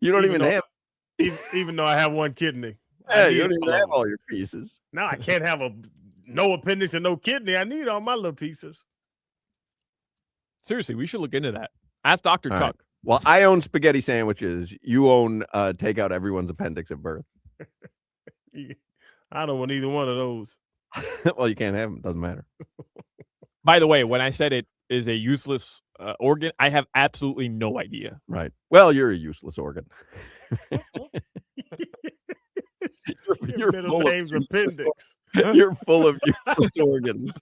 You don't even though, have. even though I have one kidney. Yeah, you don't even have all your pieces. Now I can't have no appendix and no kidney. I need all my little pieces. Seriously, we should look into that. Ask Dr. All Chuck. right. Well, I own spaghetti sandwiches. You own take out everyone's appendix at birth. I don't want either one of those. Well, you can't have them. Doesn't matter. By the way, when I said it is a useless organ, I have absolutely no idea. Right. Well, you're a useless organ. Your middle name's appendix. You're full of useless organs.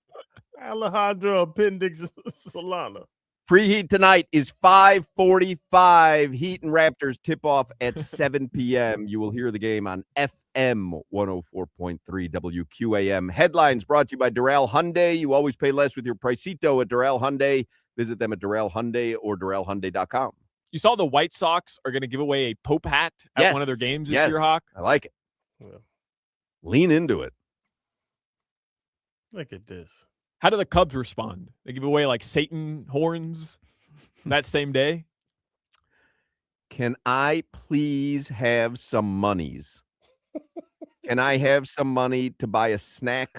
Alejandro Appendix Solana. Preheat tonight is 5:45. Heat and Raptors tip off at 7 p.m. You will hear the game on FM 104.3 WQAM. Headlines brought to you by Doral Hyundai. You always pay less with your Pricito at Doral Hyundai. Visit them at Doral Hyundai or DoralHyundai.com. You saw the White Sox are going to give away a Pope hat at one of their games this year, Hawk. I like it. Yeah. Lean into it. Look at this. How do the Cubs respond? They give away like Satan horns that same day? Can I please have some monies? Can I have some money to buy a snack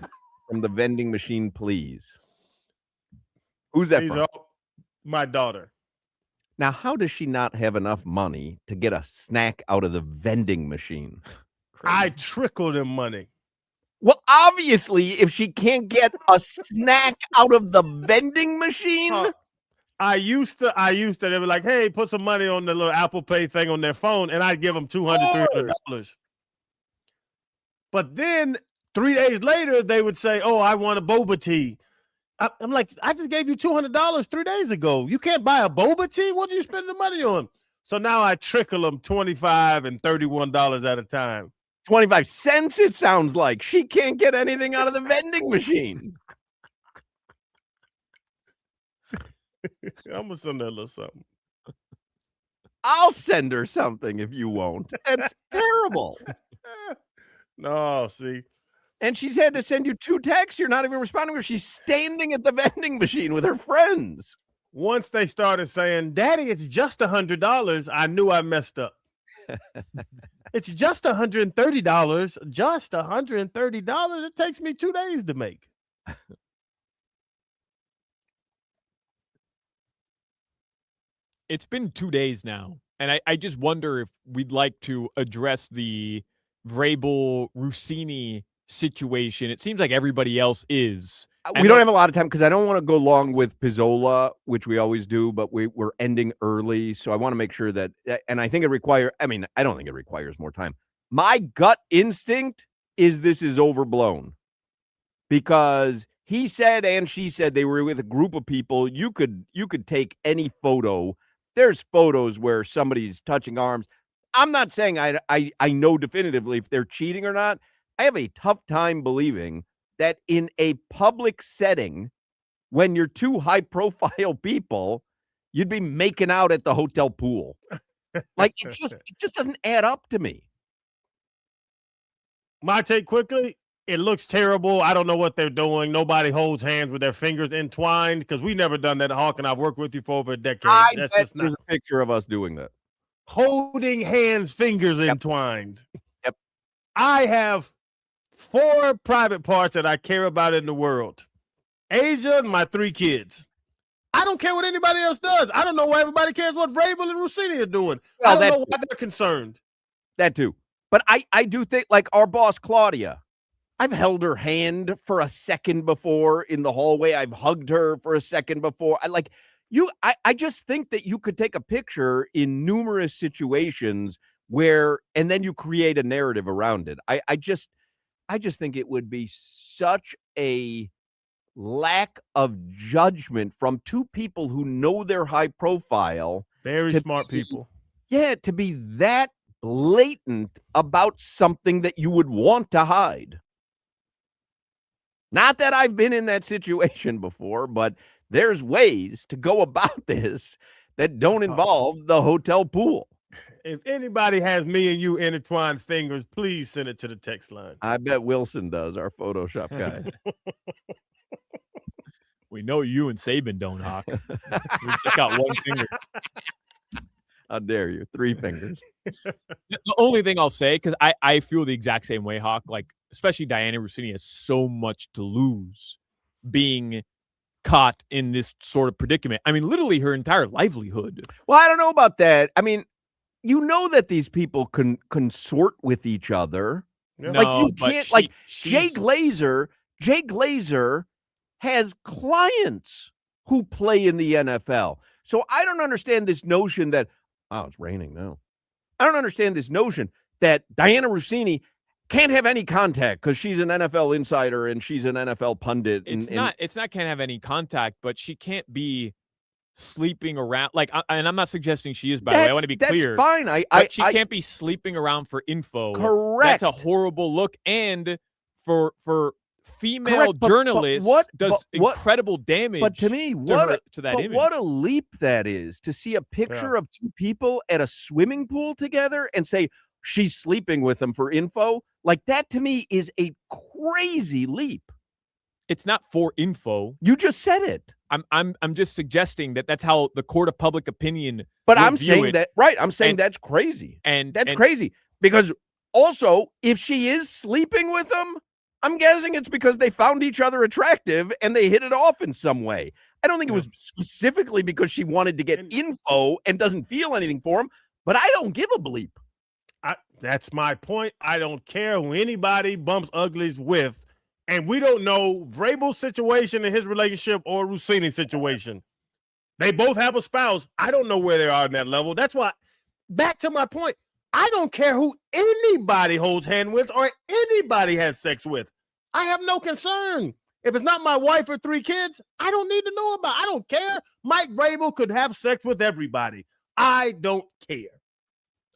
from the vending machine, please? Who's that from? My daughter. Now, how does she not have enough money to get a snack out of the vending machine? I trickle them money. Well, obviously, if she can't get a snack out of the vending machine. I used to, they were like, hey, put some money on the little Apple Pay thing on their phone, and I'd give them $200, $300. But then 3 days later, they would say, oh, I want a boba tea. I'm like, I just gave you $200 3 days ago. You can't buy a boba tea? What are you spending the money on? So now I trickle them $25 and $31 at a time. 25 cents, it sounds like. She can't get anything out of the vending machine. I'm going to send her a little something. I'll send her something if you won't. That's terrible. No, see. And she's had to send you 2 texts. You're not even responding. She's standing at the vending machine with her friends. Once they started saying, Daddy, it's just $100, I knew I messed up. It's just $130. Just $130. It takes me 2 days to make. It's been 2 days now, and I just wonder if we'd like to address the Vrabel Rossini situation. It seems like everybody else is. We don't have a lot of time because I don't want to go long with Pizzola, which we always do, but we're ending early. So I want to make sure that, and I think I don't think it requires more time. My gut instinct is this is overblown because he said and she said they were with a group of people. You could take any photo. There's photos where somebody's touching arms. I'm not saying I know definitively if they're cheating or not. I have a tough time believing that in a public setting, when you're 2 high-profile people, you'd be making out at the hotel pool. Like, it just doesn't add up to me. My take quickly, it looks terrible. I don't know what they're doing. Nobody holds hands with their fingers entwined because we never done that, Hawk, and I've worked with you for over a decade. I bet there's a picture of us doing that. Holding hands, fingers entwined. Yep. I have 4 private parts that I care about in the world. Asia and my 3 kids. I don't care what anybody else does. I don't know why everybody cares what Vrabel and Rossini are doing. Well, I don't know why they're concerned. That too. But I do think, like our boss, Claudia, I've held her hand for a second before in the hallway. I've hugged her for a second before. I just think that you could take a picture in numerous situations where, and then you create a narrative around it. I just think it would be such a lack of judgment from 2 people who know they're high profile. Very smart people. Yeah, to be that blatant about something that you would want to hide. Not that I've been in that situation before, but there's ways to go about this that don't involve the hotel pool. If anybody has me and you intertwined fingers, please send it to the text line. I bet Wilson does, our Photoshop guy. We know you and Saban don't, Hawk. We just got one finger. How dare you? 3 fingers. The only thing I'll say, because I feel the exact same way, Hawk, like, especially Diana Rossini has so much to lose being caught in this sort of predicament. I mean, literally her entire livelihood. Well, I don't know about that. I mean, you know that these people can consort with each other. Yeah. No, Like, you but can't, like, Jay she's- Glazer has clients who play in the NFL. So I don't understand this notion that, oh, it's raining now. I don't understand this notion that Diana Rossini can't have any contact because she's an NFL insider and she's an NFL pundit. It's not can't have any contact, but she can't be sleeping around. Like, and I'm not suggesting she is, by the way. I want to be clear. That's fine. She can't be sleeping around for info. Correct. That's a horrible look. And for female Correct, but journalists does incredible damage. But to me, to that image. what a leap that is to see a picture of 2 people at a swimming pool together and say she's sleeping with them for info. Like, that to me is a crazy leap. It's not for info. You just said it. I'm just suggesting that that's how the court of public opinion. But will I'm view saying it. that, right? I'm saying And- that's crazy. And That's crazy because also, if she is sleeping with them, I'm guessing it's because they found each other attractive and they hit it off in some way. I don't think it was specifically because she wanted to get info and doesn't feel anything for him, but I don't give a bleep. That's my point. I don't care who anybody bumps uglies with. And we don't know Vrabel's situation in his relationship or Rossini's situation. They both have a spouse. I don't know where they are in that level. That's why, back to my point, I don't care who anybody holds hand with or anybody has sex with. I have no concern. If it's not my wife or 3 kids, I don't need to know about it. I don't care. Mike Vrabel could have sex with everybody. I don't care.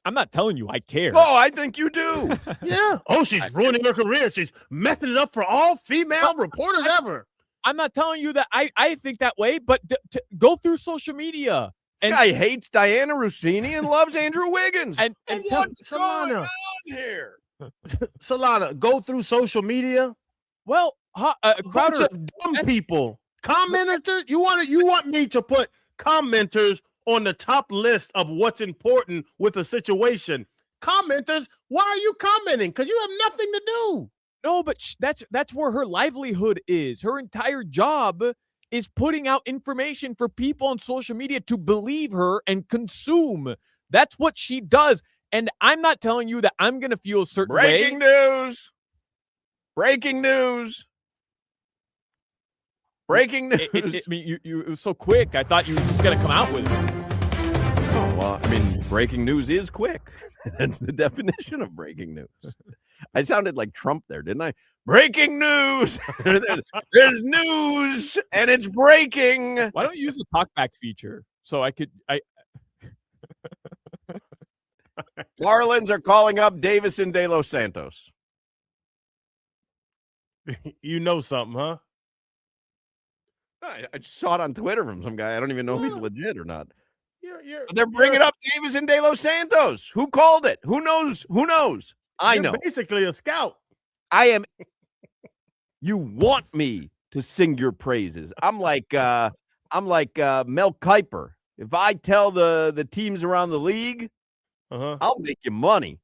I'm not telling you I care. Oh, I think you do. Yeah. Oh, she's ruining her career. She's messing it up for all female reporters ever. I'm not telling you that I think that way, but to go through social media. This guy hates Diana Rossini and loves Andrew Wiggins. And what's going Solana. on here? Solana, go through social media. Well, Bunch Crowder, of dumb people. Commenters, you want me to put commenters on the top list of what's important with a situation. Commenters, why are you commenting? Because you have nothing to do. no, but that's where her livelihood is. Her entire job is putting out information for people on social media to believe her and consume. That's what she does. And I'm not telling you that I'm going to feel a certain Breaking way. news. Breaking news. Breaking news. I mean, it was so quick. I thought you were just going to come out with it. Oh, well, I mean, breaking news is quick. That's the definition of breaking news. I sounded like Trump there, didn't I? Breaking news. There's news and it's breaking. Why don't you use the talkback feature so I could Marlins are calling up Davison De Los Santos. You know something, huh? I just saw it on Twitter from some guy. I don't even know if he's legit or not. You're They're bringing up Davison De Los Santos. Who called it? Who knows? Who knows? I you're know. basically a scout. I am. You want me to sing your praises. I'm like Mel Kiper. If I tell the teams around the league, I'll make you money.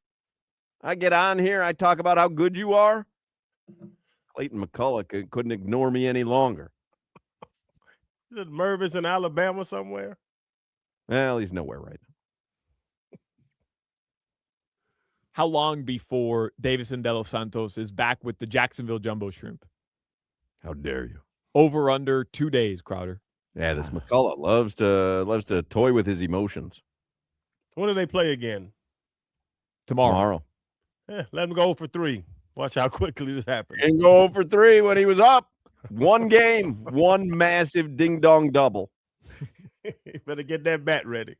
I get on here, I talk about how good you are. Clayton McCullough couldn't ignore me any longer. Is it Mervis in Alabama somewhere? Well, he's nowhere right now. How long before Davison De Los Santos is back with the Jacksonville Jumbo Shrimp? How dare you? Over under 2 days, Crowder. Yeah, this McCullough loves to toy with his emotions. When do they play again? Tomorrow. Let him go for 3. Watch how quickly this happens. And go for 3 when he was up. One game, one massive ding-dong double. Better get that bat ready.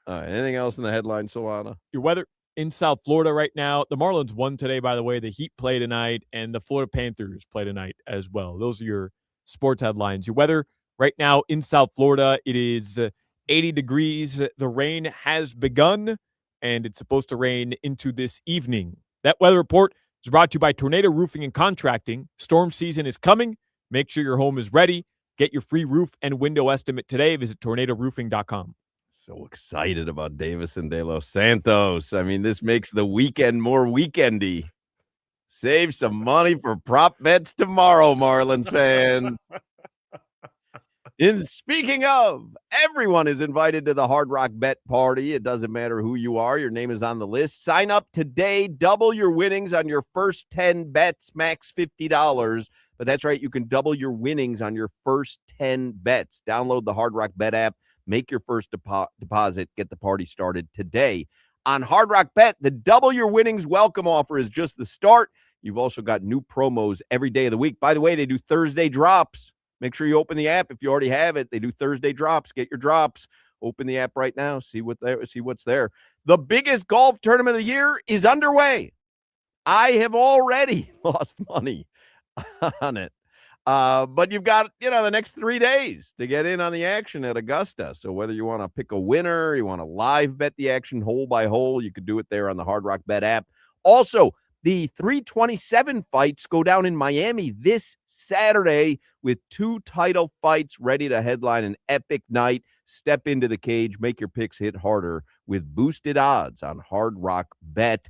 All right, anything else in the headline, Solana? Your weather in South Florida right now. The Marlins won today, by the way. The Heat play tonight, and the Florida Panthers play tonight as well. Those are your sports headlines. Your weather Right now in South Florida, it is 80 degrees. The rain has begun, and it's supposed to rain into this evening. That weather report is brought to you by Tornado Roofing and Contracting. Storm season is coming. Make sure your home is ready. Get your free roof and window estimate today. Visit tornadoroofing.com. So excited about Davison De Los Santos. I mean, this makes the weekend more weekendy. Save some money for prop bets tomorrow, Marlins fans. And speaking of, everyone is invited to the Hard Rock Bet Party. It doesn't matter who you are. Your name is on the list. Sign up today. Double your winnings on your first 10 bets, max $50. But that's right. You can double your winnings on your first 10 bets. Download the Hard Rock Bet app. Make your first deposit. Get the party started today. On Hard Rock Bet, the double your winnings welcome offer is just the start. You've also got new promos every day of the week. By the way, they do Thursday drops. Make sure you open the app if you already have it. They do Thursday drops. Get your drops. Open the app right now. See what's there. The biggest golf tournament of the year is underway. I have already lost money on it. But you've got, the next 3 days to get in on the action at Augusta. So whether you want to pick a winner, you want to live bet the action hole by hole, you could do it there on the Hard Rock Bet app. Also, the 327 fights go down in Miami this Saturday with 2 title fights ready to headline an epic night. Step into the cage, make your picks hit harder with boosted odds on Hard Rock Bet.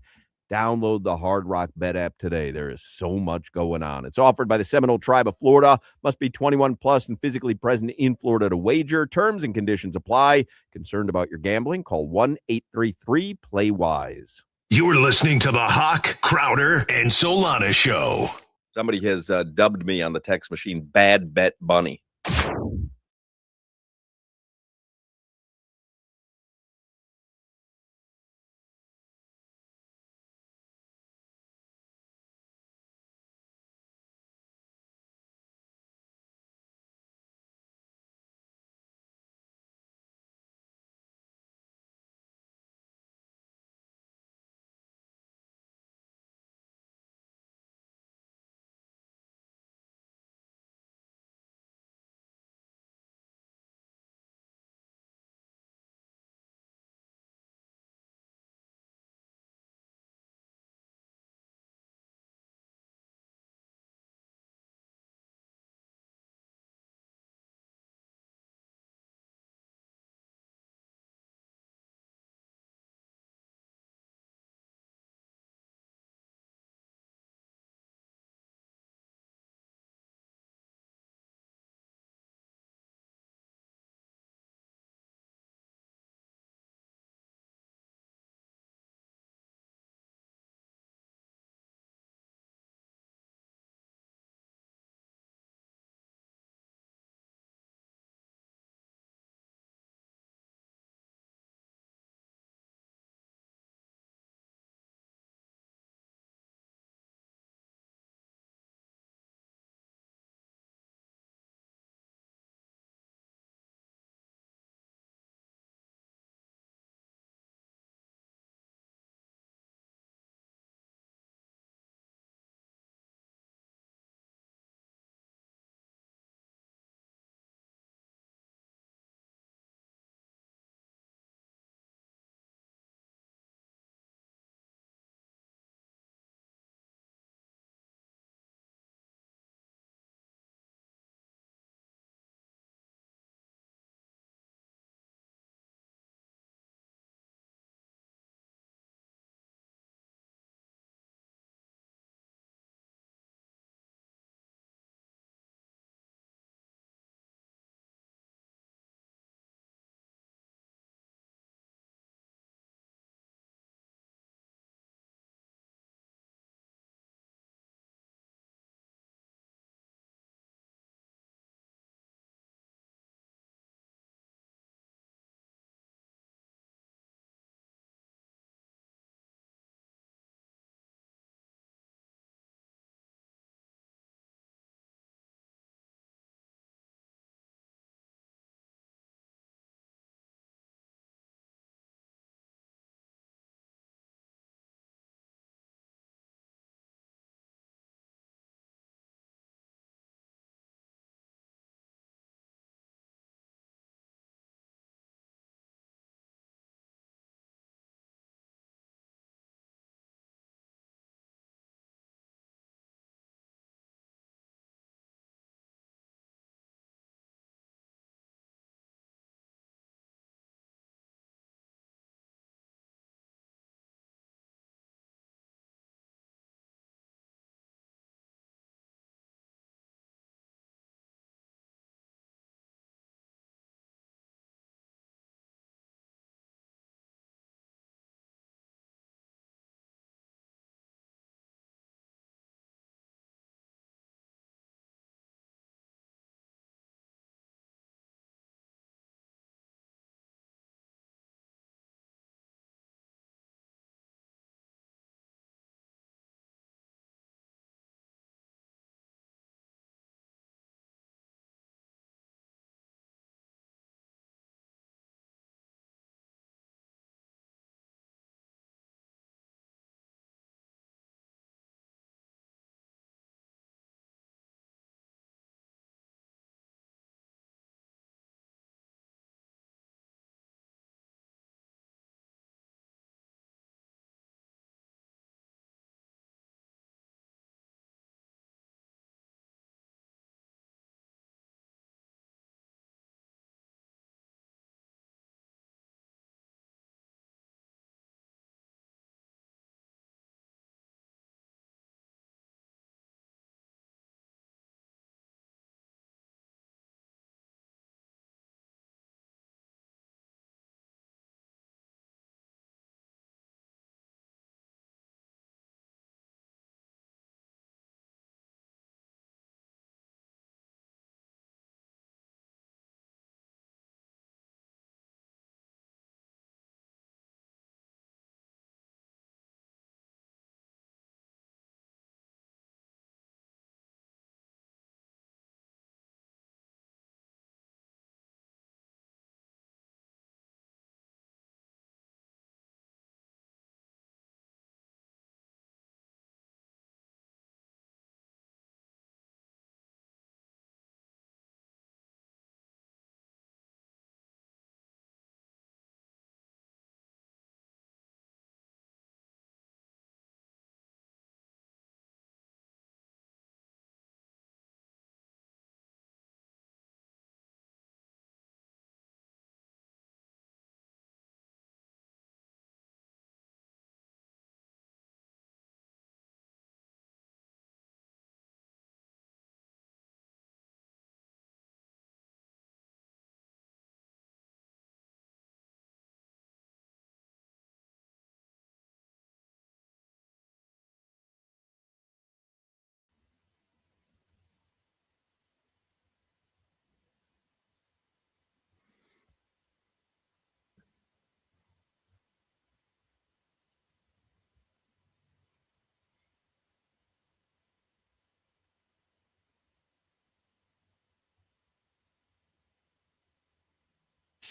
Download the Hard Rock Bet app today. There is so much going on. It's offered by the Seminole Tribe of Florida. Must be 21 plus and physically present in Florida to wager. Terms and conditions apply. Concerned about your gambling? Call 1-833-PLAY-WISE. You're listening to the Hoch, Crowder, and Solana Show. Somebody has dubbed me on the text machine Bad Bet Bunny.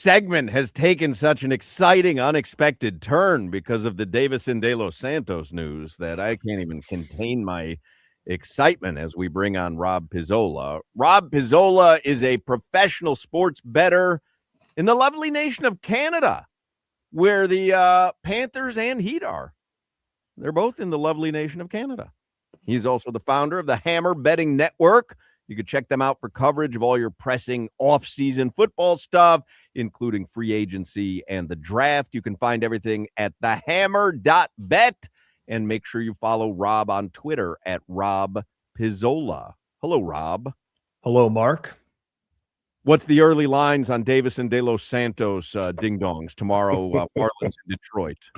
segment has taken such an exciting, unexpected turn because of the Davison de los Santos news that I can't even contain my excitement as we bring on Rob Pizzola. Rob Pizzola is a professional sports bettor in the lovely nation of Canada, where the Panthers and Heat are. They're both in the lovely nation of Canada. He's also the founder of the Hammer Betting Network. You can check them out for coverage of all your pressing off-season football stuff, including free agency and the draft. You can find everything at thehammer.bet. And make sure you follow Rob on Twitter at Rob Pizzola. Hello, Rob. Hello, Mark. What's the early lines on Davison de los Santos ding-dongs tomorrow, Marlins in Detroit?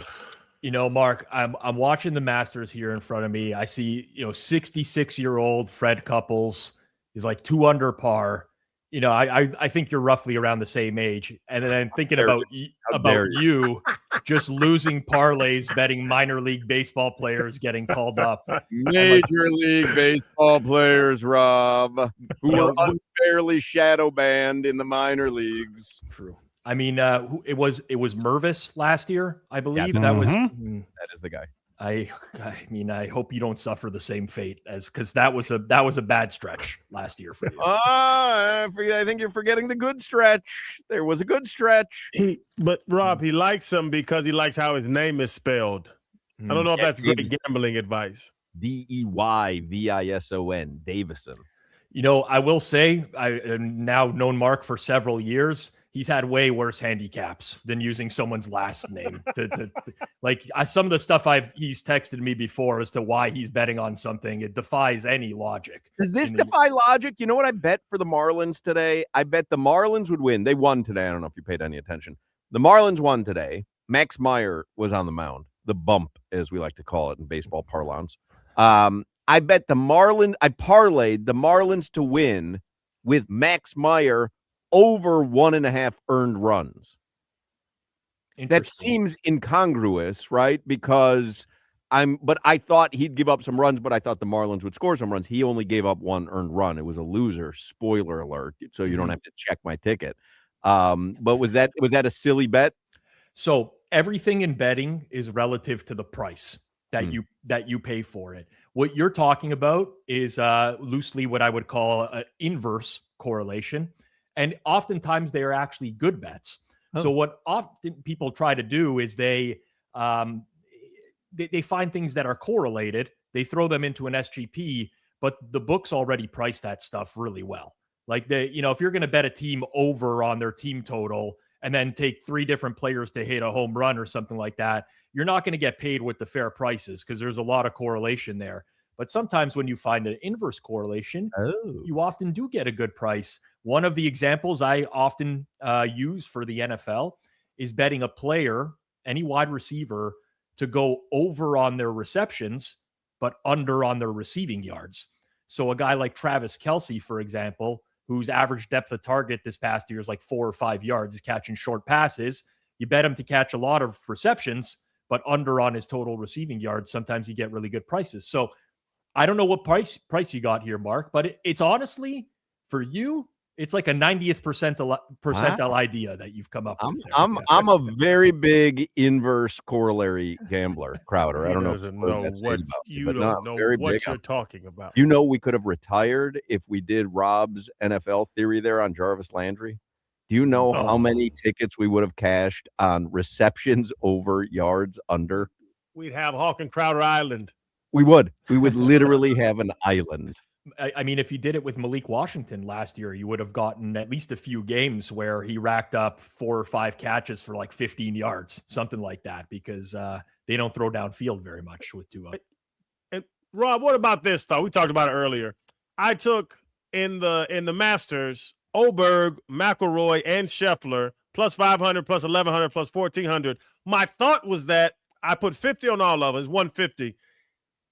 You know, Mark, I'm watching the Masters here in front of me. I see, 66-year-old Fred Couples. He's like 2 under par. I think you're roughly around the same age. And then I'm thinking about you just losing parlays, betting minor league baseball players getting called up. Major League Baseball players, Rob, who were unfairly shadow banned in the minor leagues. True. I mean, it was Mervis last year, I believe. Yeah, that is the guy. I mean, I hope you don't suffer the same fate because that was a bad stretch last year for you. I think you're forgetting the good stretch. There was a good stretch. But Rob, he likes him because he likes how his name is spelled. I don't know if that's great gambling advice. Deyvison, Davison. I will say I've now known Mark for several years. He's had way worse handicaps than using someone's last name some of the stuff he's texted me before as to why he's betting on something. It defies any logic. Does this defy logic? You know what I bet for the Marlins today? I bet the Marlins would win. They won today. I don't know if you paid any attention. The Marlins won today. Max Meyer was on the mound, the bump, as we like to call it in baseball parlance. I bet I parlayed the Marlins to win with Max Meyer over 1.5 earned runs. That seems incongruous, right? Because I thought he'd give up some runs, but I thought the Marlins would score some runs. He only gave up 1 earned run. It was a loser. Spoiler alert. So you don't have to check my ticket. But was that a silly bet? So everything in betting is relative to the price that you pay for it. What you're talking about is loosely what I would call an inverse correlation. And oftentimes they are actually good bets. Oh. So what often people try to do is they find things that are correlated. They throw them into an SGP, but the books already price that stuff really well. Like if you're going to bet a team over on their team total and then take 3 different players to hit a home run or something like that, you're not going to get paid with the fair prices because there's a lot of correlation there. But sometimes when you find an inverse correlation, you often do get a good price. One of the examples I often use for the NFL is betting a player, any wide receiver, to go over on their receptions, but under on their receiving yards. So a guy like Travis Kelce, for example, whose average depth of target this past year is like 4 or 5 yards, is catching short passes. You bet him to catch a lot of receptions, but under on his total receiving yards. Sometimes you get really good prices. So I don't know what price you got here, Mark, but it's honestly, for you, it's like a 90th percentile idea that you've come up with. I'm a very big inverse corollary gambler, Crowder. I don't know if you don't know what you're talking about. You know, we could have retired if we did Rob's NFL theory there on Jarvis Landry. Do you know how many tickets we would have cashed on receptions over yards under? We'd have Hoch and Crowder Island. We would literally have an island. I mean, if you did it with Malik Washington last year, you would have gotten at least a few games where he racked up 4 or 5 catches for like 15 yards, something like that, because they don't throw downfield very much with Tua. And Rob, what about this though? We talked about it earlier. I took in the Masters, Oberg, McElroy, and Scheffler plus 500, plus 1,100, plus 1,400. My thought was that I put 50 on all of them. It's 150.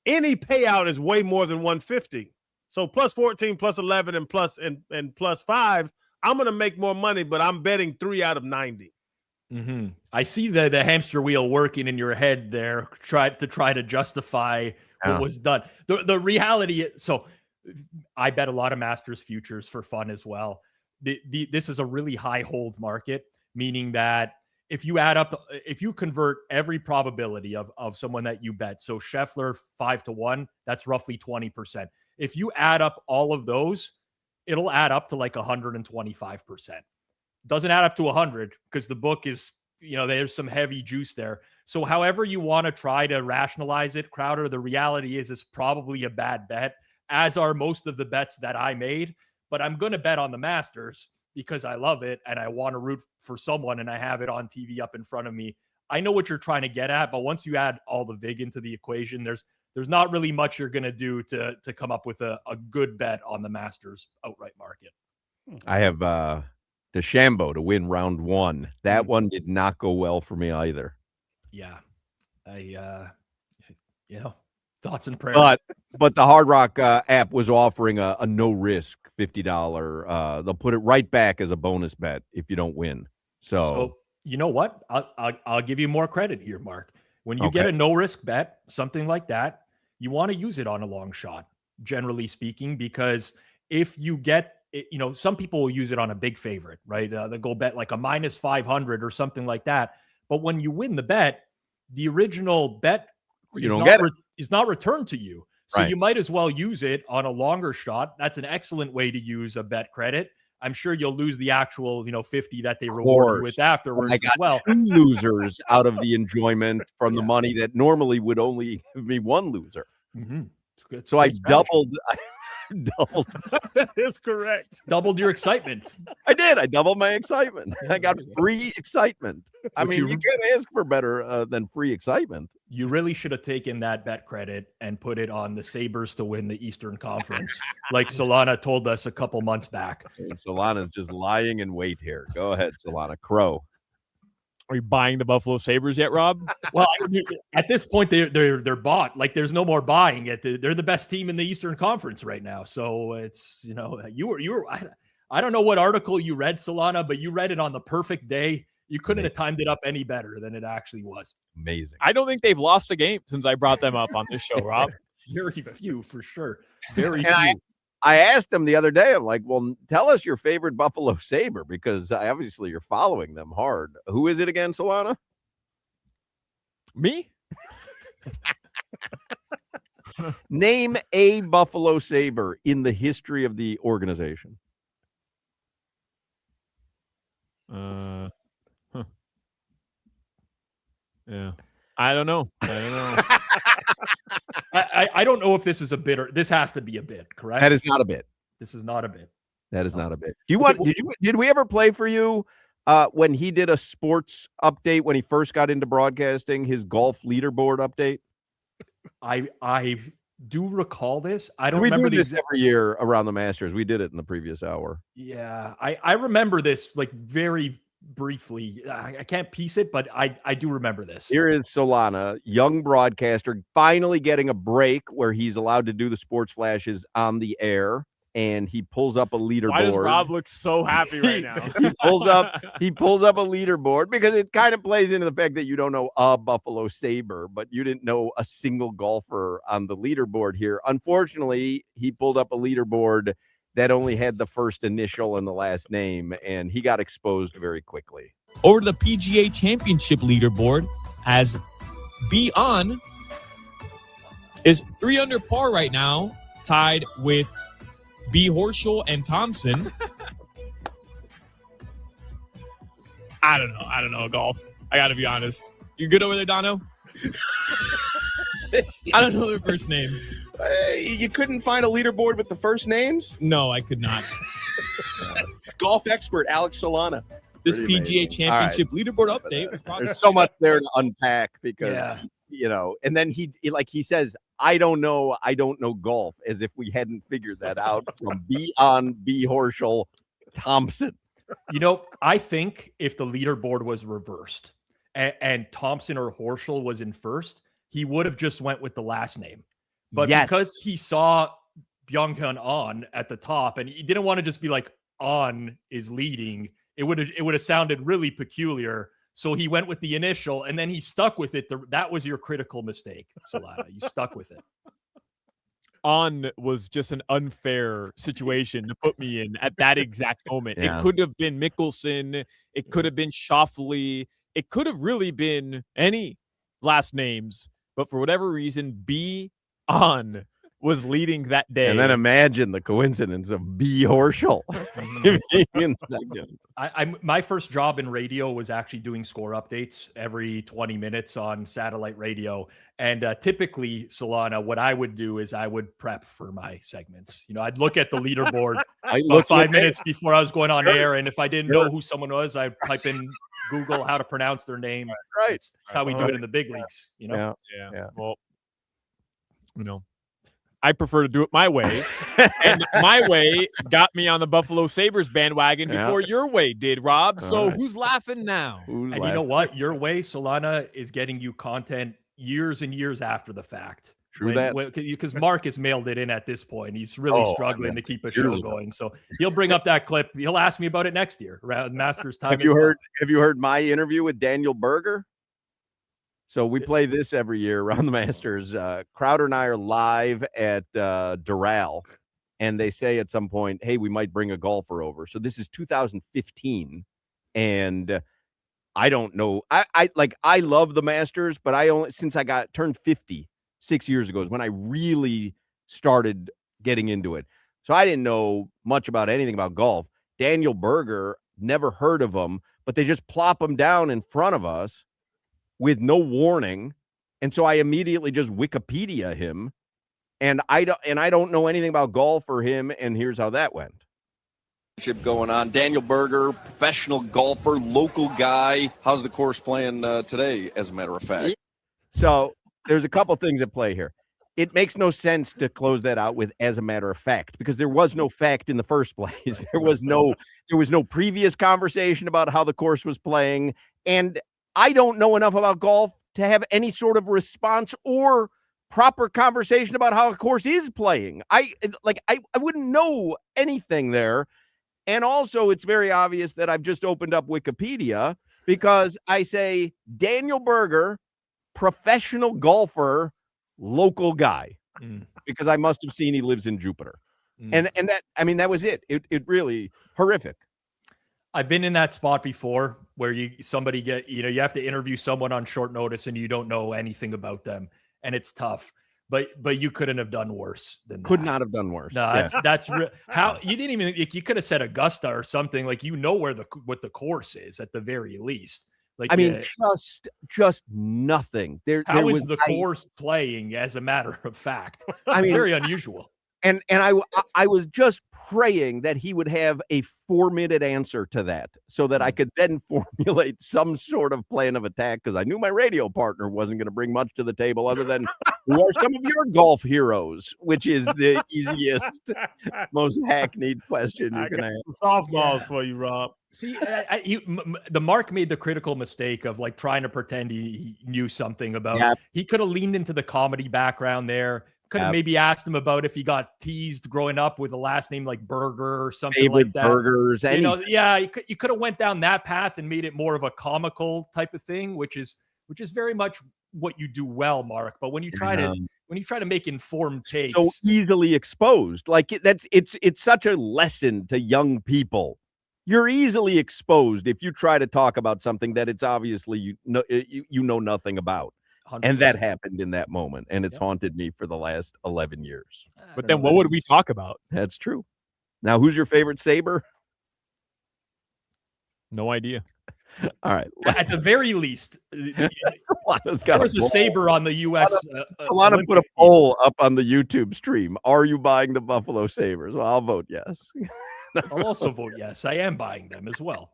Any payout is way more than 150. So plus 14, plus 11, and plus 5, I'm going to make more money, but I'm betting 3 out of 90. Mm-hmm. I see the hamster wheel working in your head there, try to justify what was done. The reality is, so I bet a lot of Masters futures for fun as well. This is a really high hold market. meaning that if you convert every probability of someone that you bet, so Scheffler 5-1, that's roughly 20%. If you add up all of those, it'll add up to like 125%. Doesn't add up to 100 because the book is, there's some heavy juice there. So however you want to try to rationalize it, Crowder, the reality is it's probably a bad bet, as are most of the bets that I made. But I'm going to bet on the Masters because I love it and I want to root for someone and I have it on TV up in front of me. I know what you're trying to get at, but once you add all the vig into the equation, there's not really much you're going to do to come up with a good bet on the Masters outright market. I have DeChambeau to win round 1. That one did not go well for me either. Yeah. Thoughts and prayers. But the Hard Rock app was offering a no risk $50. They'll put it right back as a bonus bet if you don't win. So you know what? I'll give you more credit here, Mark. When you get a no risk bet, something like that, you want to use it on a long shot, generally speaking, because if you get, some people will use it on a big favorite, right? They'll go bet like a minus 500 or something like that. But when you win the bet, the original bet is not returned to you. So you might as well use it on a longer shot. That's an excellent way to use a bet credit. I'm sure you'll lose the actual, 50 that they reward you with afterwards I got as well. 2 losers out of the enjoyment from the money that normally would only give me 1 loser. Mm-hmm. It's good. So I doubled. That is correct. Doubled your excitement. I did. I doubled my excitement. I got free excitement. I mean, you can't ask for better than free excitement. You really should have taken that bet credit and put it on the Sabres to win the Eastern Conference, like Solana told us a couple months back. Solana's just lying in wait here. Go ahead, Solana. Crow. Are you buying the Buffalo Sabres yet, Rob? Well, at this point, they're bought. Like, there's no more buying it. They're the best team in the Eastern Conference right now. So it's, you were. I don't know what article you read, Solana, but you read it on the perfect day. You couldn't have timed it up any better than it actually was. Amazing. I don't think they've lost a game since I brought them up on this show, Rob. Very few, for sure. Very few. I asked him the other day, I'm like, well, tell us your favorite Buffalo Sabre, because obviously you're following them hard. Who is it again, Solana? Me? Name a Buffalo Sabre in the history of the organization. Yeah. I don't know. I don't know if this is a bid or this has to be a bid, correct? That is not a bid. This is not a bid. That is not a bid. Did we ever play for you when he did a sports update when he first got into broadcasting, his golf leaderboard update? I do recall this. I don't we remember do this every year around the Masters. We did it in the previous hour. Yeah, I remember this like very briefly. I can't piece it, but I do remember this. Here is Solana, young broadcaster, finally getting a break where he's allowed to do the sports flashes on the air, and he pulls up a leaderboard. Why does Rob look so happy right now? He pulls up a leaderboard because it kind of plays into the fact that you don't know a Buffalo Sabre, but you didn't know a single golfer on the leaderboard here. Unfortunately, he pulled up a leaderboard that only had the first initial and the last name, and he got exposed very quickly. Over to the PGA Championship leaderboard, as B-On is 3 under par right now, tied with B. Horschel and Thompson. I don't know golf. I got to be honest. You good over there, Dono? I don't know their first names. You couldn't find a leaderboard with the first names? No, I could not. Golf expert Alex Solana. This PGA Championship leaderboard update was probably there's so much there to unpack because and then he says, I don't know golf, as if we hadn't figured that out from B Horschel Thompson. I think if the leaderboard was reversed and Thompson or Horschel was in first, he would have just went with the last name. But because he saw Byung-Hyun On at the top and he didn't want to just be like, On is leading, it would have sounded really peculiar. So he went with the initial and then he stuck with it. That was your critical mistake, Solana. You stuck with it. on was just an unfair situation to put me in at that exact moment. Yeah. It could have been Mickelson. It could have been Schauffele. It could have really been any last names. But for whatever reason, B on was leading that day. And then imagine the coincidence of B. Horschel. My first job in radio was actually doing score updates every 20 minutes on satellite radio. And typically, Solana, what I would do is I would prep for my segments. I'd look at the leaderboard about 5 minutes before I was going on air. And if I didn't know who someone was, I'd type in Google how to pronounce their name. Right. That's how we do it in the big leagues. Yeah. Well, I prefer to do it my way. And my way got me on the Buffalo Sabres bandwagon before your way did, Rob. So who's laughing now? You know what? Your way, Solana, is getting you content years and years after the fact. Because Mark has mailed it in at this point. He's really struggling to keep a show going. So he'll bring up that clip. He'll ask me about it next year around Masters time. Have you heard my interview with Daniel Berger? So we play this every year around the Masters. Crowder and I are live at Doral, and they say at some point, hey, we might bring a golfer over. So this is 2015, and I don't know. I love the Masters, but since I turned 50 6 years ago is when I really started getting into it. So I didn't know much about anything about golf. Daniel Berger, never heard of him, but they just plop him down in front of us with no warning. And so I immediately just Wikipedia him, and I don't know anything about golf or him. And here's how that went. Going on. Daniel Berger, professional golfer, local guy. How's the course playing today, as a matter of fact? So there's a couple things at play here. It makes no sense to close that out with as a matter of fact, because there was no fact in the first place. There was no previous conversation about how the course was playing. And I don't know enough about golf to have any sort of response or proper conversation about how a course is playing. I wouldn't know anything there. And also, it's very obvious that I've just opened up Wikipedia because I say Daniel Berger, professional golfer, local guy, because I must have seen he lives in Jupiter. And that was it. It really horrific. I've been in that spot before where you have to interview someone on short notice and you don't know anything about them, and it's tough. But you couldn't have done worse than that. Could not have done worse. No, that's how you didn't even. You could have said Augusta or something. Like, what the course is at the very least. Like, just nothing. How is the course playing? As a matter of fact, very unusual. And I was just praying that he would have a 4-minute answer to that so that I could then formulate some sort of plan of attack, because I knew my radio partner wasn't going to bring much to the table other than who are some of your golf heroes, which is the easiest, most hackneyed question you can ask. Softballs for you, Rob. See, the Mark made the critical mistake of trying to pretend he knew something about. Yep. He could have leaned into the comedy background there. Could have maybe asked him about if he got teased growing up with a last name like Burger or something like that. Burgers, you could have went down that path and made it more of a comical type of thing, which is very much what you do well, Mark. But when you try to make informed takes, so easily exposed, it's such a lesson to young people. You're easily exposed if you try to talk about something that it's obviously you know nothing about. 100%. And that happened in that moment, and it's haunted me for the last 11 years. But then what would we talk about? That's true. Now, who's your favorite Sabre? No idea. All right. At the very least, there was a poll. Sabre on the U.S. Solana put a poll up on the YouTube stream. Are you buying the Buffalo Sabres? Well, I'll vote yes. I'll also vote yes. I am buying them as well.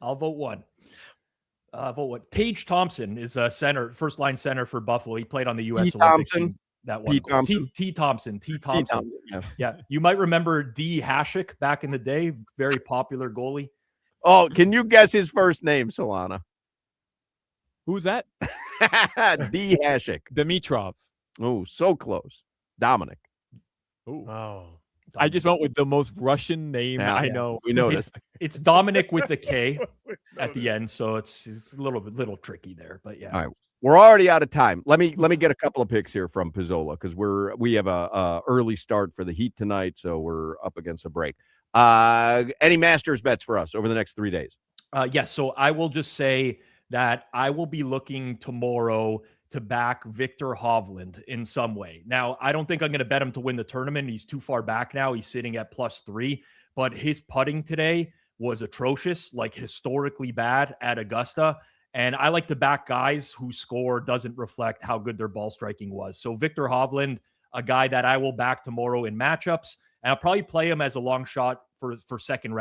I'll vote one. Tage Thompson is a center, first line center for Buffalo. He played on the U.S. Olympic team. That one. T. Thompson. Yeah. You might remember D. Hashik back in the day. Very popular goalie. Oh, can you guess his first name, Solana? Who's that? D. Hashik. Dimitrov. Oh, so close. Dominic. Oh. I just went with the most Russian name I know. We noticed. It's Dominic with the K at the end, so it's a little tricky there. But yeah. All right. We're already out of time. Let me get a couple of picks here from Pizzola because we have a early start for the Heat tonight, so we're up against a break. Any Masters bets for us over the next 3 days? Yes. So I will just say that I will be looking tomorrow to back Victor Hovland in some way. Now, I don't think I'm going to bet him to win the tournament. He's too far back now. He's sitting at +3, but his putting today was atrocious, like historically bad at Augusta. And I like to back guys whose score doesn't reflect how good their ball striking was. So Victor Hovland, a guy that I will back tomorrow in matchups, and I'll probably play him as a long shot for second,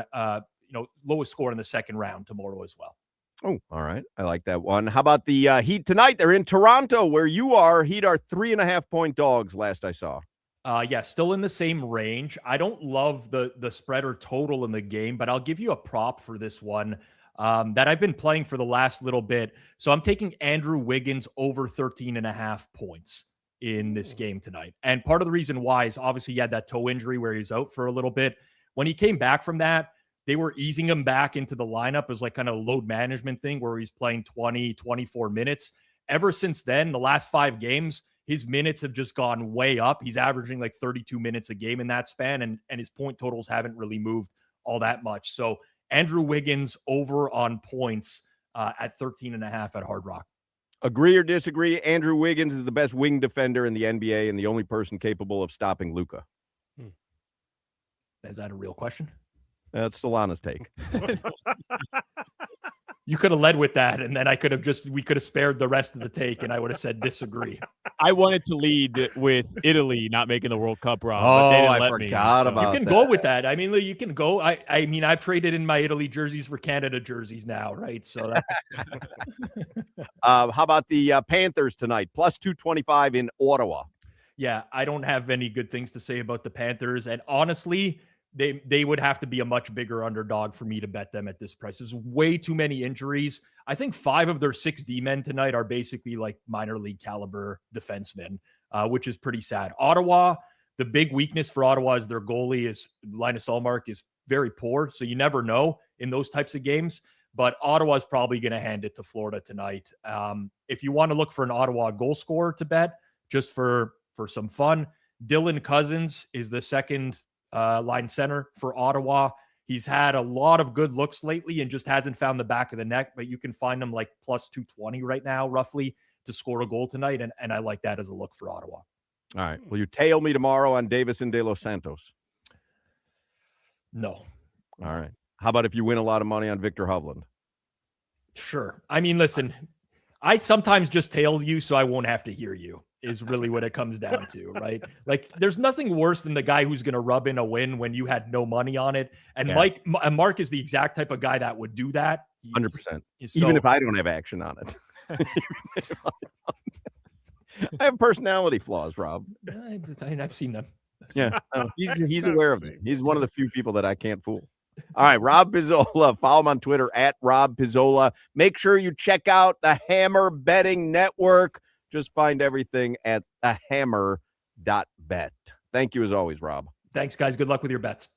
lowest score in the second round tomorrow as well. Oh, all right. I like that one. How about the Heat tonight? They're in Toronto, where you are. Heat are 3.5-point dogs, last I saw. Yeah, still in the same range. I don't love the spread or total in the game, but I'll give you a prop for this one that I've been playing for the last little bit. So I'm taking Andrew Wiggins over 13.5 points in this game tonight. And part of the reason why is obviously he had that toe injury where he's out for a little bit. When he came back from that, they were easing him back into the lineup as like kind of a load management thing where he's playing 20, 24 minutes. Ever since then, the last 5 games, his minutes have just gone way up. He's averaging like 32 minutes a game in that span, and his point totals haven't really moved all that much. So Andrew Wiggins over on points at 13.5 at Hard Rock. Agree or disagree? Andrew Wiggins is the best wing defender in the NBA and the only person capable of stopping Luka. Is that a real question? That's Solana's take. You could have led with that, and then we could have spared the rest of the take, and I would have said disagree. I wanted to lead with Italy not making the World Cup run. Oh, but they didn't I let forgot me, about You can go with that. I mean, you can go. I mean, I've traded in my Italy jerseys for Canada jerseys now, right? So how about the Panthers tonight? Plus 225 in Ottawa. Yeah, I don't have any good things to say about the Panthers, and honestly, they would have to be a much bigger underdog for me to bet them at this price. There's way too many injuries. I think 5 of their 6 D-men tonight are basically like minor league caliber defensemen, which is pretty sad. Ottawa, the big weakness for Ottawa is their goalie is Linus Ullmark is very poor. So you never know in those types of games, but Ottawa is probably going to hand it to Florida tonight. If you want to look for an Ottawa goal scorer to bet just for some fun, Dylan Cousins is the second line center for Ottawa. He's had a lot of good looks lately and just hasn't found the back of the net, but you can find him like plus 220 right now, roughly, to score a goal tonight. And I like that as a look for Ottawa. All right. Will you tail me tomorrow on Davison de los Santos? No. All right. How about if you win a lot of money on Victor Hovland? Sure. I mean, listen, I sometimes just tail you so I won't have to hear you. Is really what it comes down to, right? Like, there's nothing worse than the guy who's going to rub in a win when you had no money on it. And Yeah. Mark is the exact type of guy that would do that. 100%. Even if I don't have action on it. I have personality flaws, Rob. I've seen them. Yeah, he's aware of them. He's one of the few people that I can't fool. All right, Rob Pizzola. Follow him on Twitter at Rob Pizzola. Make sure you check out the Hammer Betting Network. Just find everything at thehammer.bet. Thank you as always, Rob. Thanks, guys. Good luck with your bets.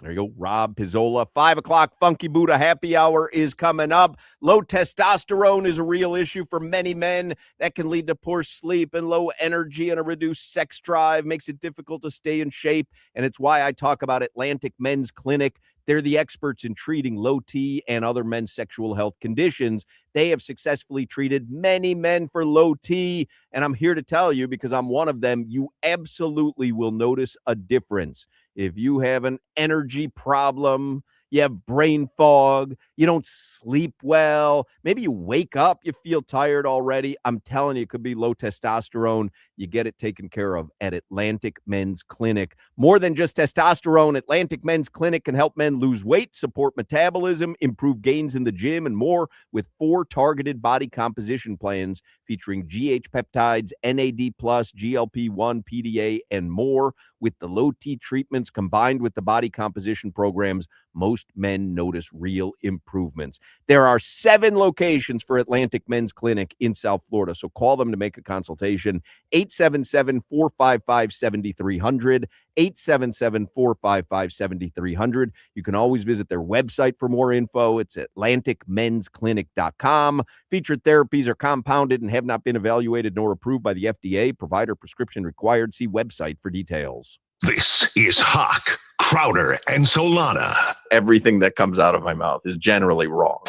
There you go, Rob Pizzola. 5 o'clock Funky Buddha happy hour is coming up. Low testosterone is a real issue for many men. That can lead to poor sleep and low energy and a reduced sex drive. Makes it difficult to stay in shape. And it's why I talk about Atlantic Men's Clinic. They're the experts in treating low T and other men's sexual health conditions. They have successfully treated many men for low T. And I'm here to tell you, because I'm one of them, you absolutely will notice a difference. If you have an energy problem, you have brain fog, you don't sleep well, maybe you wake up, you feel tired already, I'm telling you, it could be low testosterone. You get it taken care of at Atlantic Men's Clinic. More than just testosterone, Atlantic Men's Clinic can help men lose weight, support metabolism, improve gains in the gym, and more, with 4 targeted body composition plans featuring GH peptides, NAD+, GLP-1, PDA, and more. With the low T treatments combined with the body composition programs, most men notice real improvements. There are 7 locations for Atlantic Men's Clinic in South Florida, so call them to make a consultation. 877-455-7300, 877-455-7300. You can always visit their website for more info. It's atlanticmensclinic.com. Featured therapies are compounded and have not been evaluated nor approved by the FDA. Provider prescription required. See website for details. This is Hoch, Crowder, and Solana. Everything that comes out of my mouth is generally wrong.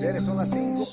¿Eres son las 5?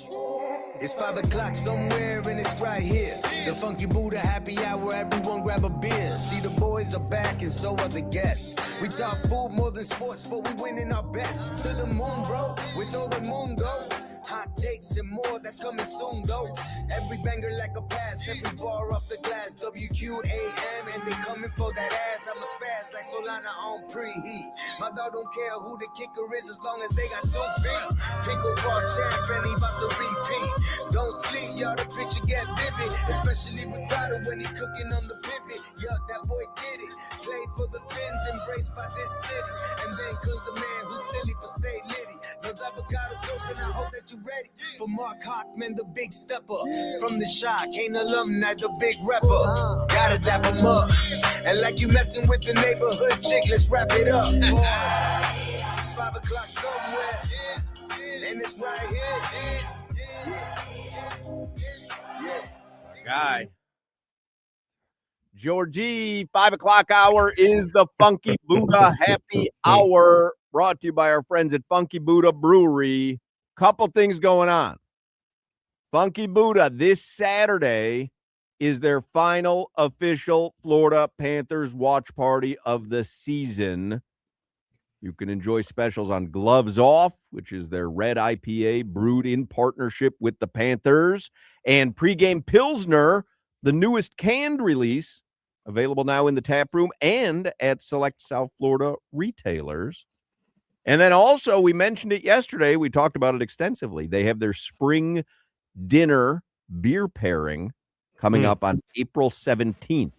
It's 5 o'clock somewhere and it's right here. The Funky Buddha happy hour, everyone grab a beer. See the boys are back and so are the guests. We talk food more than sports, but we winning our bets. To the moon, bro, with all the moon go. Hot takes and more, that's coming soon, though. Every banger like a pass, every bar off the glass. WQAM, and they coming for that ass. I'm a spaz like Solana on preheat. My dog don't care who the kicker is as long as they got 2 feet. Pickle bar champ, and he about to repeat. Don't sleep, y'all, the picture get vivid. Especially with Crowder when he cooking on the pivot. Yo, that boy did it. Played for the Finns, embraced by this city. And then comes the man who's silly but stay litty. Loves avocado toast, and I hope that you ready for Mark Hochman, the big stepper from the Shock, ain't alumni, the big rapper. Gotta dap him up, and like you messing with the neighborhood chick, let's wrap it up. It's 5 o'clock somewhere, and it's right here. Guy. Georgie, 5 o'clock hour is the Funky Buddha Happy Hour, brought to you by our friends at Funky Buddha Brewery. Couple things going on. Funky Buddha this Saturday is their final official Florida Panthers watch party of the season. You can enjoy specials on Gloves Off, which is their red IPA brewed in partnership with the Panthers, and Pregame Pilsner, the newest canned release, available now in the tap room and at select South Florida retailers. And then also, we mentioned it yesterday. We talked about it extensively. They have their spring dinner beer pairing coming up on April 17th.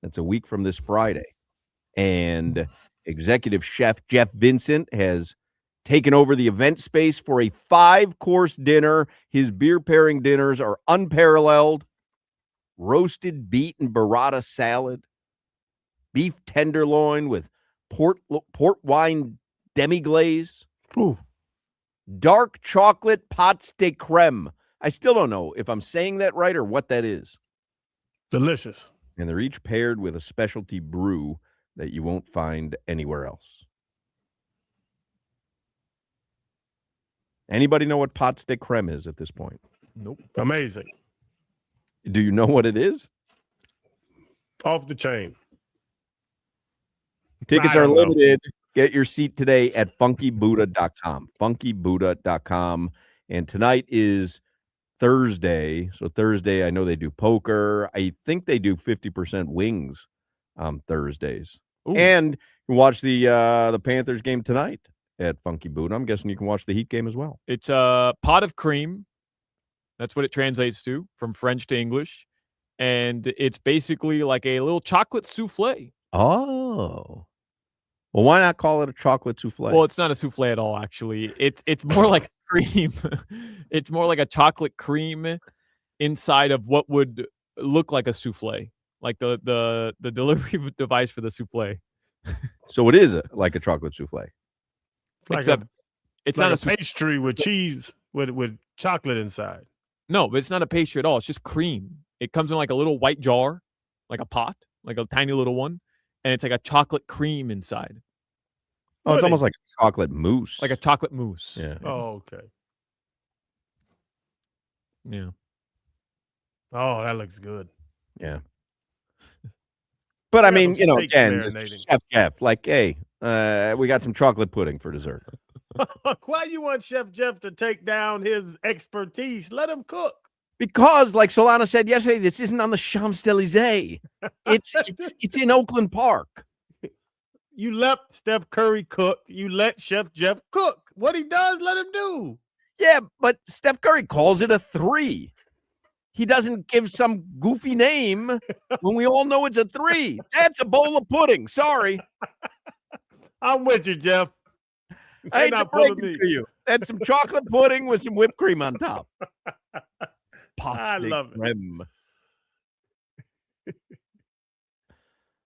That's a week from this Friday. And executive chef Jeff Vincent has taken over the event space for a 5-course dinner. His beer pairing dinners are unparalleled. Roasted beet and burrata salad, beef tenderloin with port wine demi-glaze, dark chocolate pâte de crème. I still don't know if I'm saying that right or what that is. Delicious. And they're each paired with a specialty brew that you won't find anywhere else. Anybody know what pâte de crème is at this point? Nope. Amazing. Do you know what it is? Off the chain. Tickets are limited. Get your seat today at funkybuddha.com. Funkybuddha.com. And tonight is Thursday. So Thursday, I know they do poker. I think they do 50% wings on Thursdays. Ooh. And you can watch the Panthers game tonight at Funky Buddha. I'm guessing you can watch the Heat game as well. It's a pot of cream. That's what it translates to from French to English. And it's basically like a little chocolate souffle. Oh. Well, why not call it a chocolate souffle? Well, it's not a souffle at all, actually. It's more like cream. It's more like a chocolate cream inside of what would look like a souffle, like the delivery device for the souffle. So it is like a chocolate souffle. Like Except it's like not a pastry with cheese with chocolate inside. No, but it's not a pastry at all. It's just cream. It comes in like a little white jar, like a pot, like a tiny little one. And it's like a chocolate cream inside. Oh, it's almost like a chocolate mousse. Like a chocolate mousse. Yeah. Oh, okay. Yeah. Oh, that looks good. Yeah. But I mean, again, Chef Jeff, like, hey, we got some chocolate pudding for dessert. Why you want Chef Jeff to take down his expertise? Let him cook. Because, like Solana said yesterday, this isn't on the Champs-Élysées. It's in Oakland Park. You let Steph Curry cook. You let Chef Jeff cook. What he does, let him do. Yeah, but Steph Curry calls it a 3. He doesn't give some goofy name when we all know it's a 3. That's a bowl of pudding. Sorry. I'm with you, Jeff. I hate to break it to you. That's some chocolate pudding with some whipped cream on top. I love it. I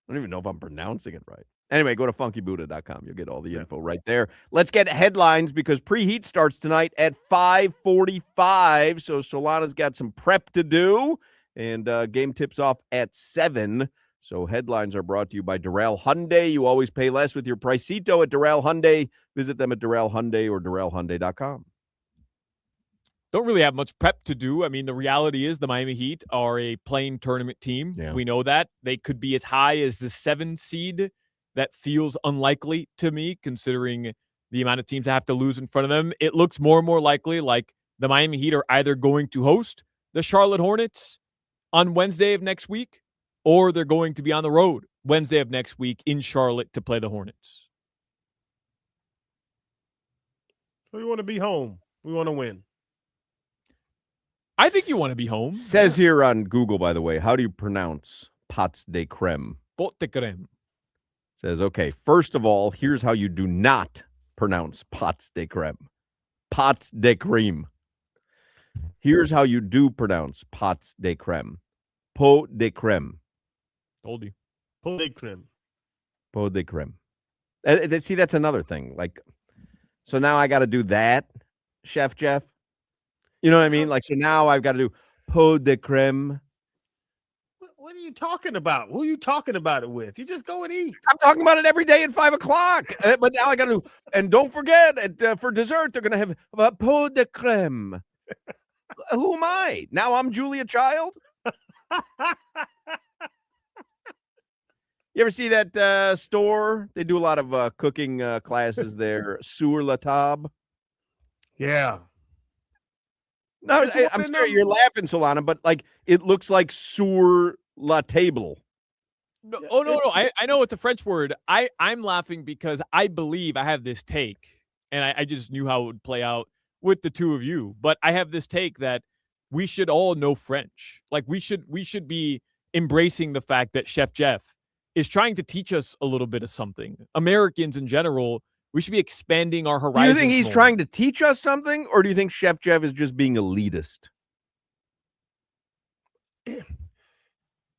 don't even know if I'm pronouncing it right. Anyway, go to funkybuddha.com. You'll get all the info right there. Let's get headlines because preheat starts tonight at 5:45. So Solana's got some prep to do, and game tips off at 7. So headlines are brought to you by Doral Hyundai. You always pay less with your Pricito at Doral Hyundai. Visit them at Doral Hyundai or DoralHyundai.com. don't really have much prep to do. I mean, the reality is the Miami Heat are a playing tournament team. Yeah. We know that. They could be as high as the 7 seed. That feels unlikely to me, considering the amount of teams that have to lose in front of them. It looks more and more likely like the Miami Heat are either going to host the Charlotte Hornets on Wednesday of next week, or they're going to be on the road Wednesday of next week in Charlotte to play the Hornets. We want to be home. We want to win. I think you want to be home. Says here on Google, by the way, how do you pronounce pots de creme? Pot de creme. Says, okay, first of all, here's how you do not pronounce pots de creme. Pots de creme. Here's how you do pronounce pots de creme. Pot de creme. Told you. Pot de creme. Pot de creme. See, that's another thing. Like, so now I got to do that, Chef Jeff. You know what I mean? Like, so now I've got to do pot de creme. What are you talking about? Who are you talking about it with? You just go and eat. I'm talking about it every day at 5 o'clock. But now I got to, and don't forget, for dessert, they're going to have pot de creme. Who am I? Now I'm Julia Child? You ever see that store? They do a lot of cooking classes there. Sur la table. Yeah. No, I'm sorry, you're laughing, Solana, but like it looks like sur la table. No, no. I know it's a French word. I'm laughing because I believe I have this take, and I just knew how it would play out with the two of you. But I have this take that we should all know French. Like we should be embracing the fact that Chef Jeff is trying to teach us a little bit of something. Americans in general, we should be expanding our horizons. Do you think he's more. trying to teach us something, or do you think Chef Jeff is just being elitist? Is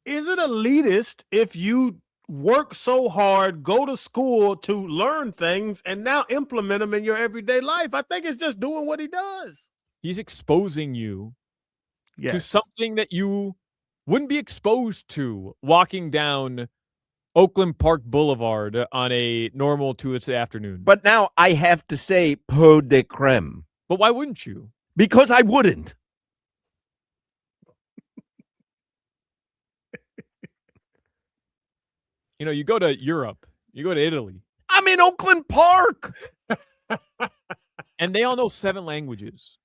it elitist if you work so hard, go to school to learn things, and now implement them in your everyday life? I think it's just doing what he does. He's exposing you to something that you wouldn't be exposed to walking down Oakland Park Boulevard on a normal Tuesday afternoon. But now I have to say pot de creme. But why wouldn't you? Because I wouldn't. You know, you go to Europe, you go to Italy. I'm in Oakland Park. And they all know 7 languages.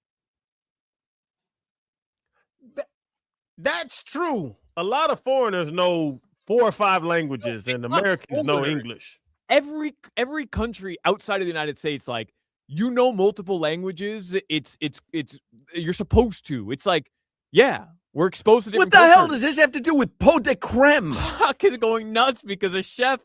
That's true. A lot of foreigners know 4 or 5 languages, and Americans know English. Every country outside of the United States, like, you know multiple languages. It's you're supposed to. It's like, yeah, we're exposed to different What the hell cultures. does this have to do with pot de creme? Huck is going nuts because a chef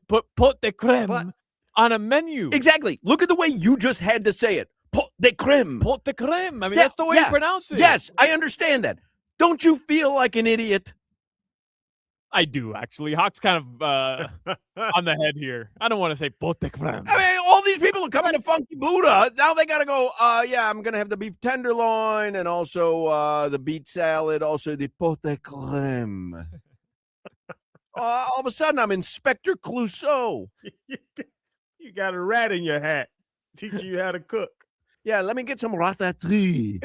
put pot de creme on a menu. Exactly. Look at the way you just had to say it. Pot de creme. Pot de creme. I mean, that's the way you pronounce it. Yes, I understand that. Don't you feel like an idiot? I do, actually. Hawk's kind of on the head here. I don't want to say pot de creme. I mean, all these people are coming to Funky Buddha. Now they got to go, yeah, I'm going to have the beef tenderloin and also the beet salad, also the pot de creme. All of a sudden, I'm Inspector Clouseau. You got a rat in your hat teaching you how to cook. Yeah, let me get some ratatouille.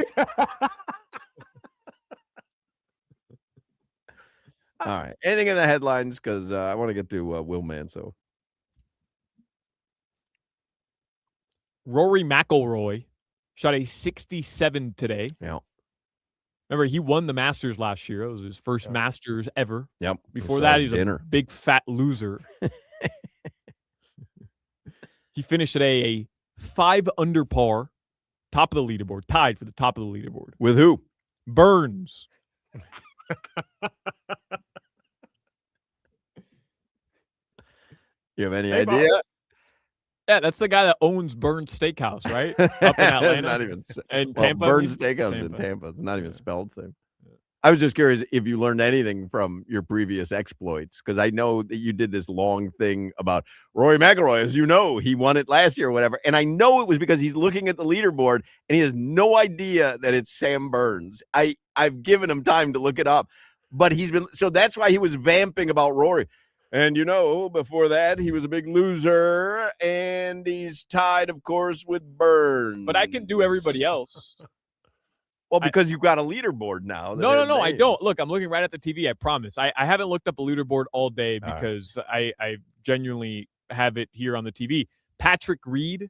All right. Anything in the headlines? Because I want to get to Will Manso. Rory McIlroy shot a 67 today. Yeah. Remember, he won the Masters last year. It was his first Masters ever. Yep. Before that, he was a big fat loser. He finished today a 5 under par, top of the leaderboard, tied for the top of the leaderboard. With who? Burns. You have any idea? Yeah, that's the guy that owns Burns Steakhouse, right? Up in Atlanta. Not even and well, Tampa. Burns Steakhouse in Tampa. It's not even spelled the same. I was just curious if you learned anything from your previous exploits, because I know that you did this long thing about Rory McIlroy. As you know, he won it last year or whatever. And I know it was because he's looking at the leaderboard and he has no idea that it's Sam Burns. I've given him time to look it up, but so that's why he was vamping about Rory. And, you know, before that, he was a big loser, and he's tied, of course, with Burns. But I can do everybody else. Well, because you've got a leaderboard now. No, I don't. Look, I'm looking right at the TV. I promise. I haven't looked up a leaderboard all day because I genuinely have it here on the TV. Patrick Reed,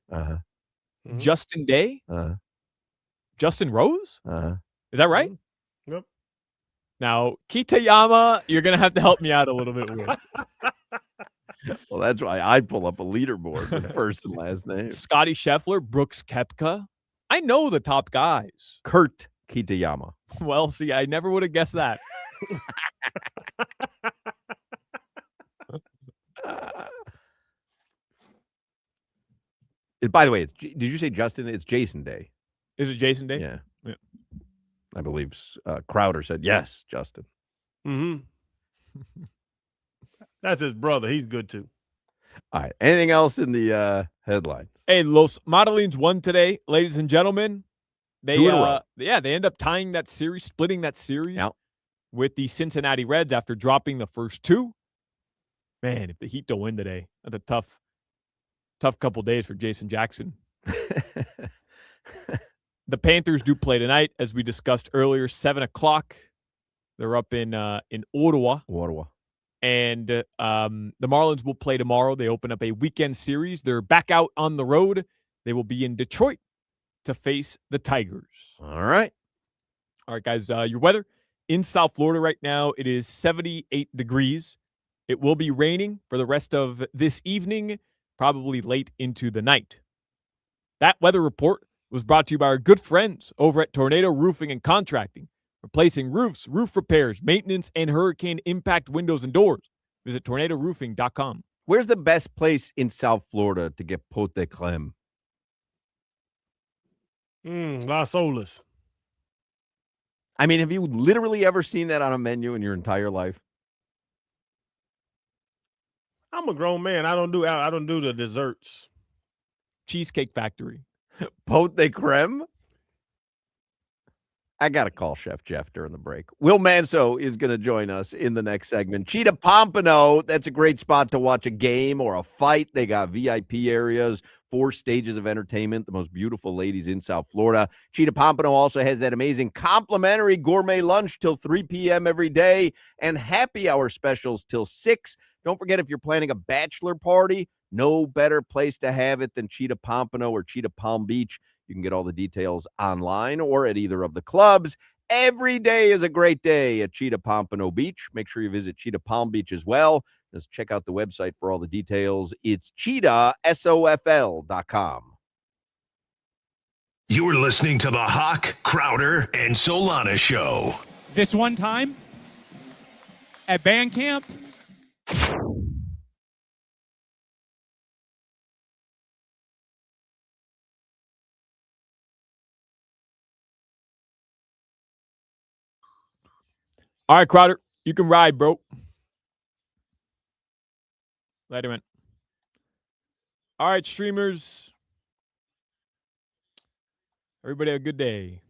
Justin Day, Justin Rose. Is that right? Yep. Now, Kitayama, you're going to have to help me out a little bit with. Well, that's why I pull up a leaderboard with first and last name. Scotty Scheffler, Brooks Koepka. I know the top guys. Kurt Kitayama. Well, see, I never would have guessed that. By the way, did you say Justin? It's Jason Day. Is it Jason Day? Yeah. I believe Crowder said yes, Justin. Mm-hmm. That's his brother. He's good too. All right. Anything else in the headline? Hey, Los Modelines won today, ladies and gentlemen. They they end up tying that series, splitting that series with the Cincinnati Reds after dropping the first two. Man, if the Heat don't win today, that's a tough couple days for Jason Jackson. The Panthers do play tonight, as we discussed earlier, 7:00. They're up in Ottawa. And the Marlins will play tomorrow. They open up a weekend series. They're back out on the road. They will be in Detroit to face the Tigers. All right. All right, guys. Your weather in South Florida right now, it is 78 degrees. It will be raining for the rest of this evening, probably late into the night. That weather report was brought to you by our good friends over at Tornado Roofing and Contracting, replacing roofs, roof repairs, maintenance, and hurricane impact windows and doors. Visit tornadoroofing.com. Where's the best place in South Florida to get pot de creme? Las Olas. I mean, have you literally ever seen that on a menu in your entire life? I'm a grown man. I don't do the desserts. Cheesecake Factory. Pot de creme? I got to call Chef Jeff during the break. Will Manso is going to join us in the next segment. Cheetah Pompano, that's a great spot to watch a game or a fight. They got VIP areas, 4 stages of entertainment, the most beautiful ladies in South Florida. Cheetah Pompano also has that amazing complimentary gourmet lunch till 3 p.m. every day and happy hour specials till 6. Don't forget, if you're planning a bachelor party, no better place to have it than Cheetah Pompano or Cheetah Palm Beach. You can get all the details online or at either of the clubs. Every day is a great day at Cheetah Pompano Beach. Make sure you visit Cheetah Palm Beach as well. Just check out the website for all the details. It's cheetahsofl.com. You're listening to the Hoch, Crowder, and Solana Show. This one time at band camp. All right, Crowder, you can ride, bro. Later, man. All right, streamers. Everybody have a good day.